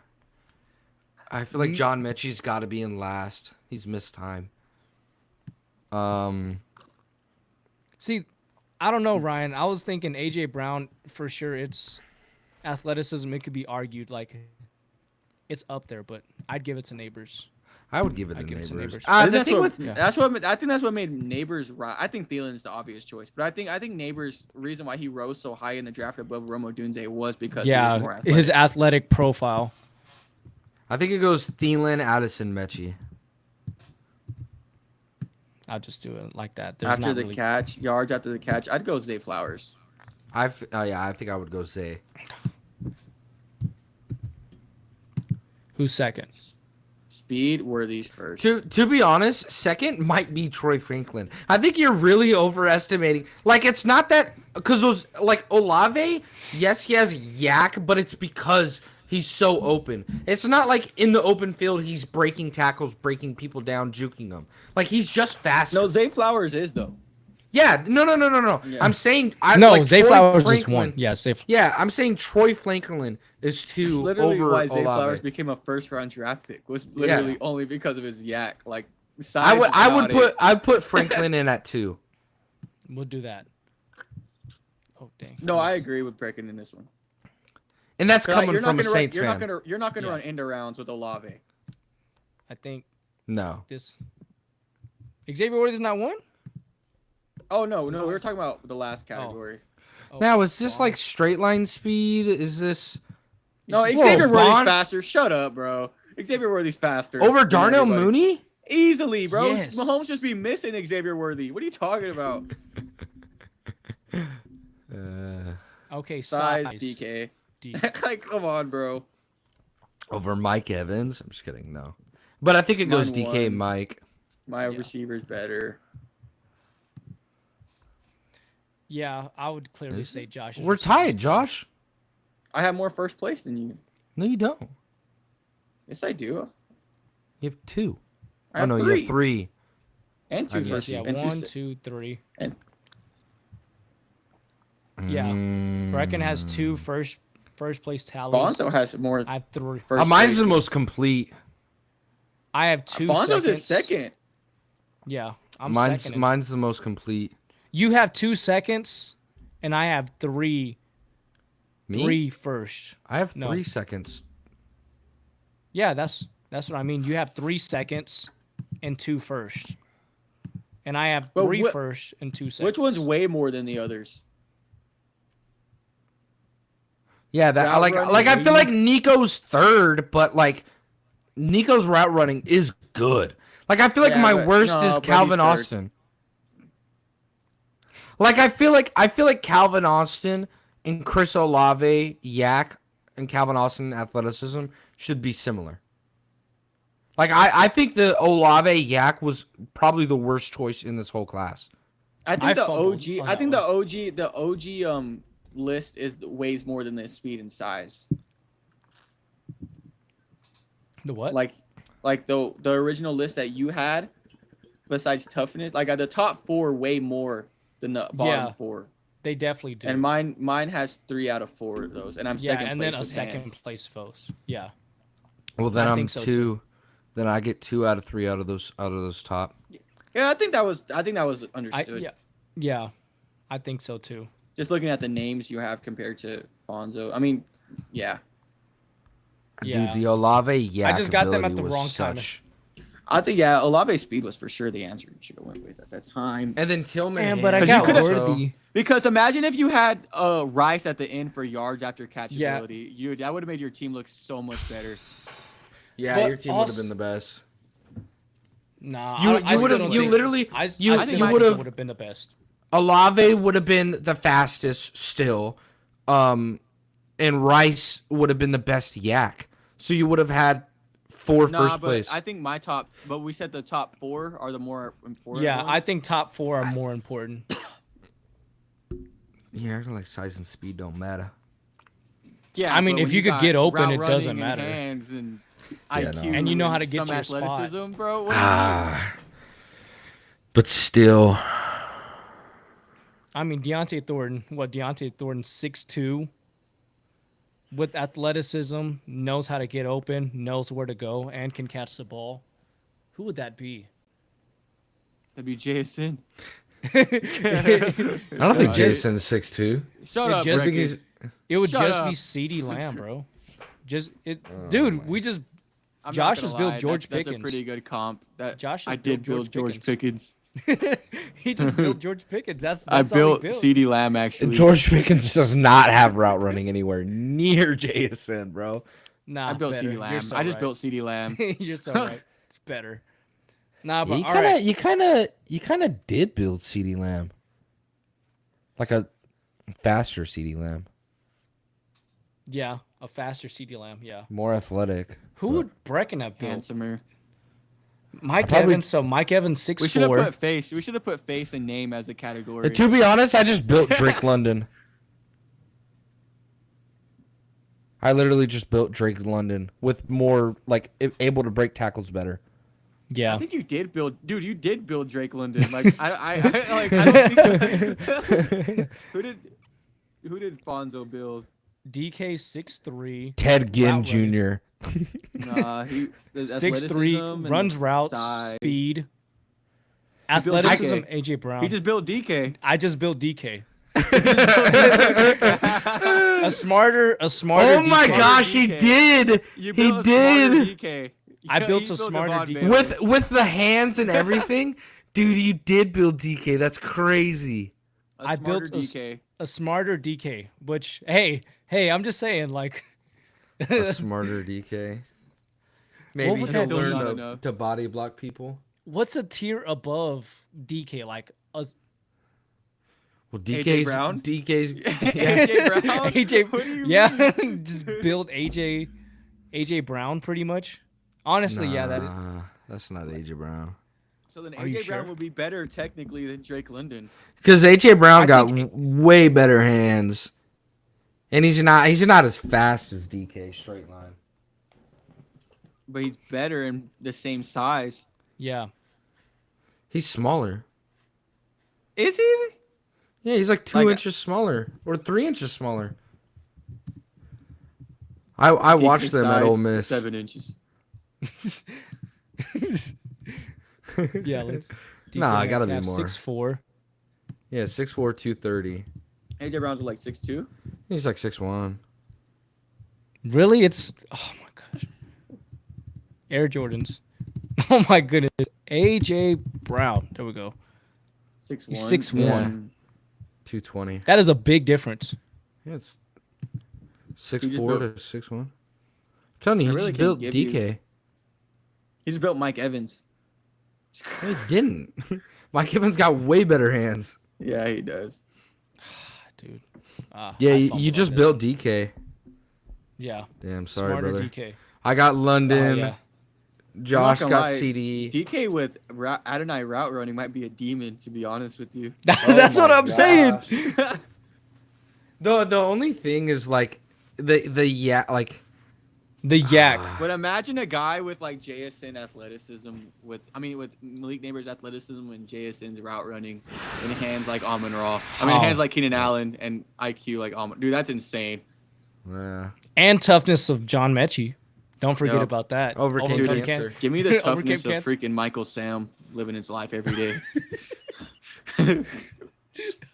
I feel like Mm. John Mechie's got to be in last. He's missed time. See, I don't know, Ryan. I was thinking AJ Brown for sure. It's athleticism. It could be argued like it's up there, but I'd give it to Neighbors. I would give it to I'd give it to Neighbors. Neighbors. I think The that's thing what, with I think that's what made Neighbors right. I think Thielen's the obvious choice, but I think Neighbors reason why he rose so high in the draft above Romo Dunze was because he was more Yeah, athletic. his athletic profile. I think it goes Thielen, Addison, Mechie. I'll just do it like that. There's after not the really... catch, yards after the catch, I'd go Zay Flowers. I think I would go Zay. Who's second? Speed, Worthy's first. To be honest, second might be Troy Franklin. I think you're really overestimating. Like it's not that because those like Olave, yes, he has yak, but it's because he's so open. It's not like in the open field he's breaking tackles, breaking people down, juking them. Like he's just faster. No, Zay Flowers is though. Yeah, no. Yeah. I'm saying No, like, Zay Troy Flowers is Franklin- one. Yeah, Zay. Yeah, I'm saying Troy Franklin is That's two literally over why Zay Olave. Flowers became a first round draft pick. Was literally only because of his yak. Like size I would is not it. I'd put Franklin in at 2. We'll do that. Oh dang. No, I agree with Brecken in this one. And that's 'Cause, coming you're not from a gonna Saints run, fan. You're not gonna Yeah. run end rounds with Olave. I think No. this. Xavier Worthy's not one. Oh no, we were talking about the last category. Oh, Now, is this wrong. like straight line speed? Is this No, Whoa, Xavier Worthy's Bond? faster. Shut up, bro. Xavier Worthy's faster. over than Darnell everybody. Mooney? Easily, bro. Yes. Mahomes just be missing Xavier Worthy. What are you talking about? Okay, Size, DK. D. Like, come on, bro. Over Mike Evans? I'm just kidding. No, but I think it goes Mine DK won. Mike. My Yeah. receiver's better. Yeah, I would clearly Is say Josh. We're tied, Josh. I have more first place than you. No, you don't. Yes, I do. You have 2. I have oh no, three. you have 3. And two Yes, first. Yeah, and two 1, se- 2, 3. and Yeah, Brecken has Mm. 2 first place tallies. Fonzo has more I have 3. first Mine's the places. most complete. I have 2 Fonzo's seconds. is second. Yeah, I'm mine's second. mine's the most complete. You have 2 seconds, and I have three. Me? 3 first. I have No. 3 seconds. Yeah, that's what I mean. You have 3 seconds and 2 first. And I have But three what- first and 2 seconds. Which one's way more than the others? Yeah, that Route like running, I feel maybe? like Nico's third, but like Nico's route running is good. Like I feel like Yeah, my but- worst no, is but he's Calvin third. Austin. Like I feel like Calvin Austin and Chris Olave, Yak, and Calvin Austin athleticism should be similar. Like I think the Olave Yak was probably the worst choice in this whole class. I think I the fumbled OG. on I that think one. the OG list is weighs more than the speed and size. The what? Like the original list that you had, besides toughness, like the top 4 way more than the bottom Yeah. 4. They definitely do. And mine has 3 out of 4 of those, and I'm yeah, second and place then a with second hands. place foes. Yeah. Well, then I I'm think so, 2. Then I get 2 out of 3 out of those top. Yeah, I think that was I understood. yeah. I think so too. Just looking at the names you have compared to Fonzo. I mean, yeah. Yeah. Dude, the Olave Yak. I just got them at ability the was wrong time. such- I think Olave's speed was for sure the answer you should have went with at that time. And then Tillman. Man, but I you got could've- Worthy. Because imagine if you had Rice at the end for yards after Yeah. catchability. That would have made your team look so much better. Yeah, But your team would have also- been the best. Nah, You- I you still would've- don't you think- literally- I you- think you mine would've- would have been the best. Olave would have been the fastest still, and Rice would have been the best Yak. So you would have had 4 Nah, first but place. I think but we said the top 4 are the more important. Yeah, ones. I think top 4 are more important. You're acting like size and speed don't matter. Yeah, I mean, but if when you could got get open, route it doesn't running matter. And hands and Yeah, IQ, no. And you know how to get some to your spot. athleticism, bro. What do you mean? But still, I mean, Deontay Thornton, 6'2", with athleticism, knows how to get open, knows where to go, and can catch the ball. Who would that be? That'd be JSN. I don't think Yeah. Jason's 6'2". Shut It up, just I think Brecken. he's. It would Shut just up. be CeeDee Lamb, bro. Dude, man. we just I'm not Josh gonna just built lie, George that's a Pickens. pretty good comp. Josh just I did built build George George Pickens. he just built George Pickens. That's I all he built built. CeeDee Lamb actually. George Pickens does not have route running anywhere near JSN, bro. Nah, I built better. CeeDee You're Lamb. so I just right. built CeeDee Lamb. You're so right. It's better. Nah, but you all kind of, right. you kind of did build CeeDee Lamb, like a faster CeeDee Lamb, Yeah, a faster CeeDee Lamb. Yeah. more athletic. Who would Brecken have built? Handsomer. Mike probably- Evans. So Mike Evans, 6'4". We should have put face. We should have put face and name as a category. To be honest, I just built Drake London. I literally just built Drake London with more like able to break tackles better. Yeah. I think you did build, dude. You did build Drake London. Like I don't think. Who did Fonzo build? DK 6'3", Ted Ginn Route running. Jr. Nah, he 6'3", runs routes, size. speed, built athleticism. DK. AJ Brown. He just built DK. I just built DK. a smarter. Oh my DK. gosh, he DK. did. You He built a smarter did. DK. I built He a built smarter Von DK. Bailey. With the hands and everything, dude. You did build DK. That's crazy. A I built smarter DK. a smarter DK. Which hey, I'm just saying like. A smarter DK. Maybe would he'll that be? learn Not to, enough. to body block people. What's a tier above DK? Like a Well, AJ Brown? DK's. AJ Brown. AJ. What do you Yeah, just build AJ Brown pretty much. Honestly, yeah, that. Nah, that's not AJ Brown. So then Are you AJ Brown sure? would be better technically than Drake London. Because AJ Brown I got think- way better hands, and he's not as fast as DK straight line. But he's better and the same size. Yeah. He's smaller. Is he? Yeah, he's like 2 Like- inches smaller or 3 inches smaller. I watched them at Size, Ole Miss. 7 inches. Yeah. Nah, I gotta be more. 6'4". Yeah, 6'4", 230. AJ Brown's like 6'2". He's like 6'1". Really? It's oh my gosh. Air Jordans. Oh my goodness. AJ Brown. There we go. 6'1". He's 6'1". 220. That is a big difference. Yeah, it's just 6'4" to 6'1". I'm telling you, I he really just can't built give you- DK. He just built Mike Evans. No, he didn't. Mike Evans got way better hands. Yeah, he does. Dude. Yeah, I you fumbled just on built DK. this. Yeah. Damn, sorry, Smarter brother. DK. I got Oh, London. yeah. Josh I'm got not gonna lie, CD. DK with Adonai route running might be a demon, to be honest with you. That's what I'm saying. The only thing is like the yak. The yak. But imagine a guy with like JSN athleticism with Malik Neighbors athleticism and JSN's route running in hands like Amon Ra. Oh. Hands like Keenan Allen and IQ like Amon. Dude, that's insane. Yeah. And toughness of John Mechie. Don't forget Yep. about that. Overcame Overcome cancer. Give me the Overcame toughness of cancer. freaking Michael Sam living his life every day.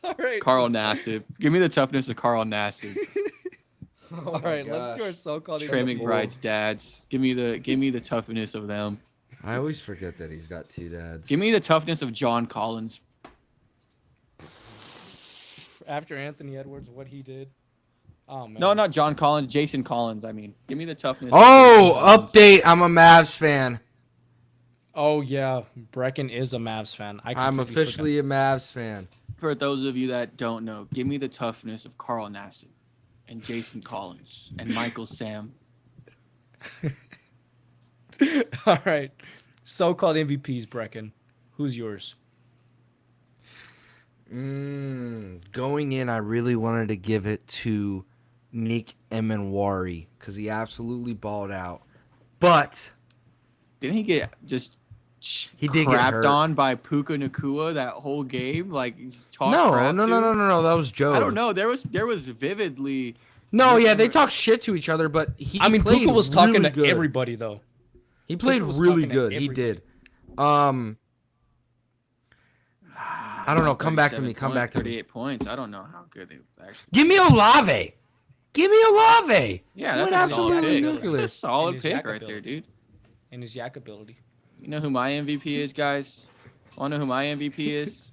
All right. Carl Nassib. Give me the toughness of Carl Nassib. Oh All right, let's do our so-called Trey MVP. McBride's dads. Give me the toughness of them. I always forget that he's got two dads. Give me the toughness of John Collins. After Anthony Edwards, what he did. Oh man. No, not John Collins. Jason Collins. I mean, give me the toughness. Oh, of Jason Collins. update. I'm a Mavs fan. Oh yeah, Brecken is a Mavs fan. I'm completely officially a Mavs fan. For those of you that don't know, give me the toughness of Carl Nassib and Jason Collins and Michael Sam. forgot. All right. So-called MVPs, Brecken. Who's yours? Going in, I really wanted to give it to Nick Emenwari because he absolutely balled out. But Didn't he get just He did get crapped hurt. on by Puka Nakua that whole game? Like he's talked no, crap no, to? no, no, no, no. That was Joe. I don't know. There was vividly. No, yeah, they talk shit to each other, but he I mean, played Puka was talking really to good. everybody though. He played was really talking to good. He everybody. did. I don't know. Come back to me. 38 points. I don't know how good they actually. Give me Olave. Give me Olave. Yeah, He that's went a solid absolutely pick. nuclear. That's a solid And his pick yak right there, ability. dude. And his yak ability. You know who my MVP is, guys? Want to know who my MVP is?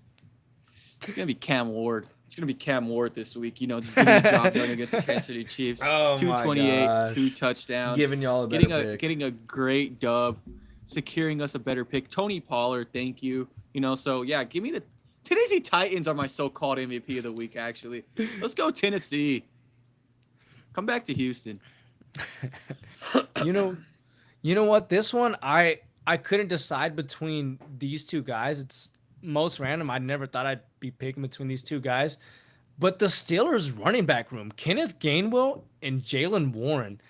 It's gonna be Cam Ward. It's gonna be Cam Ward this week. You know, just getting the job done against the Kansas City Chiefs. Oh my 228, gosh. 2 touchdowns. Giving y'all a better pick. Getting a great dub, securing us a better pick. Tony Pollard, thank you. You know, so yeah, give me the Tennessee Titans are my so-called MVP of the week. Actually, let's go Tennessee. Come back to Houston. You know what? This one I couldn't decide between these two guys. It's most random. I never thought I'd be picking between these two guys. But the Steelers running back room, Kenneth Gainwell and Jalen Warren.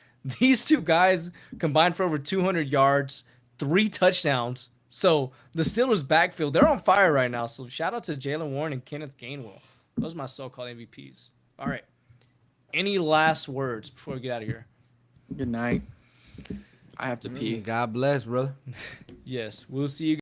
These two guys combined for over 200 yards, 3 touchdowns. So the Steelers backfield, they're on fire right now. So shout out to Jalen Warren and Kenneth Gainwell. Those are my so-called MVPs. All right. Any last words before we get out of here? Good night. I have to pee. God bless, brother. Yes. We'll see you